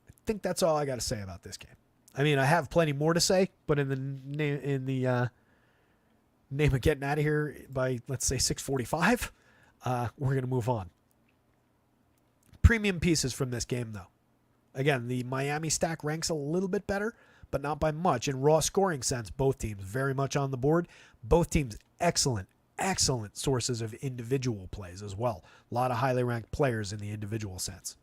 I think that's all I got to say about this game. I mean, I have plenty more to say, but in the name of getting out of here by, let's say, 6:45, we're going to move on. Premium pieces from this game, though. Again, the Miami stack ranks a little bit better, but not by much. In raw scoring sense, both teams very much on the board. Both teams excellent sources of individual plays as well. A lot of highly ranked players in the individual sense.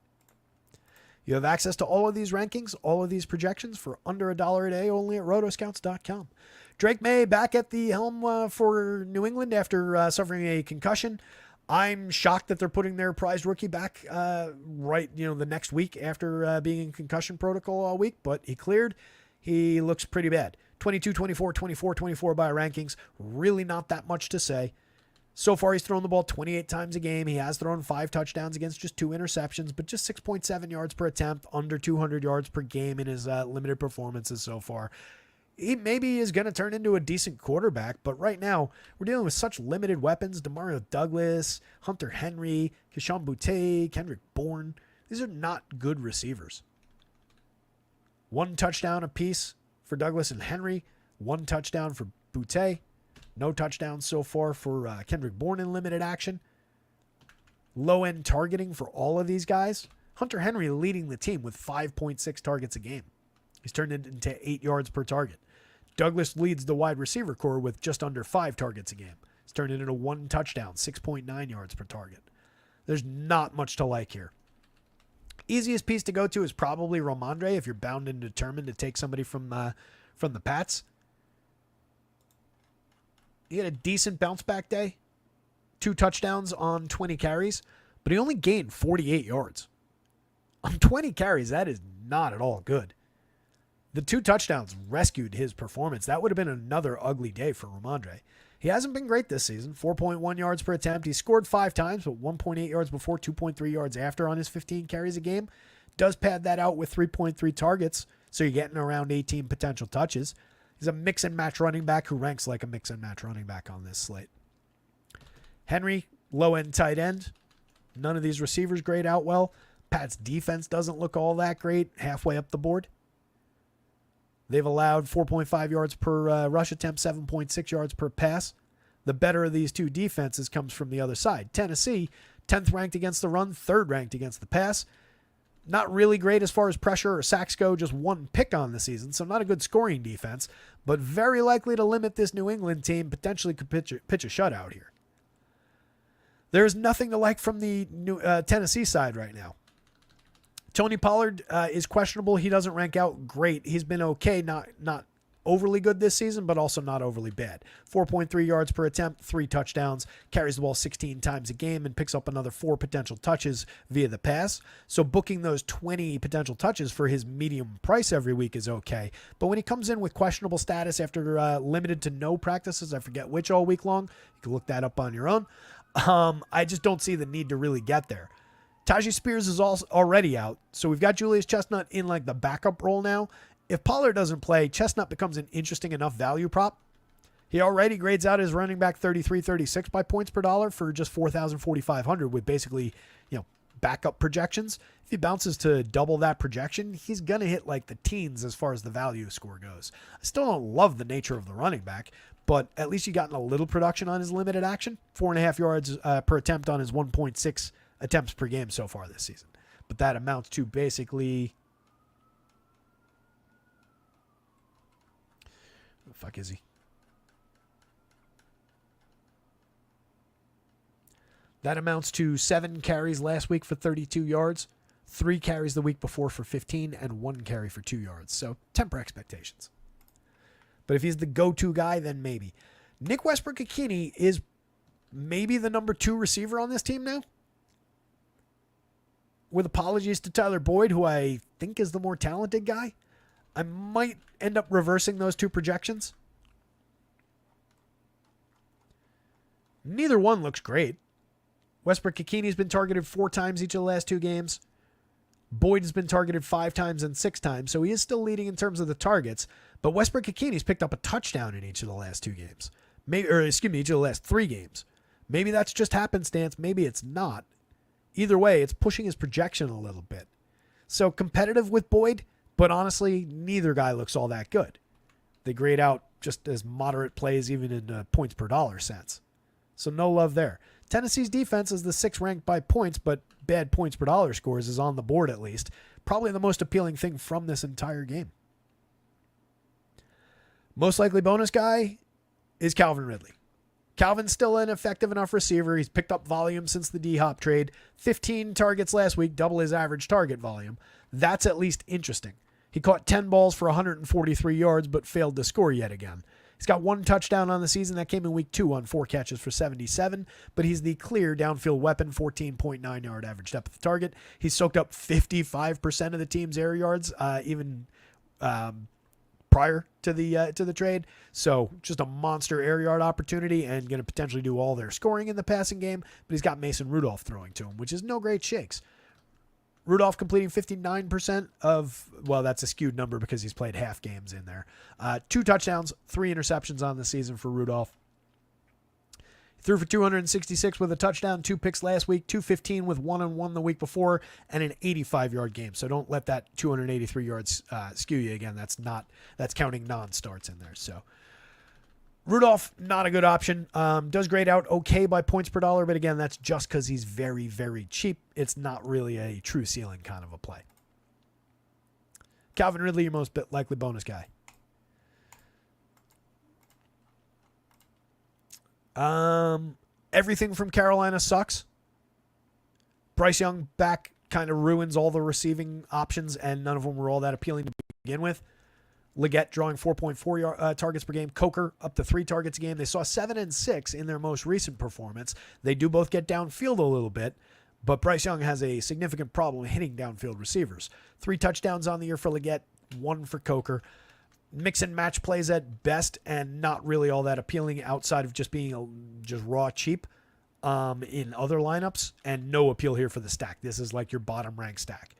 You have access to all of these rankings, all of these projections for under $1 a day only at rotoscouts.com. Drake May back at the helm for New England after suffering a concussion. I'm shocked that they're putting their prized rookie back the next week after being in concussion protocol all week, but he cleared. He looks pretty bad. 22, 24, 24, 24 by rankings. Really not that much to say. So far, he's thrown the ball 28 times a game. He has thrown 5 touchdowns against just 2 interceptions, but just 6.7 yards per attempt, under 200 yards per game in his limited performances so far. He maybe is going to turn into a decent quarterback, but right now we're dealing with such limited weapons. Demario Douglas, Hunter Henry, Keyshawn Boutte, Kendrick Bourne. These are not good receivers. 1 touchdown apiece for Douglas and Henry. 1 touchdown for Boutte. No touchdowns so far for Kendrick Bourne in limited action. Low-end targeting for all of these guys. Hunter Henry leading the team with 5.6 targets a game. He's turned it into 8 yards per target. Douglas leads the wide receiver core with just under 5 targets a game. He's turned it into 1 touchdown, 6.9 yards per target. There's not much to like here. Easiest piece to go to is probably Ramondre if you're bound and determined to take somebody from the Pats. He had a decent bounce back day. 2 touchdowns on 20 carries, but he only gained 48 yards. On 20 carries, that is not at all good. The 2 touchdowns rescued his performance. That would have been another ugly day for Ramondre. He hasn't been great this season. 4.1 yards per attempt. He scored 5 times, but 1.8 yards before, 2.3 yards after on his 15 carries a game. Does pad that out with 3.3 targets, so you're getting around 18 potential touches. He's a mix and match running back who ranks like a mix and match running back on this slate. Henry, low end tight end. None of these receivers grade out well. Pat's defense doesn't look all that great halfway up the board. They've allowed 4.5 yards per rush attempt, 7.6 yards per pass. The better of these two defenses comes from the other side. Tennessee, 10th ranked against the run, 3rd ranked against the pass. Not really great as far as pressure or sacks go, just 1 pick on the season, so not a good scoring defense, but very likely to limit this New England team, potentially could pitch a shutout here. There's nothing to like from the Tennessee side right now. Tony Pollard is questionable. He doesn't rank out great. He's been okay, not overly good this season, but also not overly bad. 4.3 yards per attempt, 3 touchdowns, carries the ball 16 times a game, and picks up another 4 potential touches via the pass. So booking those 20 potential touches for his medium price every week is okay. But when he comes in with questionable status after limited to no practices, I forget which all week long, you can look that up on your own. I just don't see the need to really get there. Tajee Spears is already out, so we've got Julius Chestnut in like the backup role now. If Pollard doesn't play, Chestnut becomes an interesting enough value prop. He already grades out his running back 33-36 by points per dollar for just 4,000-4,500 with basically, backup projections. If he bounces to double that projection, he's going to hit like the teens as far as the value score goes. I still don't love the nature of the running back, but at least he gotten a little production on his limited action. 4.5 yards per attempt on his 1.6 attempts per game so far this season. But that amounts to basically... Who the fuck is he? That amounts to 7 carries last week for 32 yards, 3 carries the week before for 15, and 1 carry for 2 yards. So temper expectations. But if he's the go-to guy, then maybe. Nick Westbrook-Ikini is maybe the number 2 receiver on this team now. With apologies to Tyler Boyd, who I think is the more talented guy. I might end up reversing those 2 projections. Neither one looks great. Westbrook-Ikini's been targeted 4 times each of the last 2 games. Boyd has been targeted 5 times and 6 times, so he is still leading in terms of the targets. But Westbrook-Ikhini's picked up a touchdown in each of the last 2 games. Each of the last 3 games. Maybe that's just happenstance. Maybe it's not. Either way, it's pushing his projection a little bit. So competitive with Boyd, but honestly, neither guy looks all that good. They grade out just as moderate plays, even in points per dollar sense. So no love there. Tennessee's defense is the 6th ranked by points, but bad points per dollar scores is on the board at least. Probably the most appealing thing from this entire game. Most likely bonus guy is Calvin Ridley. Calvin's still an effective enough receiver. He's picked up volume since the D-Hop trade. 15 targets last week, double his average target volume. That's at least interesting. He caught 10 balls for 143 yards, but failed to score yet again. He's got 1 touchdown on the season. That came in week 2 on 4 catches for 77, but he's the clear downfield weapon, 14.9 yard average depth of target. He's soaked up 55% of the team's air yards, even prior to the trade. So just a monster air yard opportunity and going to potentially do all their scoring in the passing game, but he's got Mason Rudolph throwing to him, which is no great shakes. Rudolph completing 59% of, well, that's a skewed number because he's played half games in there. 2 touchdowns, 3 interceptions on the season for Rudolph. He threw for 266 with a touchdown, 2 picks last week, 215 with 1-on-1 the week before, and an 85-yard game. So don't let that 283 yards skew you again. That's counting non-starts in there. So Rudolph, not a good option. Does grade out okay by points per dollar, but again, that's just because he's very, very cheap. It's not really a true ceiling kind of a play. Calvin Ridley, your most likely bonus guy. Everything from Carolina sucks. Bryce Young back kind of ruins all the receiving options, and none of them were all that appealing to begin with. Leggett drawing 4.4 targets per game. Coker up to 3 targets a game. They saw 7 and 6 in their most recent performance. They do both get downfield a little bit, but Bryce Young has a significant problem hitting downfield receivers. 3 touchdowns on the year for Leggett, 1 for Coker. Mix and match plays at best, and not really all that appealing outside of just being just raw cheap in other lineups, and no appeal here for the stack. This is like your bottom rank stack.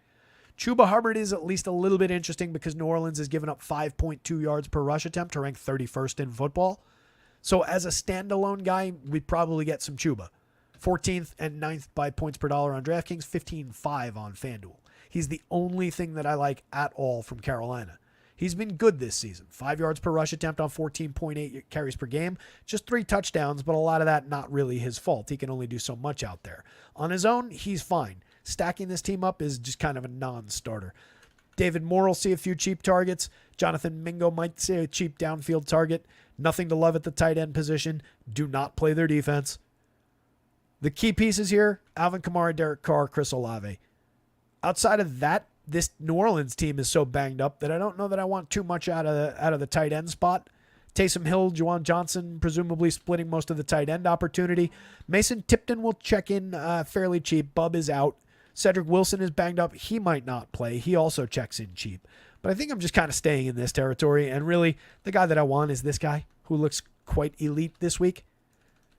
Chuba Hubbard is at least a little bit interesting because New Orleans has given up 5.2 yards per rush attempt to rank 31st in football. So as a standalone guy, we'd probably get some Chuba. 14th and 9th by points per dollar on DraftKings, 15.5 on FanDuel. He's the only thing that I like at all from Carolina. He's been good this season. 5 yards per rush attempt on 14.8 carries per game. Just 3 touchdowns, but a lot of that not really his fault. He can only do so much out there. On his own, he's fine. Stacking this team up is just kind of a non-starter. David Moore will see a few cheap targets. Jonathan Mingo might see a cheap downfield target. Nothing to love at the tight end position. Do not play their defense. The key pieces here, Alvin Kamara, Derek Carr, Chris Olave. Outside of that, this New Orleans team is so banged up that I don't know that I want too much out of the tight end spot. Taysom Hill, Juwan Johnson, presumably splitting most of the tight end opportunity. Mason Tipton will check in fairly cheap. Bub is out. Cedric Wilson is banged up. He might not play. He also checks in cheap. But I think I'm just kind of staying in this territory. And really, the guy that I want is this guy who looks quite elite this week.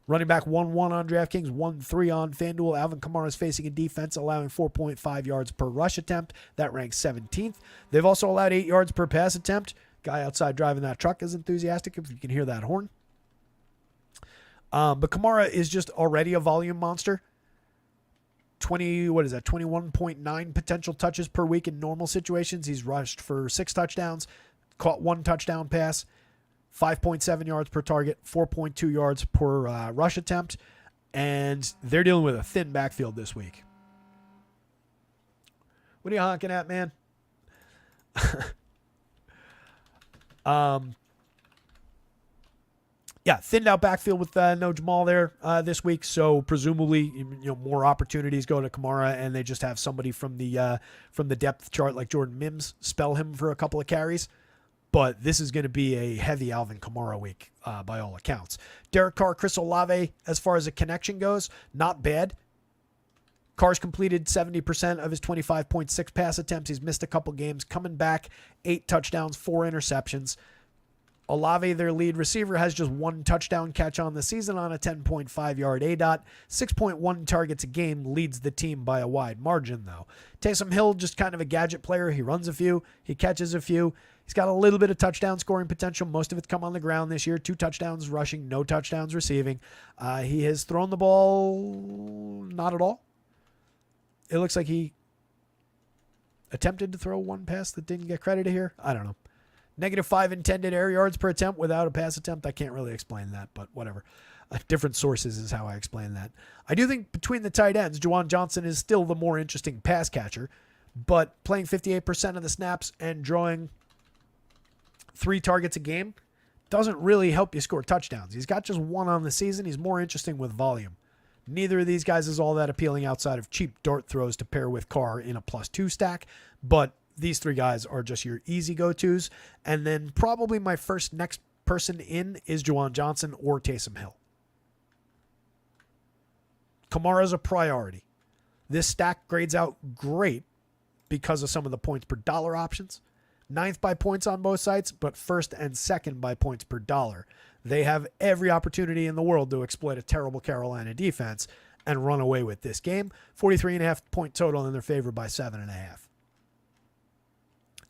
Running back 1-1 on DraftKings, 1-3 on FanDuel. Alvin Kamara is facing a defense allowing 4.5 yards per rush attempt. That ranks 17th. They've also allowed 8 yards per pass attempt. Guy outside driving that truck is enthusiastic if you can hear that horn. But Kamara is just already a volume monster. 21.9 potential touches per week in normal situations. He's rushed for 6 touchdowns, caught 1 touchdown pass, 5.7 yards per target, 4.2 yards per rush attempt, and they're dealing with a thin backfield this week. What are you honking at, man? Yeah, thinned out backfield with no Jamal there this week, so presumably more opportunities go to Kamara, and they just have somebody from the depth chart like Jordan Mims spell him for a couple of carries. But this is going to be a heavy Alvin Kamara week by all accounts. Derek Carr, Chris Olave, as far as a connection goes, not bad. Carr's completed 70% of his 25.6 pass attempts. He's missed a couple games. Coming back, 8 touchdowns, 4 interceptions. Olave, their lead receiver, has just one touchdown catch on the season on a 10.5 yard ADOT. 6.1 targets a game, leads the team by a wide margin, though. Taysom Hill, just kind of a gadget player. He runs a few, he catches a few. He's got a little bit of touchdown scoring potential. Most of it's come on the ground this year. 2 touchdowns rushing, no touchdowns receiving. He has thrown the ball not at all. It looks like he attempted to throw one pass that didn't get credited here. I don't know. -5 intended air yards per attempt without a pass attempt. I can't really explain that, but whatever. Different sources is how I explain that. I do think between the tight ends, Juwan Johnson is still the more interesting pass catcher, but playing 58% of the snaps and drawing 3 targets a game doesn't really help you score touchdowns. He's got just 1 on the season. He's more interesting with volume. Neither of these guys is all that appealing outside of cheap dart throws to pair with Carr in a +2 stack, but these 3 guys are just your easy go-tos. And then probably my next person in is Juwan Johnson or Taysom Hill. Kamara's a priority. This stack grades out great because of some of the points per dollar options. 9th by points on both sites, but 1st and 2nd by points per dollar. They have every opportunity in the world to exploit a terrible Carolina defense and run away with this game. 43.5 point total in their favor by 7.5.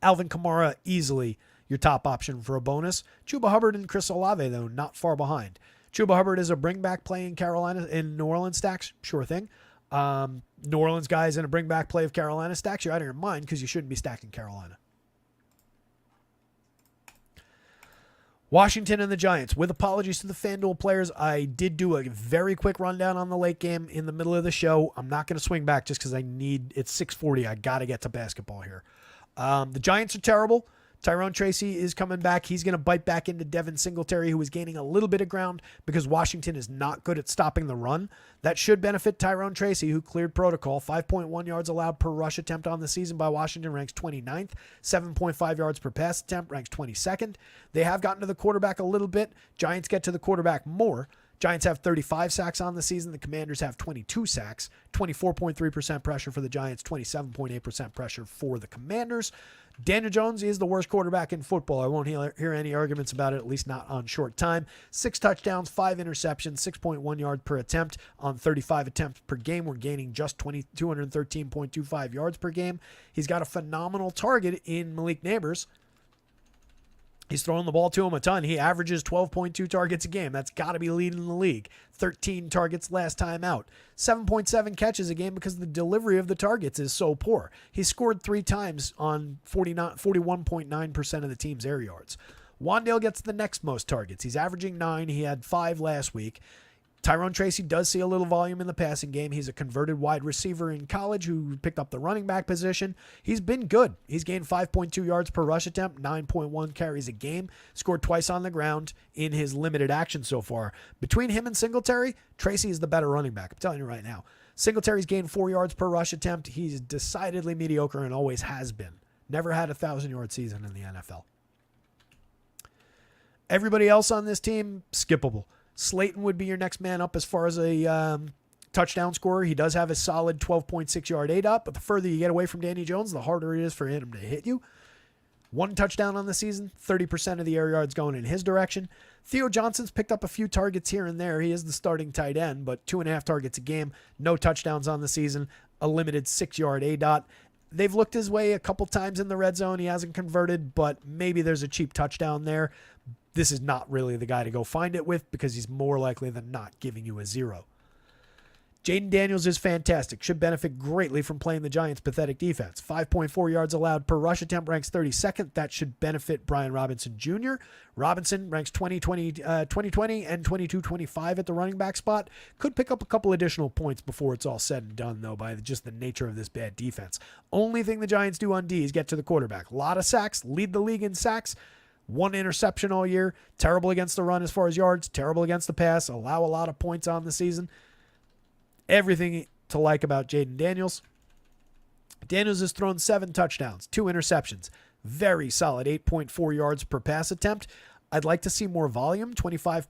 Alvin Kamara, easily your top option for a bonus. Chuba Hubbard and Chris Olave, though, not far behind. Chuba Hubbard is a bring-back play in Carolina, in New Orleans stacks, sure thing. New Orleans guys in a bring-back play of Carolina stacks, you're out of your mind because you shouldn't be stacking Carolina. Washington and the Giants. With apologies to the FanDuel players, I did do a very quick rundown on the late game in the middle of the show. I'm not going to swing back just because it's 6:40. I got to get to basketball here. The Giants are terrible. Tyrone Tracy is coming back. He's going to bite back into Devin Singletary, who is gaining a little bit of ground because Washington is not good at stopping the run. That should benefit Tyrone Tracy, who cleared protocol. 5.1 yards allowed per rush attempt on the season by Washington, ranks 29th. 7.5 yards per pass attempt, ranks 22nd. They have gotten to the quarterback a little bit. Giants get to the quarterback more. Giants have 35 sacks on the season. The Commanders have 22 sacks. 24.3% pressure for the Giants, 27.8% pressure for the Commanders. Daniel Jones is the worst quarterback in football. I won't hear any arguments about it, at least not on short time. 6 touchdowns, 5 interceptions, 6.1 yards per attempt on 35 attempts per game. We're gaining just 213.25 yards per game. He's got a phenomenal target in Malik Neighbors. He's throwing the ball to him a ton. He averages 12.2 targets a game. That's got to be leading the league. 13 targets last time out. 7.7 catches a game because the delivery of the targets is so poor. He scored 3 times on 41.9% of the team's air yards. Wandale gets the next most targets. He's averaging 9. He had 5 last week. Tyrone Tracy does see a little volume in the passing game. He's a converted wide receiver in college who picked up the running back position. He's been good. He's gained 5.2 yards per rush attempt, 9.1 carries a game, scored twice on the ground in his limited action so far. Between him and Singletary, Tracy is the better running back. I'm telling you right now. Singletary's gained 4 yards per rush attempt. He's decidedly mediocre and always has been. Never had a 1,000-yard season in the NFL. Everybody else on this team, skippable. Slayton would be your next man up as far as a touchdown scorer. He does have a solid 12.6 yard ADOT, but the further you get away from Danny Jones, the harder it is for him to hit you. 1 touchdown on the season, 30% of the air yards going in his direction. Theo Johnson's picked up a few targets here and there. He is the starting tight end, but 2.5 targets a game, no touchdowns on the season, a limited 6 yard ADOT. They've looked his way a couple times in the red zone. He hasn't converted, but maybe there's a cheap touchdown there. This is not really the guy to go find it with because he's more likely than not giving you a 0. Jaden Daniels is fantastic. Should benefit greatly from playing the Giants' pathetic defense. 5.4 yards allowed per rush attempt, ranks 32nd. That should benefit Brian Robinson Jr. Robinson ranks 2020 and 22-25 at the running back spot. Could pick up a couple additional points before it's all said and done, though, by just the nature of this bad defense. Only thing the Giants do on D is get to the quarterback. A lot of sacks, lead the league in sacks. 1 interception all year. Terrible against the run as far as yards. Terrible against the pass. Allow a lot of points on the season. Everything to like about Jaden Daniels. Daniels has thrown 7 touchdowns, 2 interceptions. Very solid 8.4 yards per pass attempt. I'd like to see more volume, 25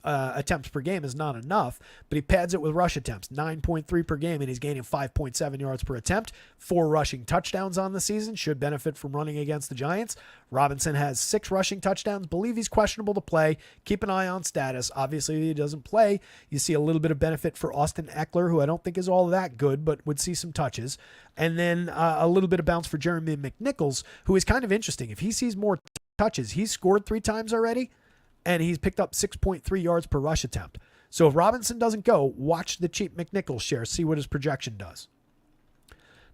attempts per game is not enough, but he pads it with rush attempts, 9.3 per game, and he's gaining 5.7 yards per attempt. 4 rushing touchdowns on the season, should benefit from running against the Giants. Robinson has 6 rushing touchdowns. Believe he's questionable to play. Keep an eye on status. Obviously, if he doesn't play, you see a little bit of benefit for Austin Eckler, who I don't think is all that good, but would see some touches. And then a little bit of bounce for Jeremy McNichols, who is kind of interesting. If he sees more touches, he's scored 3 times already, and he's picked up 6.3 yards per rush attempt. So if Robinson doesn't go, watch the cheap McNichols share, see what his projection does.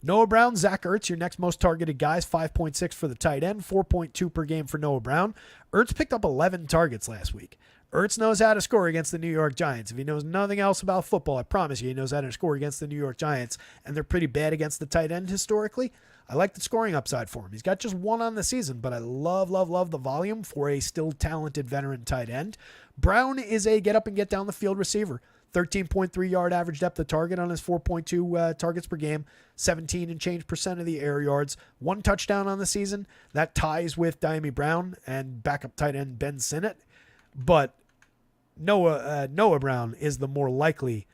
Noah Brown, Zach Ertz, your next most targeted guys, 5.6 for the tight end, 4.2 per game for Noah Brown. Ertz picked up 11 targets last week. Ertz knows how to score against the New York Giants. If he knows nothing else about football, I promise you he knows how to score against the New York Giants, and they're pretty bad against the tight end historically. I like the scoring upside for him. He's got just 1 on the season, but I love the volume for a still talented veteran tight end. Brown is a get up and get down the field receiver. 13.3 yard average depth of target on his 4.2 targets per game, 17 and change % of the air yards, 1 touchdown on the season. That ties with Diami Brown and backup tight end Ben Sinnott. But Noah Brown is the more likely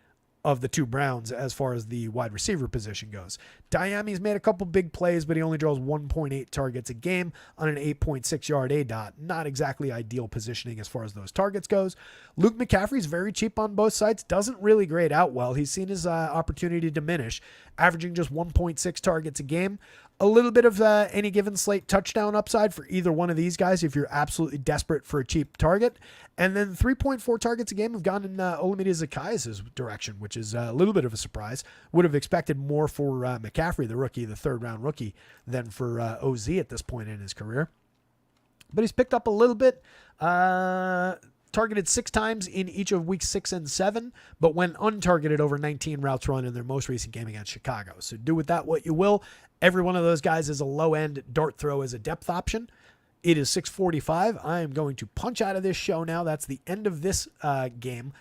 of the 2 Browns as far as the wide receiver position goes. Diami's made a couple big plays, but he only draws 1.8 targets a game on an 8.6 yard ADOT. Not exactly ideal positioning as far as those targets goes. Luke McCaffrey's very cheap on both sides. Doesn't really grade out well. He's seen his opportunity diminish, averaging just 1.6 targets a game. A little bit of any given slate touchdown upside for either one of these guys if you're absolutely desperate for a cheap target. And then 3.4 targets a game have gone in Olamide Zacchaeus' direction, which is a little bit of a surprise. Would have expected more for McCaffrey, the rookie, the 3rd-round rookie, than for OZ at this point in his career. But he's picked up a little bit. Targeted 6 times in each of weeks 6 and 7, but went untargeted over 19 routes run in their most recent game against Chicago. So do with that what you will. Every one of those guys is a low-end dart throw as a depth option. It is 6:45. I am going to punch out of this show now. That's the end of this game.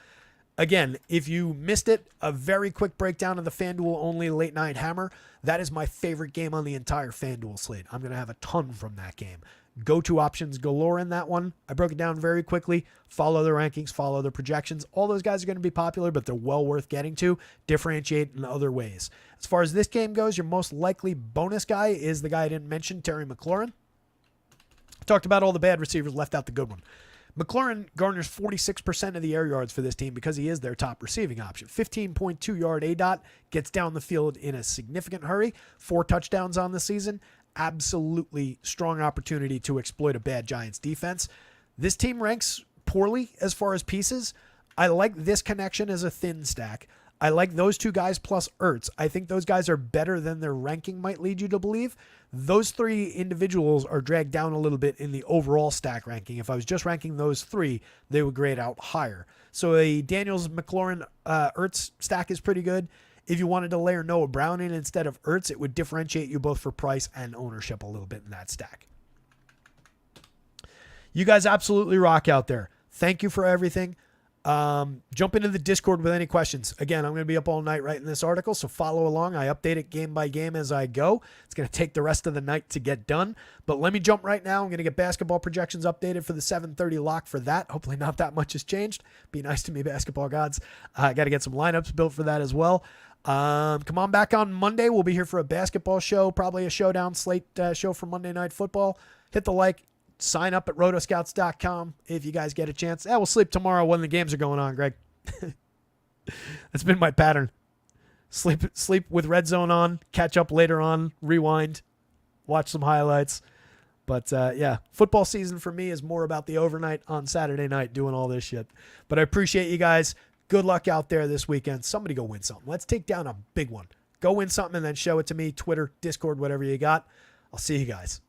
Again, if you missed it, a very quick breakdown of the FanDuel only late night hammer. That is my favorite game on the entire FanDuel slate. I'm going to have a ton from that game. Go-to options galore in that one. I broke it down very quickly. Follow the rankings, follow the projections. All those guys are going to be popular, but they're well worth getting to. Differentiate in other ways. As far as this game goes, your most likely bonus guy is the guy I didn't mention, Terry McLaurin. Talked about all the bad receivers, left out the good one. McLaurin garners 46% of the air yards for this team because he is their top receiving option. 15.2 yard ADOT, gets down the field in a significant hurry. 4 touchdowns on the season. Absolutely strong opportunity to exploit a bad Giants defense. This team ranks poorly as far as pieces. I like this connection as a thin stack. I like those 2 guys plus Ertz. I think those guys are better than their ranking might lead you to believe. Those 3 individuals are dragged down a little bit in the overall stack ranking. If I was just ranking those 3, they would grade out higher. So a Daniels, McLaurin, Ertz stack is pretty good. If you wanted to layer Noah Brown in instead of Ertz, it would differentiate you both for price and ownership a little bit in that stack. You guys absolutely rock out there. Thank you for everything. Jump into the Discord with any questions. Again, I'm going to be up all night writing this article, so follow along. I update it game by game as I go. It's going to take the rest of the night to get done, but let me jump right now. I'm going to get basketball projections updated for the 7:30 lock for that. Hopefully not that much has changed. Be nice to me, basketball gods. I got to get some lineups built for that as well. Come on back on Monday. We'll be here for a basketball show, probably a showdown slate show for Monday Night Football. Hit the like. Sign up at rotoscouts.com if you guys get a chance. We'll sleep tomorrow when the games are going on, Greg. That's been my pattern. Sleep with Red Zone on, catch up later on, rewind, watch some highlights. But yeah, football season for me is more about the overnight on Saturday night doing all this shit. But I appreciate you guys. Good luck out there this weekend. Somebody go win something. Let's take down a big one. Go win something and then show it to me. Twitter, Discord, whatever you got. I'll see you guys.